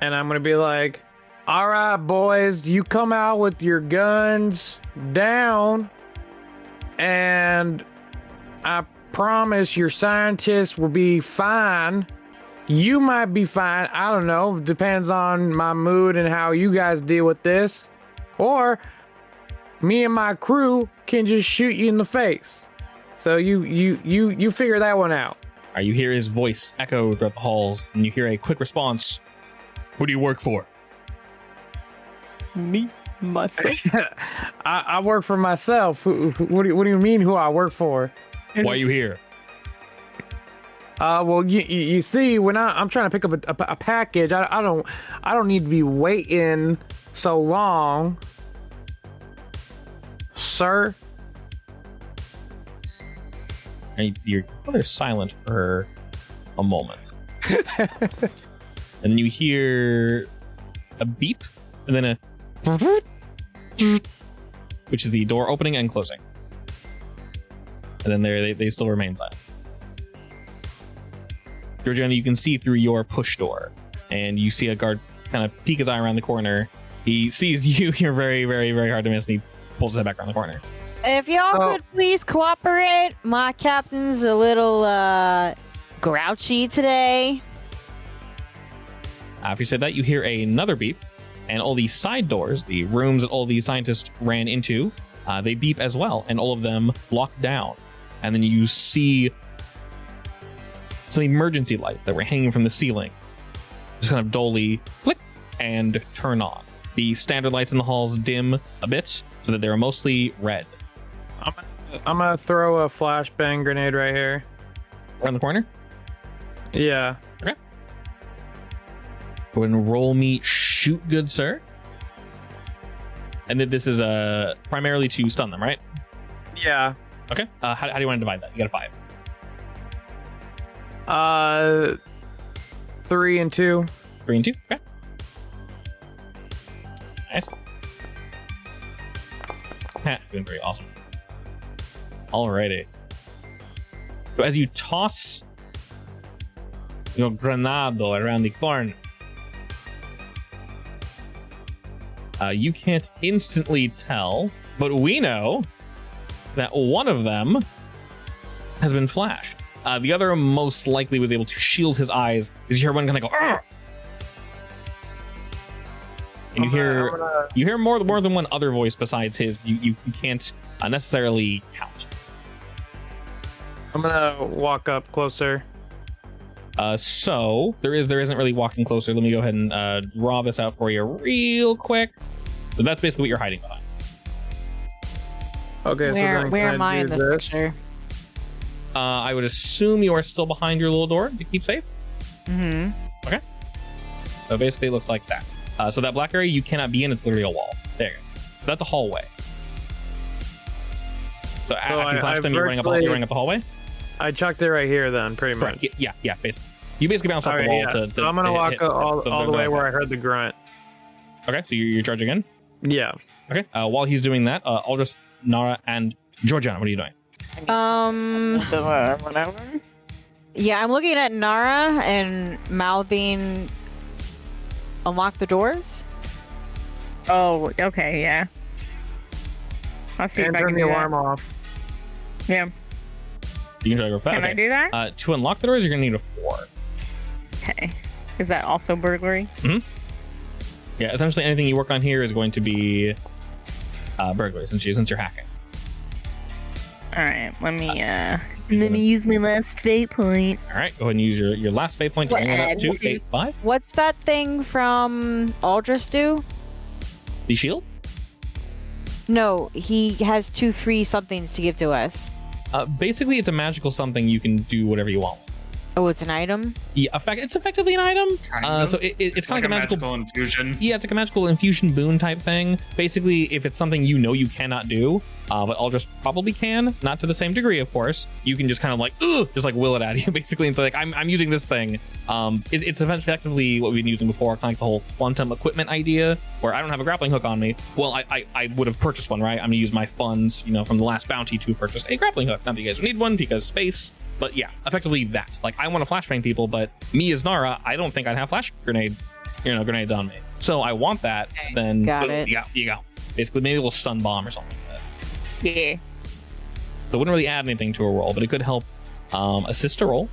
and I'm gonna be like, "All right, boys, you come out with your guns down, and I promise your scientists will be fine. You might be fine. I don't know. Depends on my mood and how you guys deal with this. Or me and my crew can just shoot you in the face. So you figure that one out." You hear his voice echo throughout the halls, and you hear a quick response. Who do you work for? Me, myself. I work for myself. What do you mean who I work for? Why are you here? Well, you see, when I'm trying to pick up a package, I don't need to be waiting so long, sir. And you're silent for a moment, and then you hear a beep, and then a, which is the door opening and closing, and then they still remain silent. Georgiana, you can see through your push door, and you see a guard kind of peek his eye around the corner. He sees you. You're very, very, very hard to miss, and he pulls his head back around the corner. If y'all could please cooperate, my captain's a little grouchy today. After you said that, you hear another beep, and all these side doors, the rooms that all these scientists ran into, they beep as well, and all of them lock down. And then you see some emergency lights that were hanging from the ceiling just kind of dully flick and turn on. The standard lights in the halls dim a bit so that they're mostly red. I'm gonna throw a flashbang grenade right here. Around the corner? Yeah. Okay. Go ahead and roll me shoot, good sir. And then this is primarily to stun them, right? Yeah. Okay. How do you want to divide that? You got a 5. 3 and 2. 3 and 2. Okay. Nice. Doing pretty awesome. Alrighty. So as you toss your granado around the corner, you can't instantly tell, but we know that one of them has been flashed. The other most likely was able to shield his eyes, because you hear one kind of go, "Arr!" And you hear more than one other voice besides his. You can't necessarily count. I'm gonna walk up closer. So there isn't really walking closer. Let me go ahead and draw this out for you real quick. So that's basically what you're hiding behind. Okay, Where am I in this picture? I would assume you are still behind your little door to keep safe. Mm-hmm. Okay. So basically it looks like that. So that black area you cannot be in, it's literally a wall. There you go. So that's a hallway. So after you flash them, you're running up the hallway? I chucked it right here then, pretty much. Yeah, basically. You basically bounce off the wall to so I'm gonna walk all the way where I heard the grunt. Okay, so you're charging in? Yeah. Okay, while he's doing that, Aldous, Nara, and Georgiana, what are you doing? Whatever. Yeah, I'm looking at Nara and mouthing unlock the doors. Oh, okay, yeah. I'll see And if I turn can the do alarm that. off. Yeah. You can try to go for that. Can I do that? To unlock the doors, you're gonna need a 4. Okay. Is that also burglary? Yeah, essentially anything you work on here is going to be burglary since you're hacking. All right. Let me use my last fate point. All right, go ahead and use your last fate point to bring it up to 8-5. What's that thing from Aldris do? The shield? No, he has 2 free somethings to give to us. Basically, it's a magical something you can do whatever you want with. Oh, it's an item? Yeah, it's effectively an item. Kind of. So it's kind of like a magical infusion. Yeah, it's like a magical infusion boon type thing. Basically, if it's something you know you cannot do, but Aldris probably can, not to the same degree, of course, you can just kind of like, just like will it at you, basically. And so like, I'm using this thing. It's effectively what we've been using before, kind of like the whole quantum equipment idea, where I don't have a grappling hook on me. Well, I would have purchased one, right? I'm gonna use my funds, from the last bounty to purchase a grappling hook. Not that you guys need one because space. But yeah, effectively that. Like, I want to flashbang people, but me as Nara, I don't think I'd have flash grenades on me. So I want that. Okay, then got it. Yeah, you go. Basically, maybe a little sun bomb or something like that. Yeah. So it wouldn't really add anything to a roll, but it could help assist a roll.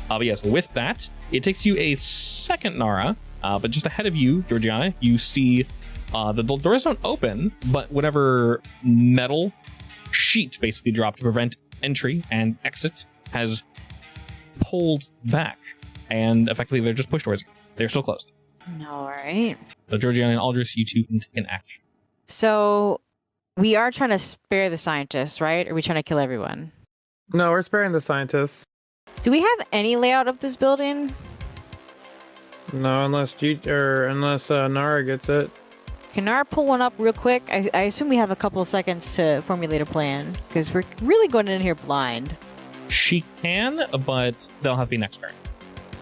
But yes, with that, it takes you a second Nara, but just ahead of you, Georgiana, you see the doors don't open, but whatever metal sheet basically dropped to prevent entry and exit has pulled back, and effectively they're just push doors. They're still closed. All right. So Georgiana and Aldris, you two can take an action. So we are trying to spare the scientists, right? Or are we trying to kill everyone? No, we're sparing the scientists. Do we have any layout of this building? No, unless Nara gets it. Can Nara pull one up real quick? I assume we have a couple of seconds to formulate a plan, because we're really going in here blind. She can, but they'll have to be next turn.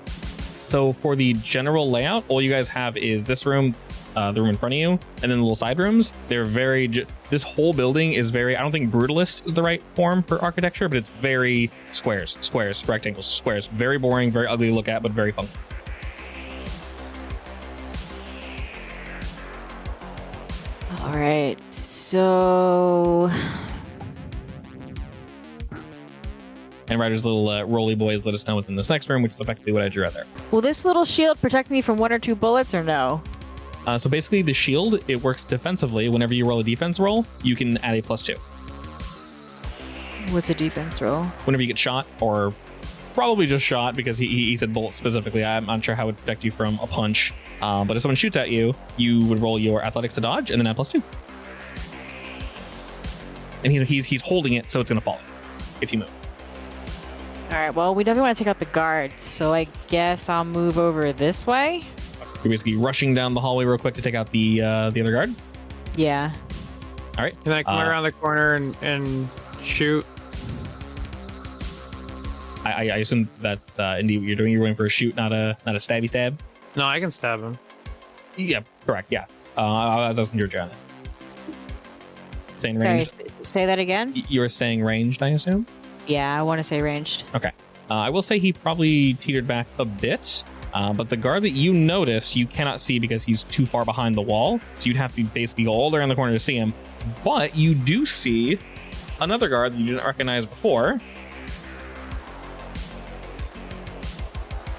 So for the general layout, all you guys have is this room. the room in front of you, and then the little side rooms. They're very. This whole building is very. I don't think brutalist is the right form for architecture, but it's very squares, rectangles, squares. Very boring, very ugly to look at, but very funky. All right, so And Ryder's little roly boys let us know what's in this next room, which is effectively what I drew out there. will this little shield protect me from 1 or 2 bullets or no? So basically, the shield, it works defensively. Whenever you roll a defense roll, you can add a +2. What's a defense roll? Whenever you get shot, or probably just shot, because he said bullets specifically. I'm not sure how it would protect you from a punch. But if someone shoots at you, you would roll your athletics to dodge and then add +2. And he's holding it, so it's going to fall if you move. All right, well, we definitely want to take out the guards, so I guess I'll move over this way. You're basically rushing down the hallway real quick to take out the other guard. Yeah. All right. Can I come around the corner and shoot? I assume that's indeed what you're doing. You're going for a shoot, not a stabby stab. No, I can stab him. Yeah, correct. Yeah. I was asking your John. Saying Sorry, ranged. say that again? You were saying ranged, I assume. Yeah, I want to say ranged. Okay. I will say he probably teetered back a bit, but the guard that you noticed, you cannot see because he's too far behind the wall. So you'd have to basically go all around the corner to see him. But you do see another guard that you didn't recognize before.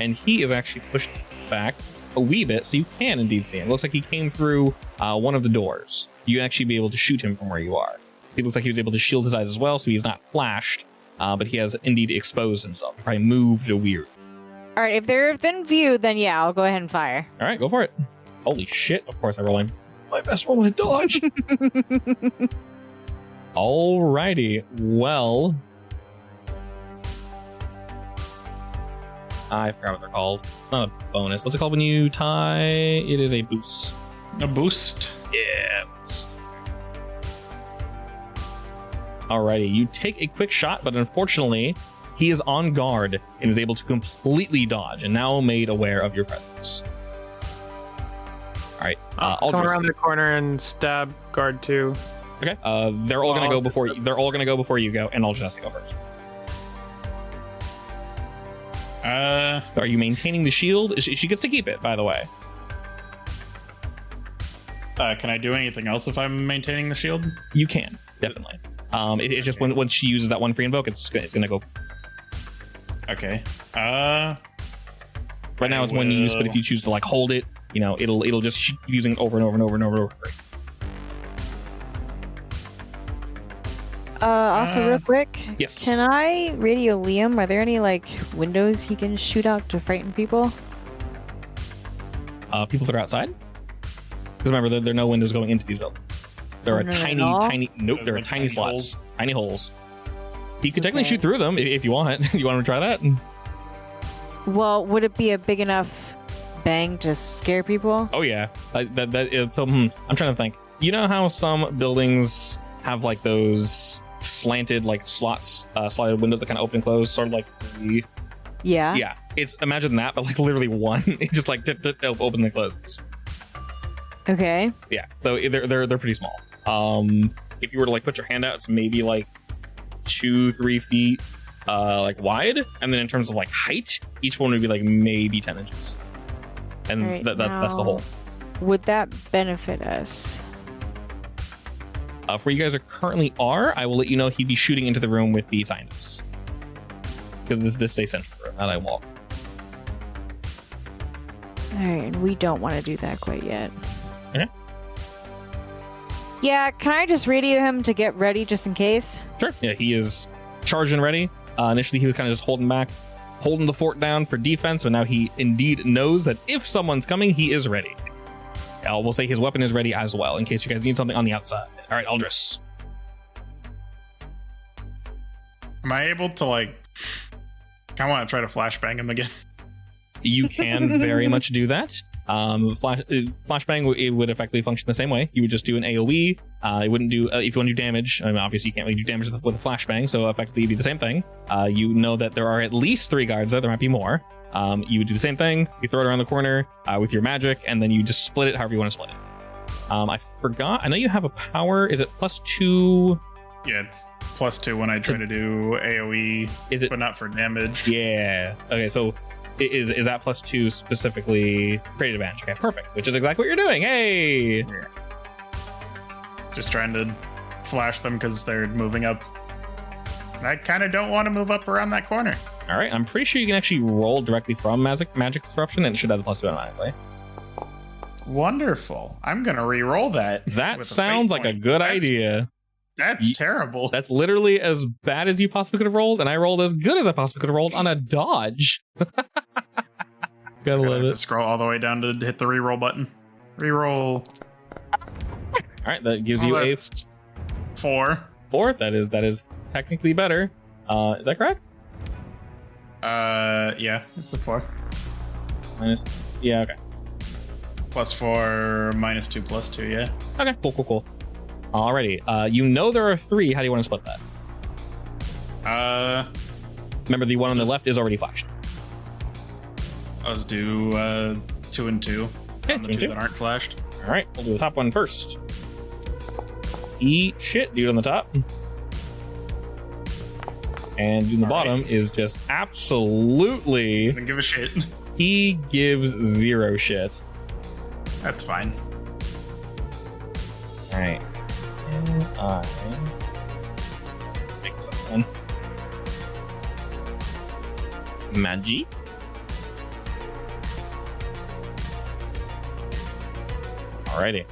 And he is actually pushed back a wee bit, so you can indeed see him. It looks like he came through one of the doors. You can actually be able to shoot him from where you are. It looks like he was able to shield his eyes as well, so he's not flashed. But he has indeed exposed himself. He probably moved a weird. All right, if they're within view, then yeah, I'll go ahead and fire. All right, go for it. Holy shit. Of course, I roll my best roll in dodge. Alrighty. Well, I forgot what they're called. Not a bonus. What's it called when you tie? It is a boost. A boost? Yeah, boost. Alrighty, you take a quick shot, but unfortunately, he is on guard and is able to completely dodge and now made aware of your presence. Alright, I'll come around the corner and stab guard 2. Okay, they're all gonna go before you. They're all gonna go before you go, and Aldrich has to go first. Are you maintaining the shield? She gets to keep it, by the way. Can I do anything else if I'm maintaining the shield? You can, definitely. It's just when she uses that one free invoke, it's gonna go. Okay. Right now it's one use, but if you choose to like hold it, you know, it'll just keep using it over and over and over and over and over. Also, real quick, Yes. can I radio Liam? Are there any like windows he can shoot out to frighten people? People that are outside. Because remember, there are no windows going into these buildings. There are None at tiny. Nope, There's there are like tiny tiny slots, holes. tiny holes. You could technically Okay. shoot through them if you want. You want to try that? Well, would it be a big enough bang to scare people? Oh yeah, I'm trying to think. You know how some buildings have like those slanted like slots, slotted windows that kind of open and close, sort of like the Yeah. yeah. It's imagine that, but like literally one. It just like open and closes. Okay. Yeah, so they're pretty small. If you were to like put your hand out, it's maybe like 2-3 feet like wide, and then in terms of like height, each one would be like maybe 10 inches, and Alright, that's the now- whole. Would that benefit us? Where you guys are currently I will let you know he'd be shooting into the room with the scientists, because this is a central room, not a wall. All right, and we don't want to do that quite yet. Okay. Yeah, can I just radio him to get ready just in case? Sure. Yeah, he is charged and ready. Initially, he was kind of just holding back, holding the fort down for defense, but now he indeed knows that if someone's coming, he is ready. We'll say his weapon is ready as well, in case you guys need something on the outside. All right, Aldris. Am I able to like? I want to try to flashbang him again. You can very much do that. Flashbang, it would effectively function the same way. You would just do an AoE. It wouldn't do if you want to do damage. I mean, obviously you can't really do damage with a flashbang, so effectively it'd be the same thing. You know that there are at least 3 guards there. There might be more. You would do the same thing. You throw it around the corner with your magic, and then you just split it however you want to split it. I forgot. I know you have a power. Is it +2? Yeah, it's +2 when I try to do AoE, Is it? but not for damage. Yeah. Okay, so is that +2 specifically creative advantage? Okay, perfect. Which is exactly what you're doing. Hey! Yeah. Just trying to flash them because they're moving up. I kind of don't want to move up around that corner. All right, I'm pretty sure you can actually roll directly from magic disruption, and it should have the +2 automatically. Wonderful. I'm gonna re-roll that. That with a sounds fate like a point. good That's- idea. That's terrible. That's literally as bad as you possibly could have rolled, and I rolled as good as I possibly could have rolled on a dodge. Gotta love have to it. scroll all the way down to hit the re-roll button. Re-roll. All right, that gives you a that's 4. 4. That is technically better. Is that correct? Yeah, it's a 4. Minus. Yeah. Okay. +4, -2, +2. Yeah. Okay. Cool. Alrighty. You know there are 3. How do you want to split that? Remember, the one on the left is already flashed. Let's do 2 and 2 Okay, on the 2 and 2 2. that aren't flashed. All right, we'll do the top one first. Eat shit, dude on the top. And dude on the bottom is just absolutely. Doesn't give a shit. He gives 0 shit. That's fine. All right. And I make something. Magi. Alrighty.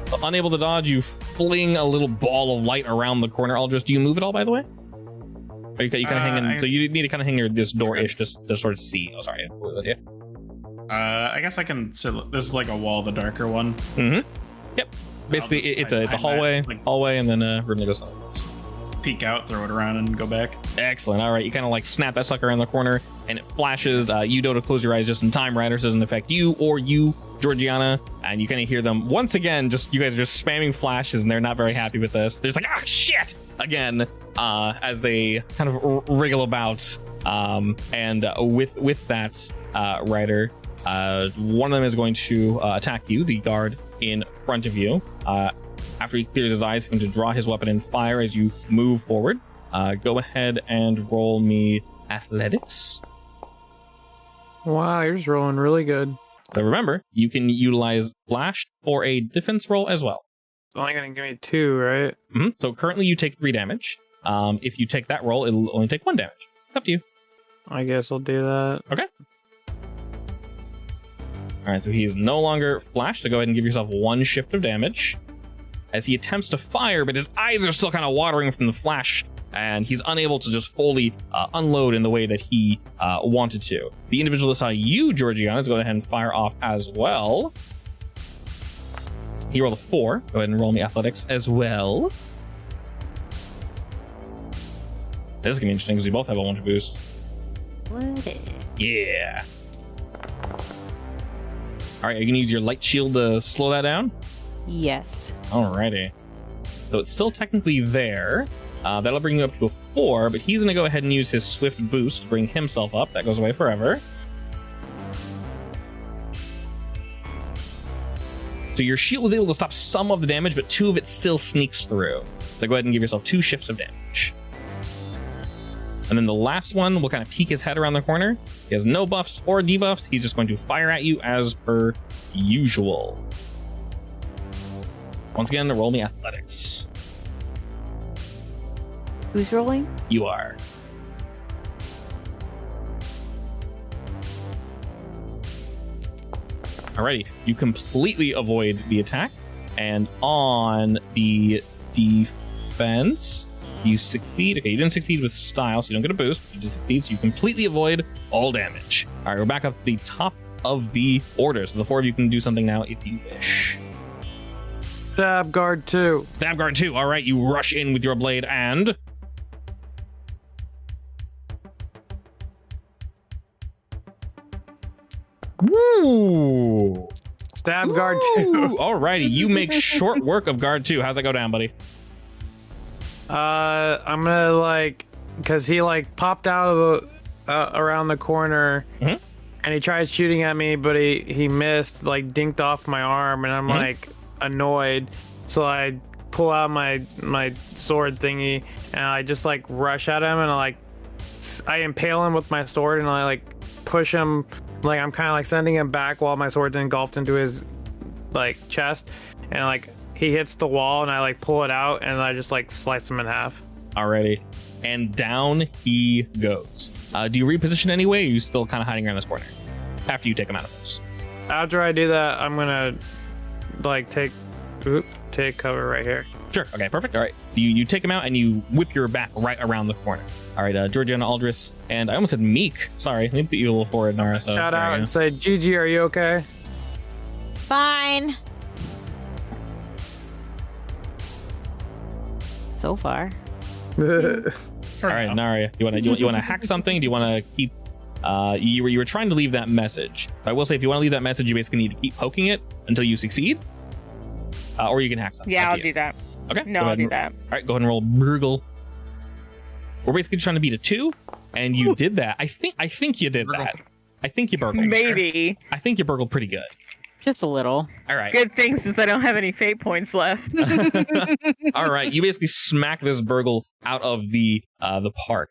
So unable to dodge, you fling a little ball of light around the corner. Aldris, do you move at all, by the way? Or you kind of hang in, so you need to kind of hang near this door-ish just to sort of see. Oh, sorry. Yeah. I guess I can. So this is like a wall, the darker one. Mm-hmm. Yep. Basically, it's a hallway, and then room that goes somewhere else. Peek out, throw it around, and go back. Excellent. All right, you kind of like snap that sucker around the corner, and it flashes. You know to close your eyes just in time. Ryder doesn't affect you or you, Georgiana, and you kind of hear them once again. Just you guys are just spamming flashes, and they're not very happy with this. They're just like, ah, shit, again, as they kind of wriggle about. And with that, Ryder, one of them is going to attack you, the guard in front of you. After he clears his eyes, he's going to draw his weapon and fire as you move forward. Go ahead and roll me athletics. Wow, you're just rolling really good. So remember, you can utilize flash for a defense roll as well. It's only going to give me 2, right? Mm-hmm. So currently you take 3 damage. If you take that roll, it'll only take 1 damage. It's up to you. I guess I'll do that. Okay. All right, so he's no longer flashed, so go ahead and give yourself 1 shift of damage. As he attempts to fire, but his eyes are still kind of watering from the flash, and he's unable to just fully unload in the way that he wanted to. The individual that saw you, Georgiana, is going ahead and fire off as well. He rolled a 4. Go ahead and roll me athletics as well. This is going to be interesting because we both have a 1 boost. Yeah. All right, are you going to use your light shield to slow that down? Yes. Alrighty. So it's still technically there. That'll bring you up to a 4, but he's going to go ahead and use his swift boost to bring himself up. That goes away forever. So your shield was able to stop some of the damage, but 2 of it still sneaks through. So go ahead and give yourself 2 shifts of damage. And then the last one will kind of peek his head around the corner. He has no buffs or debuffs. He's just going to fire at you as per usual. Once again, roll me athletics. Who's rolling? You are. Alrighty, you completely avoid the attack, and on the defense, you succeed. Okay, you didn't succeed with style, so you don't get a boost. You did succeed, so you completely avoid all damage. All right, we're back up at the top of the order, so the 4 of you can do something now if you wish. Stab guard 2. Stab guard 2. All right, you rush in with your blade and... Woo! Stab guard 2. Alrighty, you make short work of guard 2. How's that go down, buddy? I'm gonna because he popped out of around the corner, Mhm. and he tries shooting at me, but he missed, like dinked off my arm, and I'm like annoyed. So I pull out my sword thingy, and I just like rush at him, and I impale him with my sword, and I like push him, like I'm kind of like sending him back while my sword's engulfed into his like chest, and like he hits the wall, and I like pull it out, and I just like slice him in half. Alrighty. And down he goes. Do you reposition anyway? Or are you still kind of hiding around this corner after you take him out of this? After I do that, I'm gonna like take cover right here. Sure. Okay, perfect. All right. You take him out and you whip your back right around the corner. All right, Georgiana Aldris, and I almost said Meek. Sorry, let me put you a little forward, Nara. So Shout out and say, Gigi, are you okay? Fine. So far. All right, Nara, you want to hack something? Do you want to keep? You were trying to leave that message. I will say, if you want to leave that message, you basically need to keep poking it until you succeed, or you can hack something. Yeah, Up I'll to you. do that. Okay. No, I'll do that. All right, go ahead and roll Burgle. We're basically trying to beat a 2, and you did that. I think you did that. I think you burgled. Maybe. I think you burgled pretty good. Just a little. All right. Good thing since I don't have any fate points left. All right. You basically smack this burgle out of the park,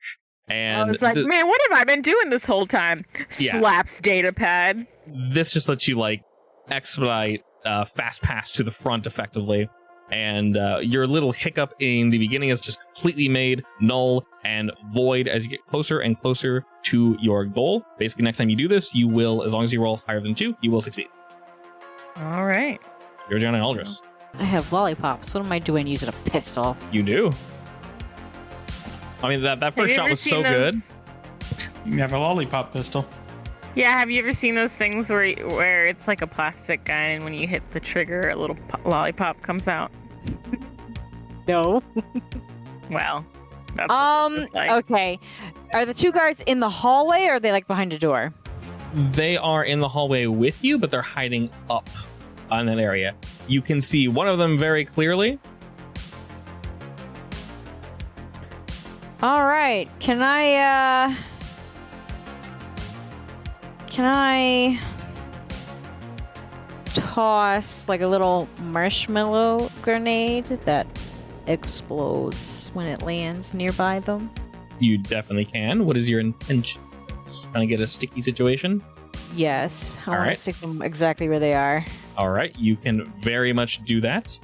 and I was like, man, what have I been doing this whole time? Yeah. Slaps data pad. this just lets you like expedite fast pass to the front effectively. And your little hiccup in the beginning is just completely made null and void as you get closer and closer to your goal. Basically, next time you do this, you will, as long as you roll higher than 2, you will succeed. All right. You're John and Aldris. I have lollipops. What am I doing using a pistol? You do. I mean, that Have first you shot ever was seen so good. those- You have a lollipop pistol. Yeah, have you ever seen those things where it's like a plastic gun and when you hit the trigger, a little lollipop comes out? No. Well, that's what this is like. Okay. Are the two guards in the hallway or are they like behind a door? They are in the hallway with you, but they're hiding up on that area. You can see one of them very clearly. All right. Can I toss like a little marshmallow grenade that explodes when it lands nearby them? You definitely can. What is your intention? Trying to get a sticky situation? Yes. I All want right. to stick them exactly where they are. All right, you can very much do that.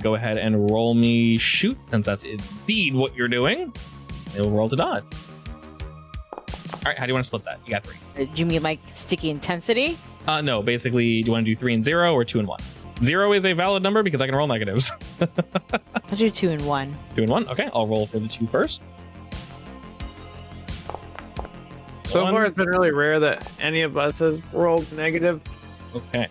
Go ahead and roll me shoot, since that's indeed what you're doing. It'll roll to dodge. All right, how do you want to split that? You got 3. Do you mean like sticky intensity? No, basically, do you want to do 3 and 0 or 2 and 1? 0 is a valid number because I can roll negatives. I'll do 2 and 1. 2 and 1. Okay, I'll roll for the 2 first. So One. far, it's been really rare that any of us has rolled negative. Okay.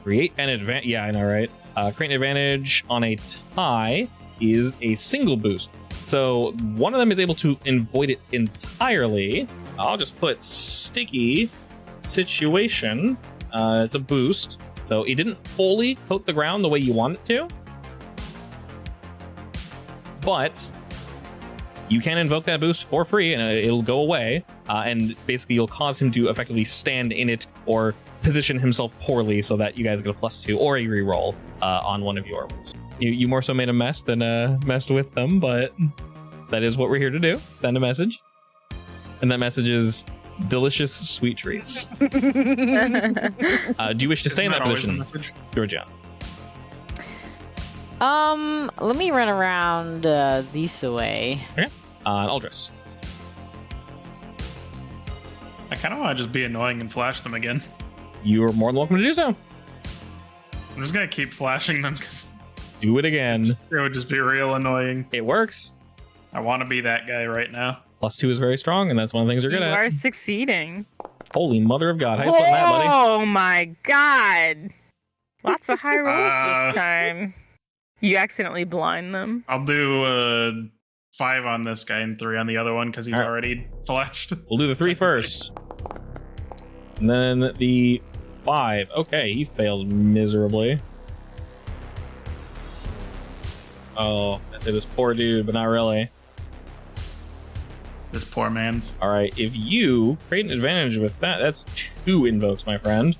Create an advantage. Yeah, I know, right? Create an advantage on a tie is a single boost. So one of them is able to avoid it entirely. I'll just put sticky situation. It's a boost. So it didn't fully coat the ground the way you want it to. But you can invoke that boost for free and it'll go away. And basically you'll cause him to effectively stand in it or position himself poorly so that you guys get a +2 or a reroll on one of your rolls. You more so made a mess than messed with them, but that is what we're here to do. Send a message. And that message is delicious sweet treats. Do you wish to stay in that position, Georgia? Let me run around this way. Okay. Aldris. I kind of want to just be annoying and flash them again. You're more than welcome to do so. I'm just gonna keep flashing them because Do it again. it would just be real annoying. It works. I want to be that guy right now. +2 is very strong, and that's one of the things you're You good at. are succeeding. Holy mother of God. How you spelling that, buddy? Oh my god. Lots of high rolls Uh, this time. You accidentally blind them. I'll do 5 on this guy and 3 on the other one because he's All right. already flashed. We'll do the 3 first. And then the 5. Okay, he fails miserably. Oh, I say this poor dude, but not really. This poor man's. All right, if you create an advantage with that, that's 2 invokes, my friend.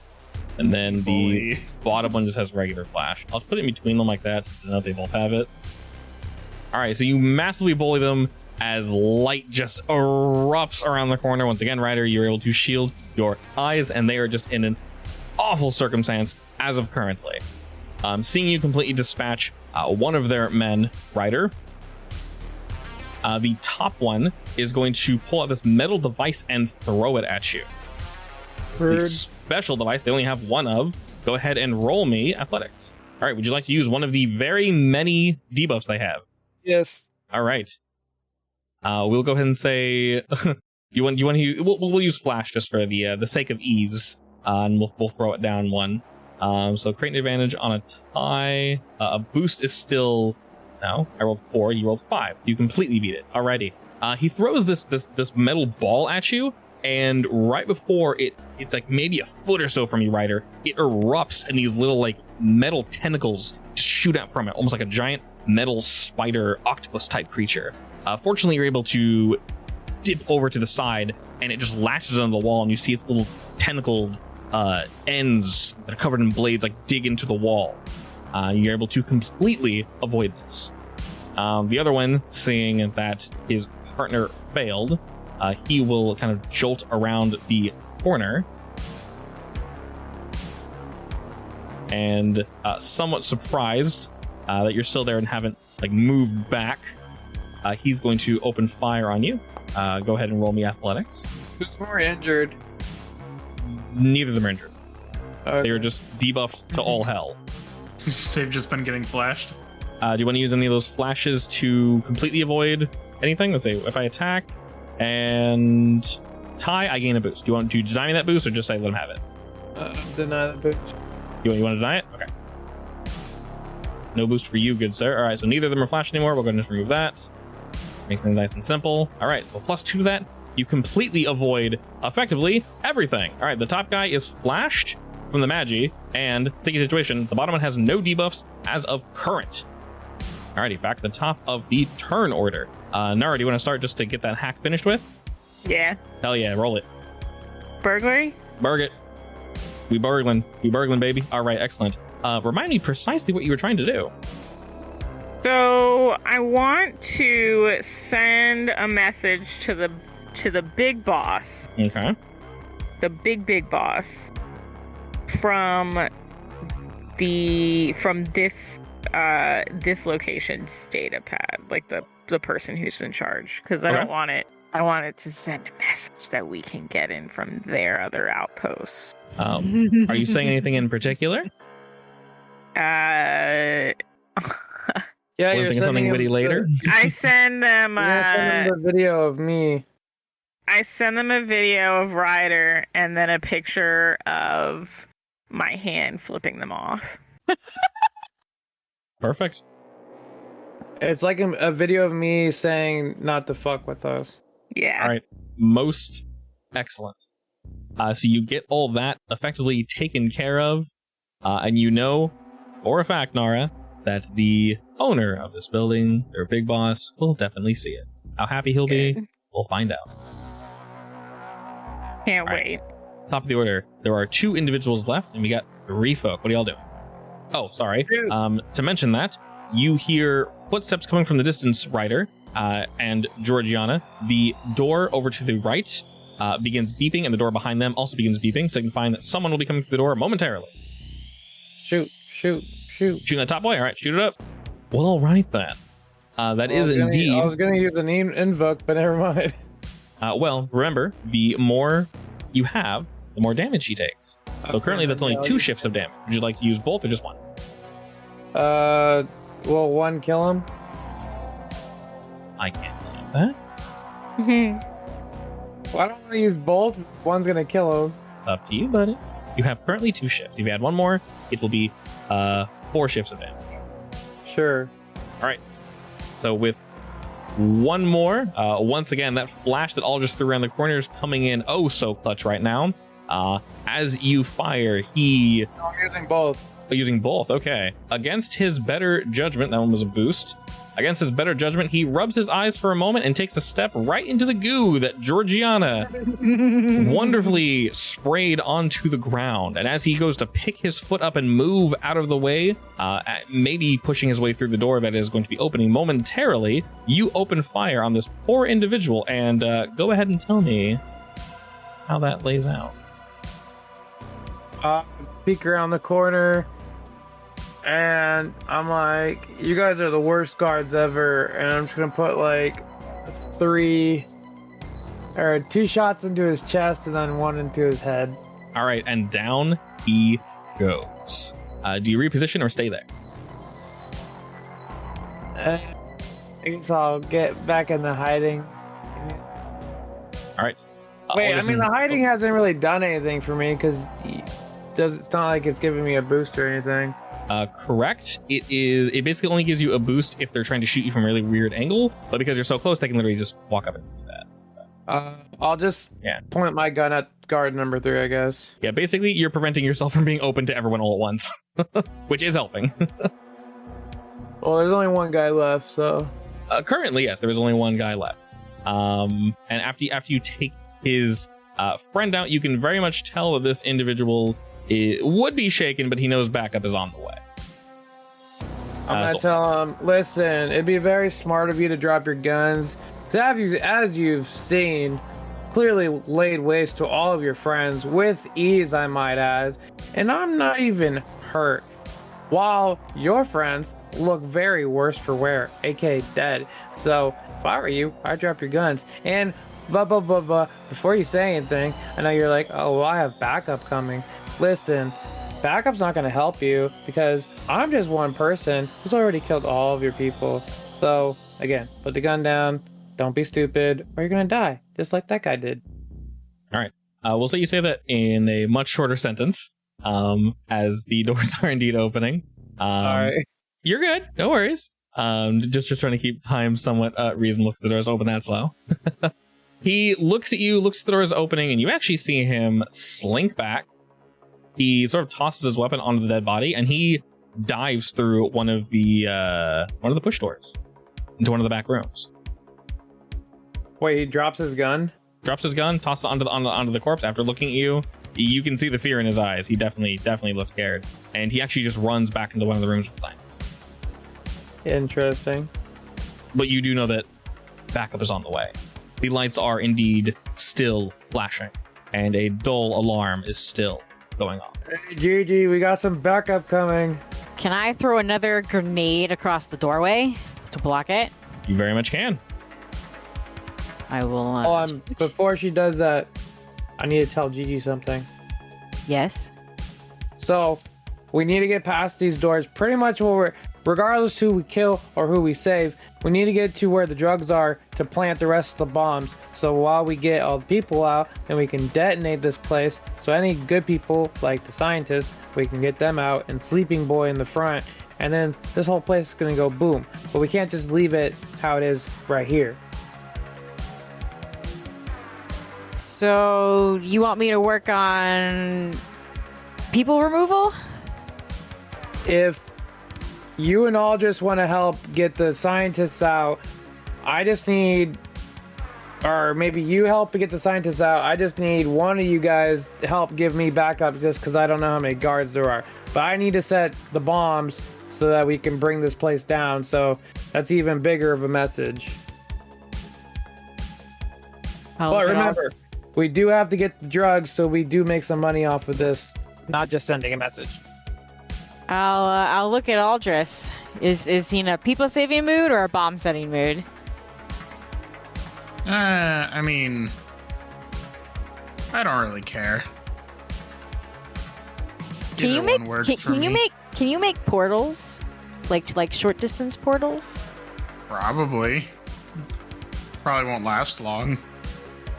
And then the bottom one just has regular flash. I'll put it in between them like that so that they both have it. All right, so you massively bully them as light just erupts around the corner. Once again, Ryder, you're able to shield your eyes, and they are just in an awful circumstance as of currently. Seeing you completely dispatch one of their men, Ryder, the top one is going to pull out this metal device and throw it at you. It's the special device they only have one of. Go ahead and roll me athletics. All right, would you like to use one of the very many debuffs they have? Yes. All right. We'll go ahead and say you want to use, we'll use flash just for the sake of ease, and we'll throw it down 1. So create an advantage on a tie. A boost is still no. I rolled 4. You rolled 5. You completely beat it. Alrighty. He throws this metal ball at you, and right before it's like maybe a foot or so from you, Ryder, it erupts, and these little like metal tentacles just shoot out from it, almost like a giant metal spider octopus type creature. Fortunately, you're able to dip over to the side, and it just latches onto the wall, and you see its little tentacled ends that are covered in blades like dig into the wall. You're able to completely avoid this. The other one, seeing that his partner failed, he will kind of jolt around the corner, and somewhat surprised that you're still there and haven't like moved back, he's going to open fire on you. Go ahead and roll me athletics. Who's more injured? Neither of them are injured. Okay. They were just debuffed to all hell. They've just been getting flashed. Do you want to use any of those flashes to completely avoid anything? Let's say if I attack and tie, I gain a boost. Do you want to deny me that boost, or just say let him have it? Deny the boost. You want to deny it? Okay. No boost for you, good sir. All right, so neither of them are flashed anymore. We're going to just remove that. Makes things nice and simple. All right, so +2 to that. You completely avoid, effectively, everything. All right, the top guy is flashed from the Magi, and sticky situation, the bottom one has no debuffs as of current. Alrighty, back to the top of the turn order. Nara, do you want to start just to get that hack finished with? Yeah. Hell yeah, roll it. Burglary? Burg it. We burgling, baby. All right, excellent. Remind me precisely what you were trying to do. So I want to send a message to the big boss. Okay. The big boss from this location's data pad, like the person who's in charge, because I don't want it. I want it to send a message that we can get in from their other outposts. Are you saying anything in particular? Yeah, Wanna you're think of something witty later? I send them. Send them the video of me. I send them a video of Ryder and then a picture of my hand flipping them off. Perfect. It's like a video of me saying not to fuck with us. Yeah. All right. Most excellent. So you get all that effectively taken care of, and you know, for a fact, Nara, that the owner of this building, their big boss, will definitely see it. How happy he'll be, we'll find out. Can't wait. Top of the order. There are 2 individuals left, and we got 3 folk. What are y'all doing? Oh, sorry. To mention that, you hear footsteps coming from the distance, Ryder, and Georgiana. The door over to the right begins beeping, and the door behind them also begins beeping, signifying that someone will be coming through the door momentarily. Shoot. Shooting that top boy? All right, shoot it up. Well, all right then. That is indeed... I was going to use the name invoke, but never mind. Well, remember, the more you have, the more damage he takes. So currently that's only 2 shifts of damage. Would you like to use both or just one? Will one kill him? I can't believe that. Well, I don't want to use both. One's gonna kill him. It's up to you, buddy. You have currently 2 shifts. If you add one more, it will be 4 shifts of damage. Sure. All right. So with one more, once again, that flash that all just threw around the corner is coming in oh so clutch right now. As you fire, he... No, I'm using both. Using both, okay. Against his better judgment, that one was a boost. Against his better judgment, he rubs his eyes for a moment and takes a step right into the goo that Georgiana wonderfully sprayed onto the ground. And as he goes to pick his foot up and move out of the way, maybe pushing his way through the door that is going to be opening momentarily, you open fire on this poor individual. And go ahead and tell me how that lays out. Peek around the corner, and I'm like, you guys are the worst guards ever, and I'm just gonna put like 2 shots into his chest and then 1 into his head. All right, and down he goes. Do you reposition or stay there? I guess I'll get back in the hiding. All right. Wait, I mean, the hiding hasn't really done anything for me because it's not like it's giving me a boost or anything. Correct. It basically only gives you a boost if they're trying to shoot you from a really weird angle, but because you're so close, they can literally just walk up and do that. I'll just point my gun at guard number 3, I guess. Yeah, basically you're preventing yourself from being open to everyone all at once, which is helping. Well, there's only 1 guy left, so... Currently, yes, there is only 1 guy left. And after you take his friend out, you can very much tell that this individual would be shaken, but he knows backup is on the way. I'm gonna tell him, listen, it'd be very smart of you to drop your guns. As you've seen, clearly laid waste to all of your friends, with ease, I might add. And I'm not even hurt. While your friends look very worse for wear, aka dead. So, if I were you, I'd drop your guns. And, before you say anything, I know you're like, oh, well, I have backup coming. Listen, backup's not going to help you because I'm just one person who's already killed all of your people. So, again, put the gun down, don't be stupid, or you're going to die, just like that guy did. All right. We'll say you say that in a much shorter sentence, as the doors are indeed opening. Sorry. You're good. No worries. Just trying to keep time somewhat reasonable because the doors open that slow. He looks at you, looks at the doors opening, and you actually see him slink back. He sort of tosses his weapon onto the dead body, and he dives through one of the push doors into one of the back rooms. Wait, he drops his gun? Drops his gun, tosses it onto the corpse. After looking at you, you can see the fear in his eyes. He definitely looks scared, and he actually just runs back into one of the rooms with things. Interesting. But you do know that backup is on the way. The lights are indeed still flashing, and a dull alarm is still going off. Hey, Gigi, we got some backup coming. Can I throw another grenade across the doorway to block it? You very much can. I will. Before she does that, I need to tell Gigi something. Yes. So, we need to get past these doors. Pretty much regardless who we kill or who we save, we need to get to where the drugs are to plant the rest of the bombs. So while we get all the people out, then we can detonate this place. So any good people, like the scientists, we can get them out, and Sleeping Boy in the front. And then this whole place is gonna go boom. But we can't just leave it how it is right here. So you want me to work on people removal? If you and all just want to help get the scientists out, I just need, or maybe you help get the scientists out, I just need one of you guys to help give me backup just because I don't know how many guards there are. But I need to set the bombs so that we can bring this place down, so that's even bigger of a message. But remember, we do have to get the drugs, so we do make some money off of this, not just sending a message. I'll look at Aldris. Is he in a people saving mood or a bomb setting mood? I mean, I don't really care. Can you make portals, like short distance portals? Probably won't last long.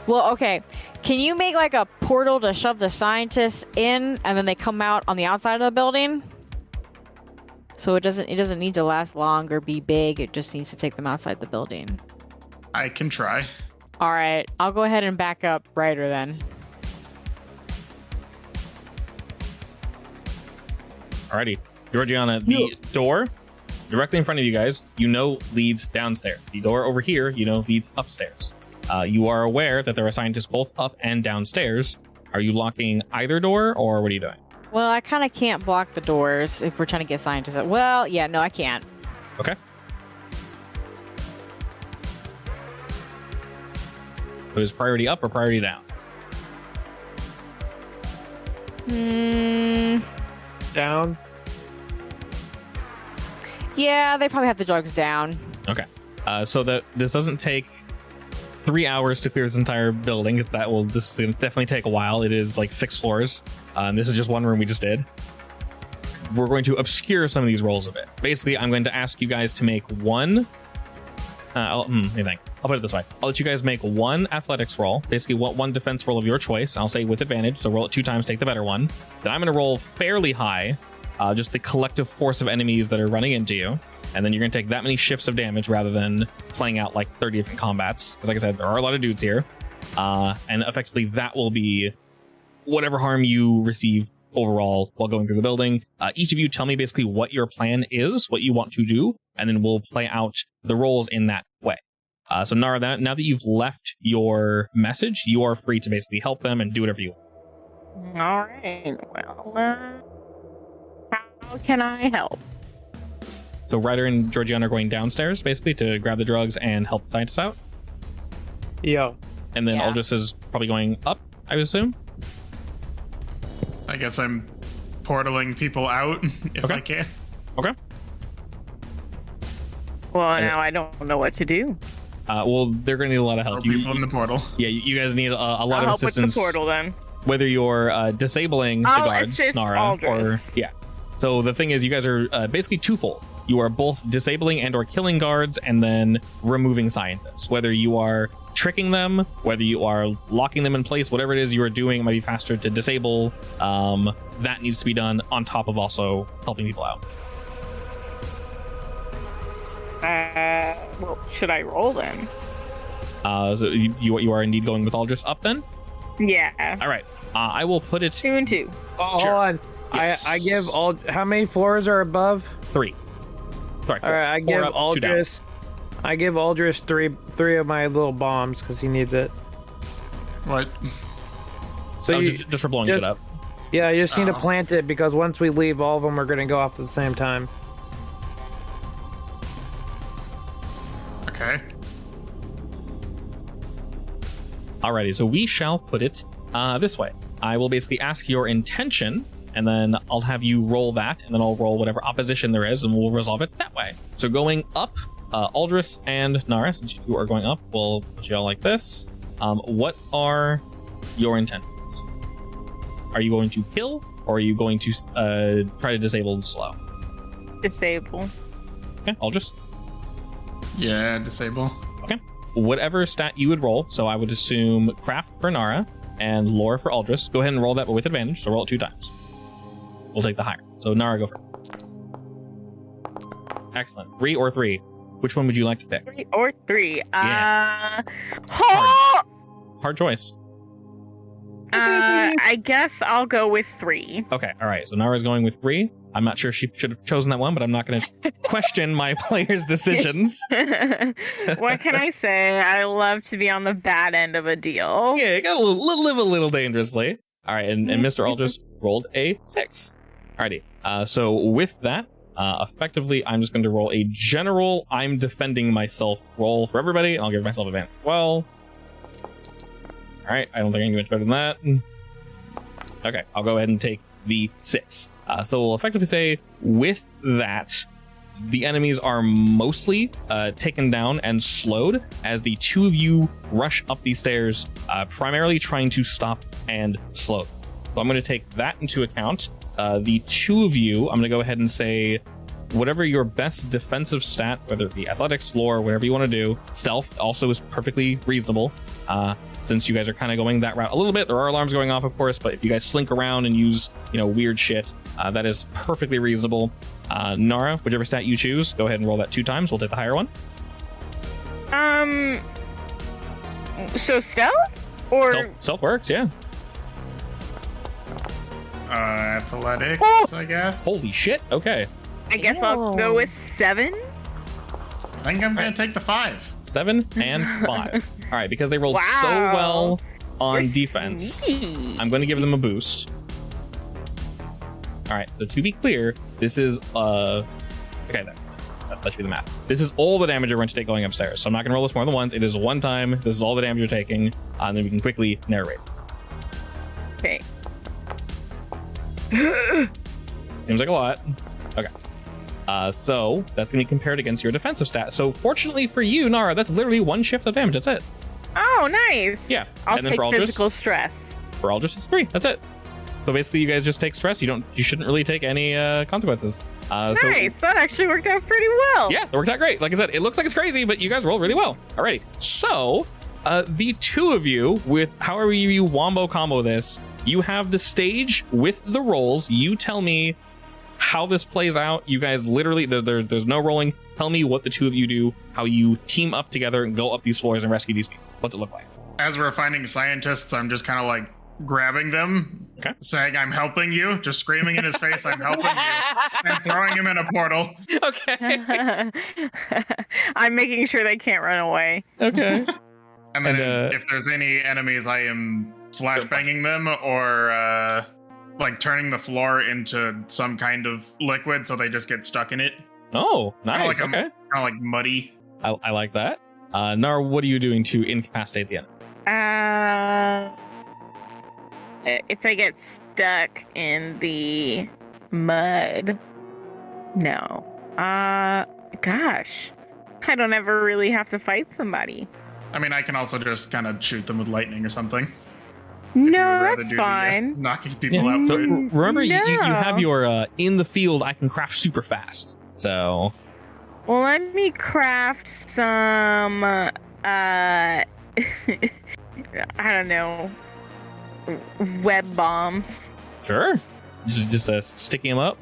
Well, okay. Can you make like a portal to shove the scientists in, and then they come out on the outside of the building? So it doesn't need to last long or be big. It just needs to take them outside the building. I can try. All right, I'll go ahead and back up Ryder then. Alrighty. Georgiana, the door directly in front of you guys, leads downstairs. The door over here, leads upstairs. You are aware that there are scientists both up and downstairs. Are you locking either door, or what are you doing? Well, I kind of can't block the doors if we're trying to get scientists. Well, yeah, no, I can't. Okay. So is priority up or priority down? Down. Yeah, they probably have the drugs down. Okay. So that this doesn't take 3 hours to clear this entire building. This is going to definitely take a while. It is like 6 floors. And this is just one room we just did. We're going to obscure some of these rolls a bit. Basically, I'm going to ask you guys to make one. I'll put it this way. I'll let you guys make one athletics roll. Basically, one defense roll of your choice. I'll say with advantage. So roll it 2 times, take the better one. Then I'm going to roll fairly high. Just the collective force of enemies that are running into you. And then you're going to take that many shifts of damage rather than playing out like 30 different combats. Because like I said, there are a lot of dudes here. And effectively, that will be whatever harm you receive overall while going through the building. Each of you tell me basically what your plan is, what you want to do, and then we'll play out the roles in that way. So Nara, now that you've left your message, you are free to basically help them and do whatever you want. All right. Well, how can I help? So Ryder and Georgiana are going downstairs basically to grab the drugs and help the scientists out. Yo. And then Aldous is probably going up, I would assume. I guess I'm portaling people out if I can. Okay. Well, now I don't know what to do. Well, they're going to need a lot of help. Throw people in the portal. Yeah, you guys need a lot I'll of help assistance. with the portal then. Whether you're disabling the I'll guards, assist Nara, Aldous. or yeah. So the thing is, you guys are basically twofold. You are both disabling and or killing guards, and then removing scientists. Whether you are tricking them, whether you are locking them in place, whatever it is you are doing, it might be faster to disable. That needs to be done on top of also helping people out. Well, should I roll then? So you are indeed going with Aldous up then? Yeah. All right. I will put it 2 and 2. Oh, Sure. hold on. Yes. I give all. How many floors are above? 3. Sorry. All right, I Four give up, 2 down. Aldris. I give Aldris three of my little bombs because he needs it. What? So just for blowing shit up. Yeah, you just need to Oh. plant it because once we leave, all of them are going to go off at the same time. Okay. Alrighty, so we shall put it this way. I will basically ask your intention, and then I'll have you roll that, and then I'll roll whatever opposition there is, and we'll resolve it that way. So going up, Aldris and Nara, since you are going up, we'll put you all like this. What are your intentions? Are you going to kill, or are you going to try to disable and slow? Disable. Okay, Aldris. Yeah, disable. Okay. Whatever stat you would roll, so I would assume craft for Nara and lore for Aldris. Go ahead and roll that, but with advantage, so roll it 2 times. We'll take the higher. So Nara, go first. Excellent. 3 or 3. Which one would you like to pick? 3 or 3. Yeah. Hard choice. I guess I'll go with 3. Okay, all right. So Nara's going with 3. I'm not sure she should have chosen that one, but I'm not going to question my players' decisions. What can I say? I love to be on the bad end of a deal. Yeah, you got live a little dangerously. All right, and Mr. Aldris rolled a 6. Alrighty. So with that, effectively, I'm just going to roll a general I'm defending myself roll for everybody, and I'll give myself advantage as well. All right, I don't think I can get much better than that. Okay, I'll go ahead and take the 6. So we'll effectively say, with that, the enemies are mostly taken down and slowed as the 2 of you rush up these stairs, primarily trying to stop and slow. So I'm going to take that into account. The 2 of you, I'm going to go ahead and say, whatever your best defensive stat, whether it be athletics, lore, whatever you want to do, stealth also is perfectly reasonable. Since you guys are kind of going that route a little bit, there are alarms going off, of course, but if you guys slink around and use, weird shit, that is perfectly reasonable. Nara, whichever stat you choose, go ahead and roll that 2 times. We'll take the higher one. So stealth? Or Stealth works, yeah. Athletics, I guess. Holy shit. Okay. I guess I'll go with 7. I think I'm gonna take the 5. 7 and 5. All right, because they rolled so Wow. well on You're defense, sneaky. I'm going to give them a boost. All right, so to be clear, this is okay. That should be the math. This is all the damage you're going to take going upstairs. So I'm not going to roll this more than once. It is one time. This is all the damage you're taking, and then we can quickly narrate. Okay. Seems like a lot. Okay. So that's going to be compared against your defensive stat. So fortunately for you, Nara, that's literally 1 shift of damage. That's it. Oh, nice. Yeah. I'll And then take for Aldris? physical stress. For all just 3. That's it. So basically, you guys just take stress. You shouldn't really take any consequences. Nice. That actually worked out pretty well. Yeah, it worked out great. Like I said, it looks like it's crazy, but you guys rolled really well. Alrighty. So, the 2 of you, with however you wombo combo this, you have the stage with the rolls. You tell me how this plays out. You guys literally, there's no rolling. Tell me what the 2 of you do, how you team up together and go up these floors and rescue these people. What's it look like? As we're finding scientists, I'm just kind of like grabbing them, saying I'm helping you, just screaming in his face, I'm helping you, and throwing him in a portal. Okay. I'm making sure they can't run away. Okay. And then And, if there's any enemies, I am flashbanging them or like turning the floor into some kind of liquid so they just get stuck in it. Oh, nice. Kinda Okay. Kind of like muddy. I like that. Nara, what are you doing to incapacitate the enemy? If they get stuck in the mud, no. Gosh, I don't ever really have to fight somebody. I mean, I can also just kind of shoot them with lightning or something. No, rather that's do the, fine. knocking people Yeah. out. So part. remember, you have No. your in the field. I can craft super fast. So Well, let me craft some, I don't know, web bombs. sure, just sticking them up.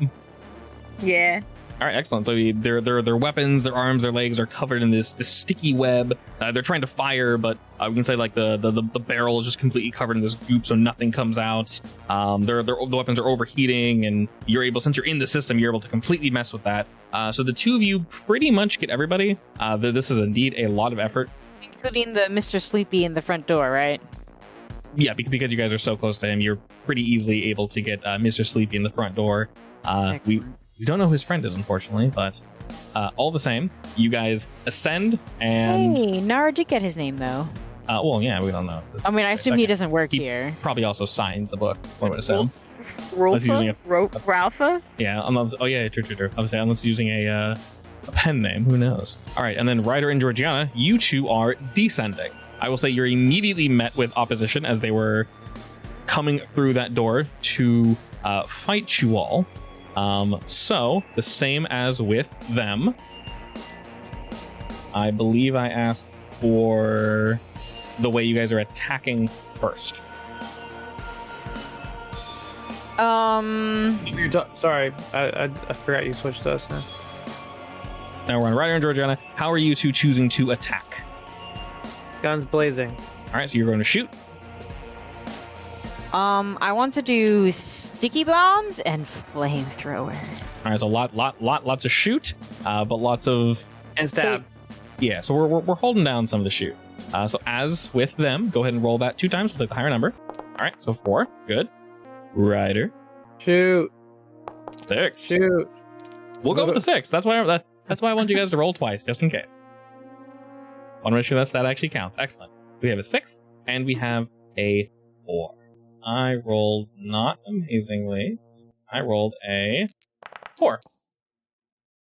Yeah. All right, excellent. So their weapons, their arms, their legs are covered in this sticky web. They're trying to fire, but we can say like the barrel is just completely covered in this goop, so nothing comes out. The weapons are overheating, and you're able, since you're in the system, you're able to completely mess with that. So the 2 of you pretty much get everybody. This is indeed a lot of effort. Including the Mr. Sleepy in the front door, right? Yeah, because you guys are so close to him, you're pretty easily able to get Mr. Sleepy in the front door. We don't know who his friend is, unfortunately, but all the same, you guys ascend and... Hey, Nara did get his name, though. well, yeah, we don't know. I mean, I assume he doesn't work He- here. Probably also signed the book, I would assume. Rolfa? using Ralpha? Yeah, oh yeah, true. I would say, unless he's using a pen name, who knows? All right, and then Ryder and Georgiana, you 2 are descending. I will say you're immediately met with opposition as they were coming through that door to fight you all. So the same as with them, I believe I asked for the way you guys are attacking first. Sorry, I forgot you switched us now. Now we're on Ryder and Georgiana. How are you 2 choosing to attack? Guns blazing. All right, so you're going to shoot. I want to do sticky bombs and flamethrower. All right, so lots of shoot, but lots of And stab. yeah. So we're holding down some of the shoot. So as with them, go ahead and roll that 2 times. We'll take the higher number. All right, so 4, good. Ryder, Shoot. 6. Shoot. We'll go with the 6. That's why I want you guys to roll twice, just in case. Want to make sure that actually counts. Excellent. We have a 6 and we have a 4. I rolled not amazingly. I rolled a 4.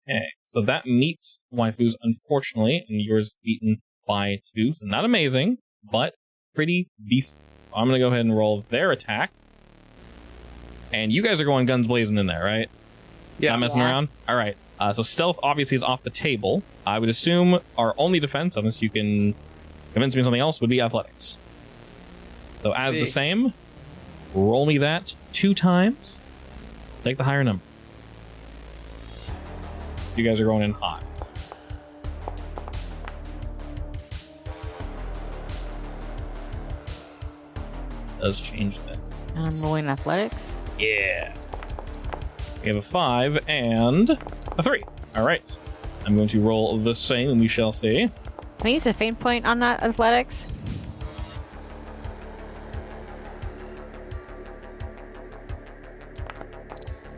Okay, so that meets Waifu's, unfortunately, and yours beaten by 2. So not amazing, but pretty decent. I'm going to go ahead and roll their attack. And you guys are going guns blazing in there, right? Yeah. Not messing around? All right. So stealth obviously is off the table. I would assume our only defense, unless you can convince me of something else, would be athletics. So as the same, roll me that 2 times. Take the higher number. You guys are going in hot. Does change that. And I'm rolling athletics. Yeah. We have a 5 and a 3. All right. I'm going to roll the same, and we shall see. Can I use a feint point on that athletics?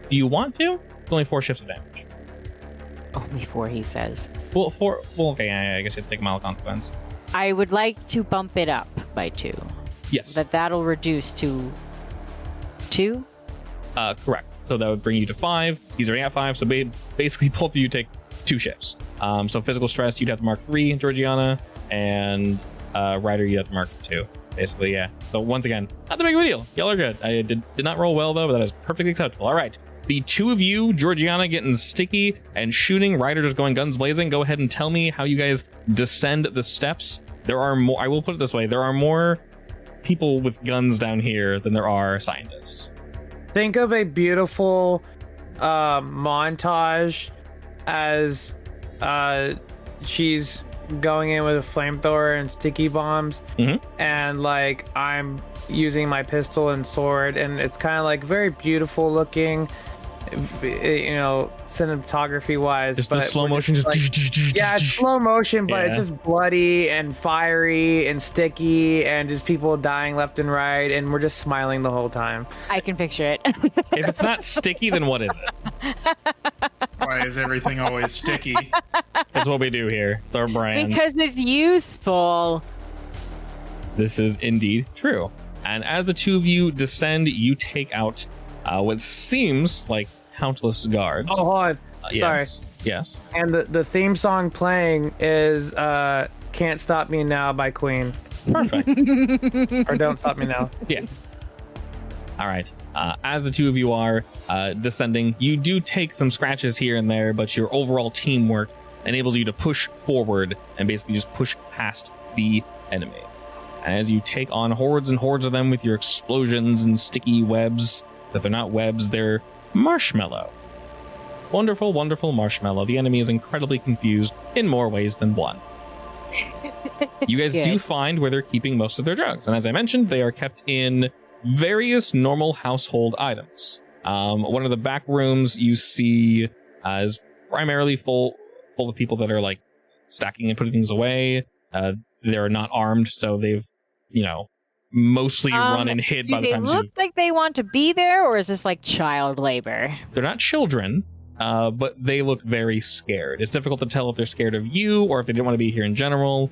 Do you want to? It's only 4 shifts of damage. Only 4, he says. Well, 4. Well, okay. I guess you have to take a mild consequence. I would like to bump it up by 2. Yes. That'll reduce to 2? Correct. So that would bring you to 5. He's already at 5. So basically, both of you take 2 shifts. So physical stress, you'd have to mark 3, Georgiana, and Ryder, you'd have to mark 2. Basically, yeah. So once again, not that big of a deal. Y'all are good. I did not roll well, though, but that is perfectly acceptable. All right. The 2 of you, Georgiana getting sticky and shooting, Ryder just going guns blazing. Go ahead and tell me how you guys descend the steps. There are more, I will put it this way, there are more people with guns down here than there are scientists. Think of a beautiful montage as she's going in with a flamethrower and sticky bombs, and like I'm using my pistol and sword, and it's kind of like very beautiful looking, you know, cinematography wise. Just the slow motion, just like, yeah, it's slow motion, but it's just bloody and fiery and sticky, and just people dying left and right, and we're just smiling the whole time. I can picture it. If it's not sticky, then what is it? Why is everything always sticky? That's what we do here. It's our brand. Because it's useful. This is indeed true. And as the 2 of you descend, you take out what seems like countless guards. Oh, hold on. Sorry. Yes. And the theme song playing is Can't Stop Me Now by Queen. Perfect. Or Don't Stop Me Now. Yeah. All right. As the 2 of you are descending, you do take some scratches here and there, but your overall teamwork enables you to push forward and basically just push past the enemy. As you take on hordes and hordes of them with your explosions and sticky webs, that they're not webs, they're marshmallow. Wonderful, wonderful marshmallow. The enemy is incredibly confused in more ways than one. You guys do find where they're keeping most of their drugs. And as I mentioned, they are kept in various normal household items. One of the back rooms you see is primarily full of people that are like stacking and putting things away. They're not armed, so they've, mostly run and hid by the time. Do they look like they want to be there, or is this like child labor? They're not children, but they look very scared. It's difficult to tell if they're scared of you or if they didn't want to be here in general.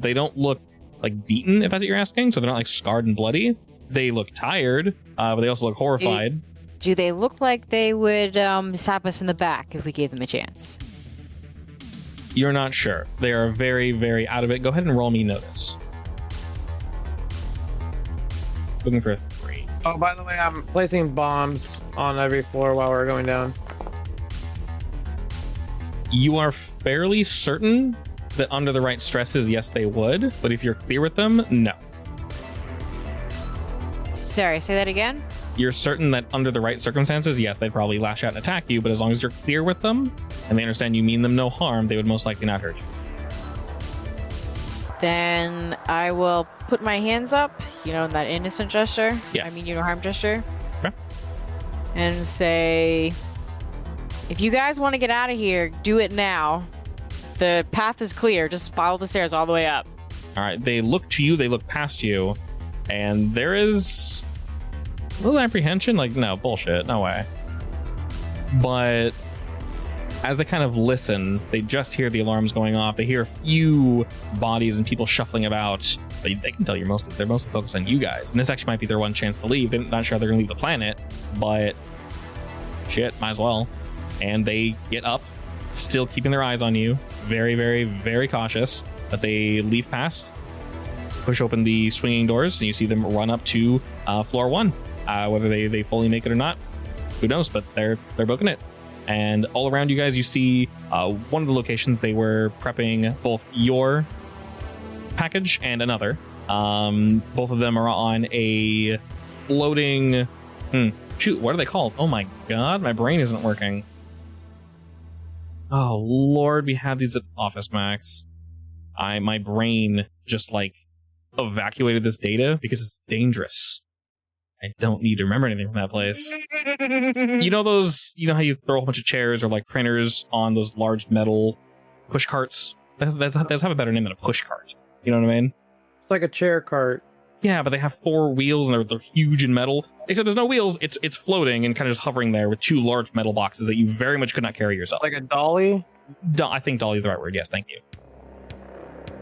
They don't look like beaten, if that's what you're asking, so they're not like scarred and bloody. They look tired, but they also look horrified. Do they look like they would stab us in the back if we gave them a chance? You're not sure. They are very, very out of it. Go ahead and roll me notice. Looking for a 3. Oh, by the way, I'm placing bombs on every floor while we're going down. You are fairly certain that under the right stresses, yes, they would. But if you're clear with them, no. Sorry, say that again? You're certain that under the right circumstances, yes, they'd probably lash out and attack you. But as long as you're clear with them and they understand you mean them no harm, they would most likely not hurt you. Then I will put my hands up, in that innocent gesture. Yeah. I mean, no harm gesture. Okay. And say, if you guys want to get out of here, do it now. The path is clear. Just follow the stairs all the way up. All right. They look to you. They look past you. And there is a little apprehension. Like, no, bullshit. No way. But as they kind of listen, they just hear the alarms going off. They hear a few bodies and people shuffling about. They can tell they're mostly focused on you guys. And this actually might be their one chance to leave. They're not sure they're going to leave the planet, but shit, might as well. And they get up, still keeping their eyes on you. Very, very, very cautious. But they leave past, push open the swinging doors, and you see them run up to floor 1. Whether they fully make it or not, who knows? But they're booking it. And all around you guys, you see one of the locations they were prepping both your package and another. Both of them are on a floating... Shoot, what are they called? Oh my god, my brain isn't working. Oh lord, we had these at Office Max. My brain just evacuated this data because it's dangerous. I don't need to remember anything from that place. You know how you throw a whole bunch of chairs or like printers on those large metal push carts? That's have a better name than a push cart. You know what I mean? It's like a chair cart. Yeah, but they have 4 wheels and they're huge in metal. Except there's no wheels. It's floating and kind of just hovering there with 2 large metal boxes that you very much could not carry yourself. Like a dolly? I think dolly is the right word. Yes, thank you.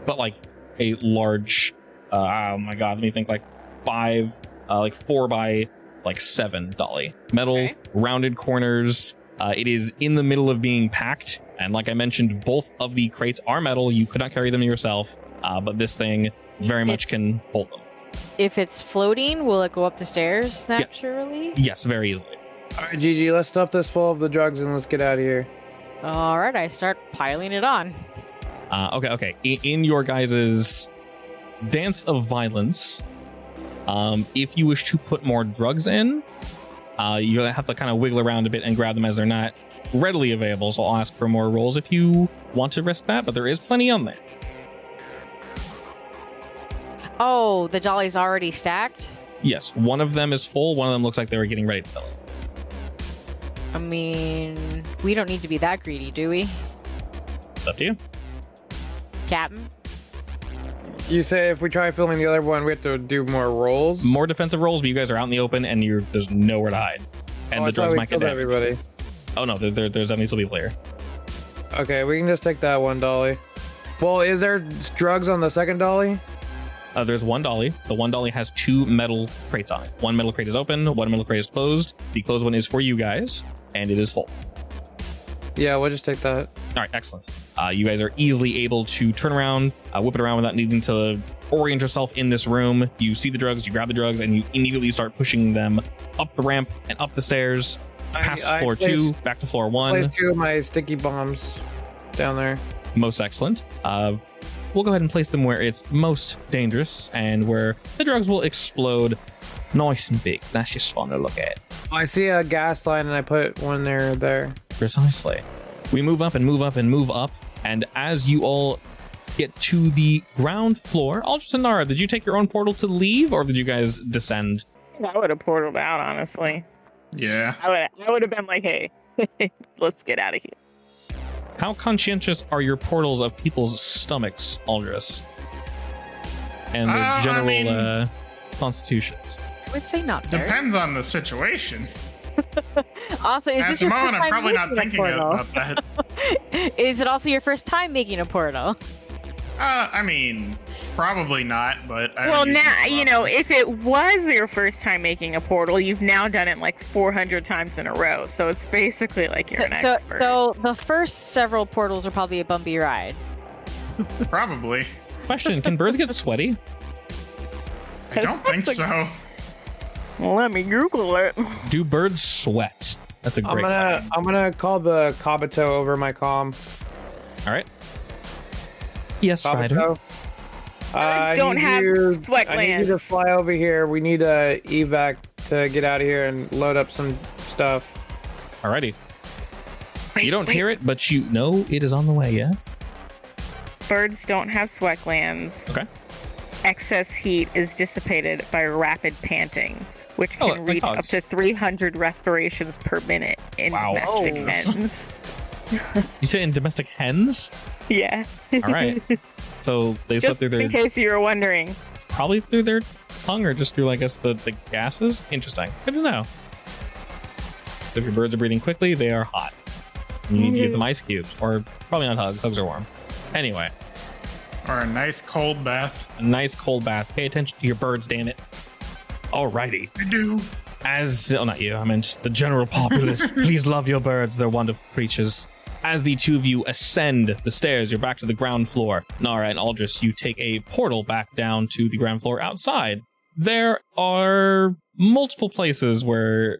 But like a large, oh my god, let me think, like 4 by like 7 dolly. Metal, Okay. rounded corners. It is in the middle of being packed. And like I mentioned, both of the crates are metal. You could not carry them yourself. But this thing very much can hold them. If it's floating, will it go up the stairs naturally? Yes, very easily. All right, Gigi, let's stuff this full of the drugs and let's get out of here. All right, I start piling it on. Okay. In your guys' dance of violence, if you wish to put more drugs in, you're gonna have to kind of wiggle around a bit and grab them as they're not readily available. So I'll ask for more rolls if you want to risk that, but there is plenty on there. Oh, the dolly's already stacked? Yes, one of them is full. One of them looks like they were getting ready to fill it. I mean, we don't need to be that greedy, do we? It's up to you. Captain? You say if we try filming the other one, we have to do more rolls? More defensive rolls, but you guys are out in the open and there's nowhere to hide. And the drugs might get damaged. Everybody. Oh no, there's definitely still be a player. Okay, we can just take that one dolly. Well, is there drugs on the second dolly? There's one dolly. The one dolly has 2 metal crates on it. One metal crate is open, one metal crate is closed. The closed one is for you guys, and it is full. Yeah, we'll just take that. All right, excellent. You guys are easily able to turn around, whip it around without needing to orient yourself in this room. You see the drugs, you grab the drugs, and you immediately start pushing them up the ramp and up the stairs, past floor 2, back to floor 1. Place 2 of my sticky bombs down there. Most excellent. We'll go ahead and place them where it's most dangerous and where the drugs will explode nice and big. That's just fun to look at. I see a gas line and I put one there. Precisely. We move up and move up and move up. And as you all get to the ground floor, Aldrich and Nara, did you take your own portal to leave or did you guys descend? I would have portaled out, honestly. Yeah. I would have been like, hey, let's get out of here. How conscientious are your portals of people's stomachs, Aldris? And their general constitutions? I would say not very. Depends on the situation. Also, is At this the your moment, first I'm time probably not making a thinking portal? about that. Is it also your first time making a portal? I mean, probably not, but I Well, don't use now, it a you lot. know, if it was your first time making a portal, you've now done it like 400 times in a row. So it's basically like you're an expert. So the first several portals are probably a bumpy ride. Probably. Question, can birds get sweaty? I don't think so. Well, let me Google it. Do birds sweat? That's a great question. I'm gonna call the Kabuto over my comm. All right. Yes, Spider. Kabuto. Birds don't have sweat I need you to glands. fly over here. We need a evac to get out of here and load up some stuff. Alrighty. You don't hear it, but you know it is on the way, yes? Birds don't have sweat glands. Okay. Excess heat is dissipated by rapid panting, which Oh, can like reach up dogs. to 300 respirations per minute in Wow. domestic Oh. hens. You say in domestic hens? Yeah. All right. So they slip Just through in their, case you were wondering. probably through their tongue or just through, I guess, the gases? Interesting. Good to know. If your birds are breathing quickly, they are hot. You need to give them ice cubes. Or probably not hugs. Hugs are warm. Anyway, Or a nice cold bath. a nice cold bath. Pay attention to your birds, damn it. Alrighty. I do. Not you, I meant the general populace. Please love your birds, they're wonderful creatures. As the two of you ascend the stairs, you're back to the ground floor. Nara and Aldris, you take a portal back down to the ground floor outside. There are multiple places where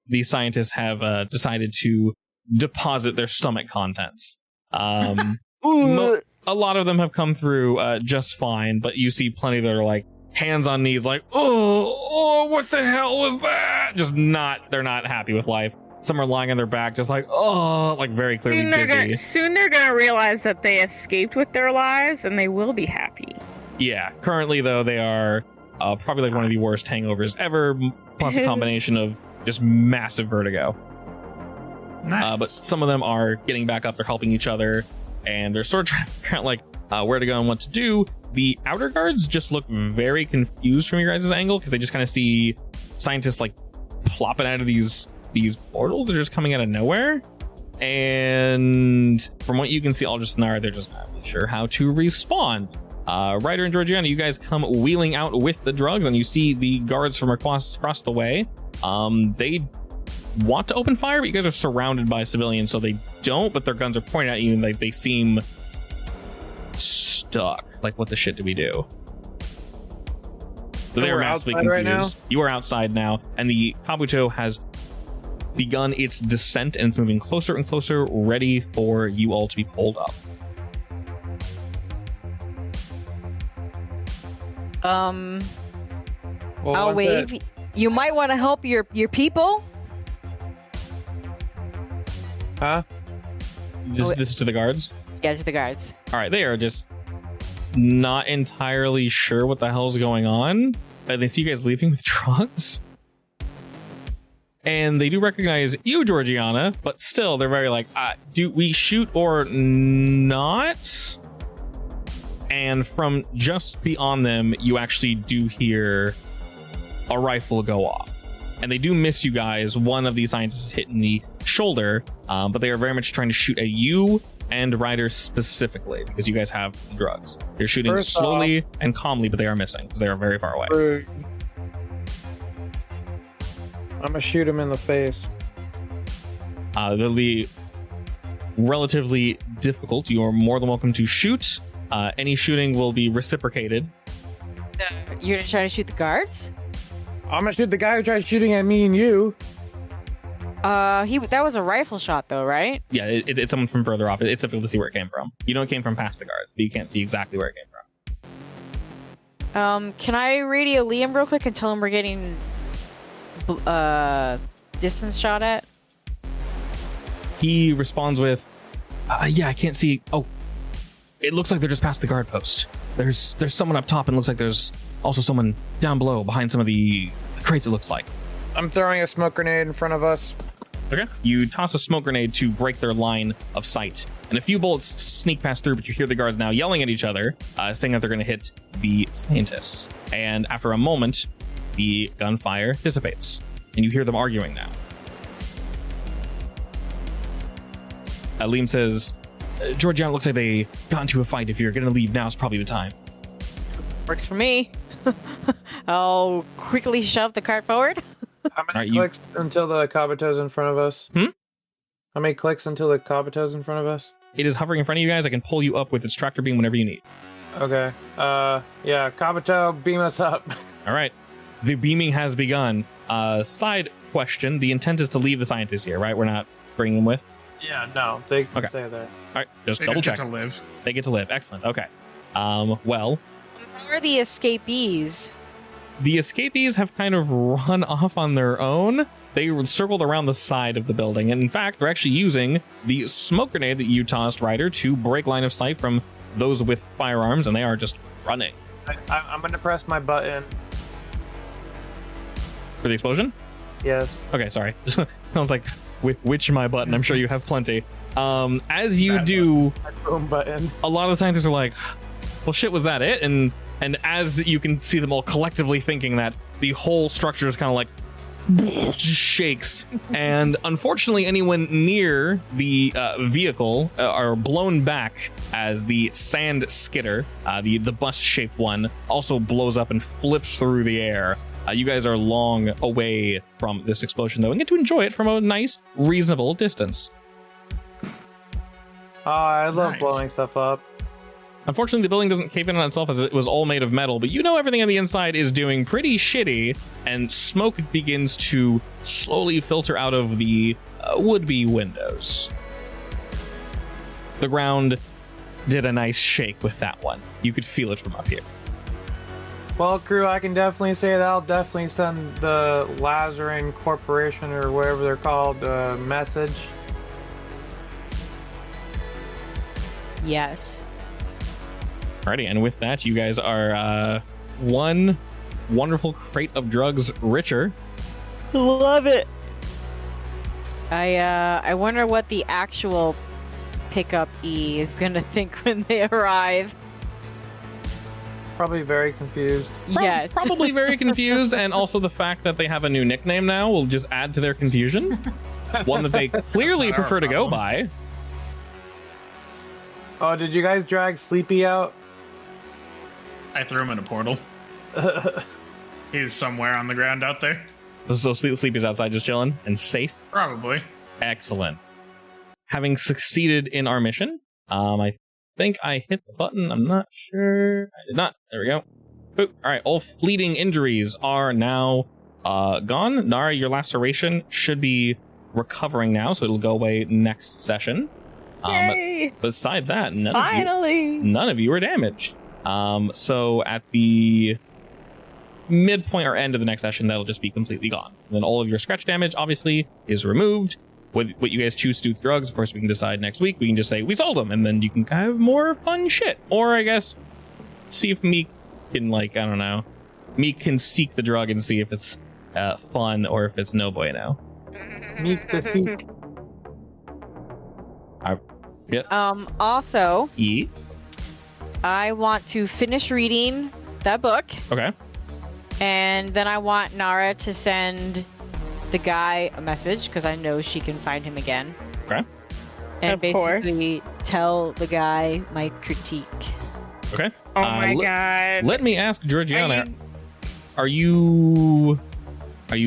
the scientists have decided to deposit their stomach contents. A lot of them have come through just fine, but you see plenty that are like hands on knees, like, oh, what the hell was that? They're not happy with life. Some are lying on their back, just like, oh, like very clearly dizzy. Soon they're gonna realize that they escaped with their lives, and they will be happy. Yeah, currently though, they are Probably like one of the worst hangovers ever, plus a combination of just massive vertigo. Nice. But some of them are getting back up, they're helping each other, and they're sort of trying to figure out like where to go and what to do. The outer guards just look very confused from your guys' angle, because they just kind of see scientists like plopping out of these portals. They're just coming out of nowhere. And from what you can see, they're just not really sure how to respond. Ryder and Georgiana, you guys come wheeling out with the drugs, and you see the guards from across the way. They want to open fire, but you guys are surrounded by civilians, so they don't, but their guns are pointed at you, and they seem stuck. Like, what the shit do we do? So they are massively confused. Right now? You are outside now, and the Kabuto has begun its descent, and it's moving closer and closer, ready for you all to be pulled up. I'll wave. You might want to help your people. Huh? This is to the guards? Yeah, to the guards. All right, they are just not entirely sure what the hell's going on. They see you guys leaving with drugs. And they do recognize you, Georgiana, but still, they're very like, do we shoot or not? And from just beyond them, you actually do hear a rifle go off. And they do miss you guys. One of these scientists is hitting the shoulder, but they are very much trying to shoot at you and Ryder specifically, because you guys have drugs. They're shooting slowly and calmly, but they are missing because they are very far away. I'm gonna shoot him in the face. They'll be relatively difficult. You are more than welcome to shoot. Any shooting will be reciprocated. You're gonna try to shoot the guards? I'm gonna shoot the guy who tried shooting at me and you. That was a rifle shot though, right? Yeah, it's someone from further off. It's difficult to see where it came from. You know it came from past the guards, but you can't see exactly where it came from. Can I radio Liam real quick and tell him we're getting distance shot at? He responds with, yeah, I can't see. Oh, it looks like they're just past the guard post. There's someone up top, and it looks like there's also someone down below behind some of the crates, it looks like. I'm throwing a smoke grenade in front of us. Okay. You toss a smoke grenade to break their line of sight, and a few bullets sneak past through, but you hear the guards now yelling at each other, saying that they're going to hit the scientists. And after a moment, the gunfire dissipates, and you hear them arguing now. Liam says, Georgiana, looks like they got into a fight. If you're going to leave, now's probably the time. Works for me. I'll quickly shove the cart forward. How many clicks until the Kabuto's in front of us? How many clicks until the Kabuto's in front of us? It is hovering in front of you guys. I can pull you up with its tractor beam whenever you need. Okay. Yeah, Kabuto, beam us up. All right. The beaming has begun. Side question. The intent is to leave the scientists here, right? We're not bringing them with? Yeah, no. They can stay there. All right. Just they double just check. Get to live. They get to live. Excellent. Okay. Well. Who are the escapees? The escapees have kind of run off on their own. They circled around the side of the building. And in fact, they're actually using the smoke grenade that you tossed, Ryder, to break line of sight from those with firearms, and they are just running. I'm going to press my button. For the explosion? Yes. Okay, sorry. I was like, which my button? I'm sure you have plenty. As you do, boom button. A lot of the scientists are like, well, shit, was that it? And as you can see them all collectively thinking that, the whole structure is kind of like just shakes. And unfortunately, anyone near the vehicle are blown back as the sand skitter, the bus-shaped one, also blows up and flips through the air. You guys are long away from this explosion, though, and get to enjoy it from a nice, reasonable distance. I love blowing stuff up. Unfortunately, the building doesn't cave in on itself as it was all made of metal, but you know everything on the inside is doing pretty shitty, and smoke begins to slowly filter out of the would-be windows. The ground did a nice shake with that one. You could feel it from up here. Well, crew, I can definitely say that I'll definitely send the Lazarin Corporation, or whatever they're called, a message. Yes. Alrighty, and with that, you guys are one wonderful crate of drugs richer. Love it. I wonder what the actual pickup E is gonna think when they arrive. Probably very confused. Yes. Probably very confused, and also the fact that they have a new nickname now will just add to their confusion. One that they clearly That's not our prefer to go problem. by. Oh, did you guys drag Sleepy out? I threw him in a portal. He's somewhere on the ground out there. So Sleepy's outside just chilling and safe. Probably. Excellent. Having succeeded in our mission, I think I hit the button. I'm not sure. I did not. There we go. Boop. All right. All fleeting injuries are now gone. Nara, your laceration should be recovering now, so it'll go away next session. Yay! But beside that, Finally. none of you were damaged. So at the midpoint or end of the next session, that'll just be completely gone. And then all of your scratch damage, obviously, is removed. With what you guys choose to do with drugs, of course, we can decide next week. We can just say, we sold them, and then you can have more fun shit. Or, I guess, see if Meek can, like, I don't know. Meek can seek the drug and see if it's fun or if it's no bueno. Meek the Seek. Also, E. I want to finish reading that book, Okay. and then I want Nara to send the guy a message because I know she can find him again. Okay. And Of course. basically tell the guy my critique. Okay. Oh my le- god. Let me ask Georgiana, I mean, are you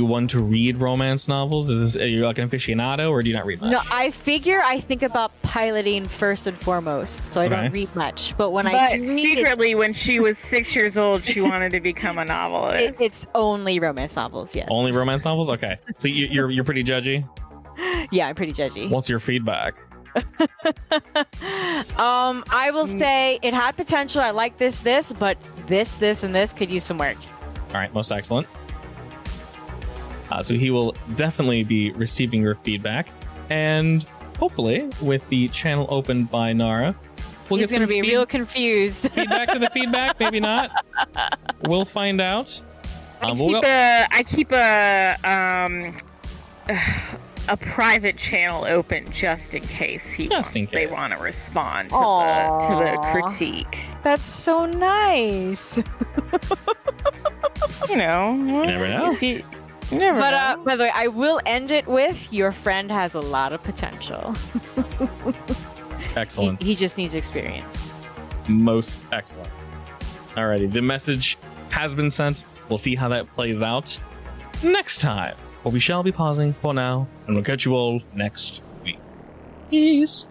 one to read romance novels? Are you like an aficionado, or do you not read much? No, I think about piloting first and foremost, so I Okay. don't read much. But when I but do read secretly, when she was 6 years old, she wanted to become a novelist. it's only romance novels. Yes. Only romance novels? Okay. So you're pretty judgy. Yeah, I'm pretty judgy. What's your feedback? I will say it had potential. I like this, but this, and this could use some work. All right, most excellent. So he will definitely be receiving your feedback, and hopefully, with the channel opened by Nara, we'll He's get gonna some be real confused. feedback to the feedback. Maybe not. We'll find out. I keep a private channel open just in case Just in they case. want to respond to Aw. the critique. That's so nice. You know, You never know. You never But know. by the way, I will end it with your friend has a lot of potential. Excellent. He just needs experience. Most excellent. Alrighty, the message has been sent. We'll see how that plays out next time. But we shall be pausing for now, and we'll catch you all next week. Peace.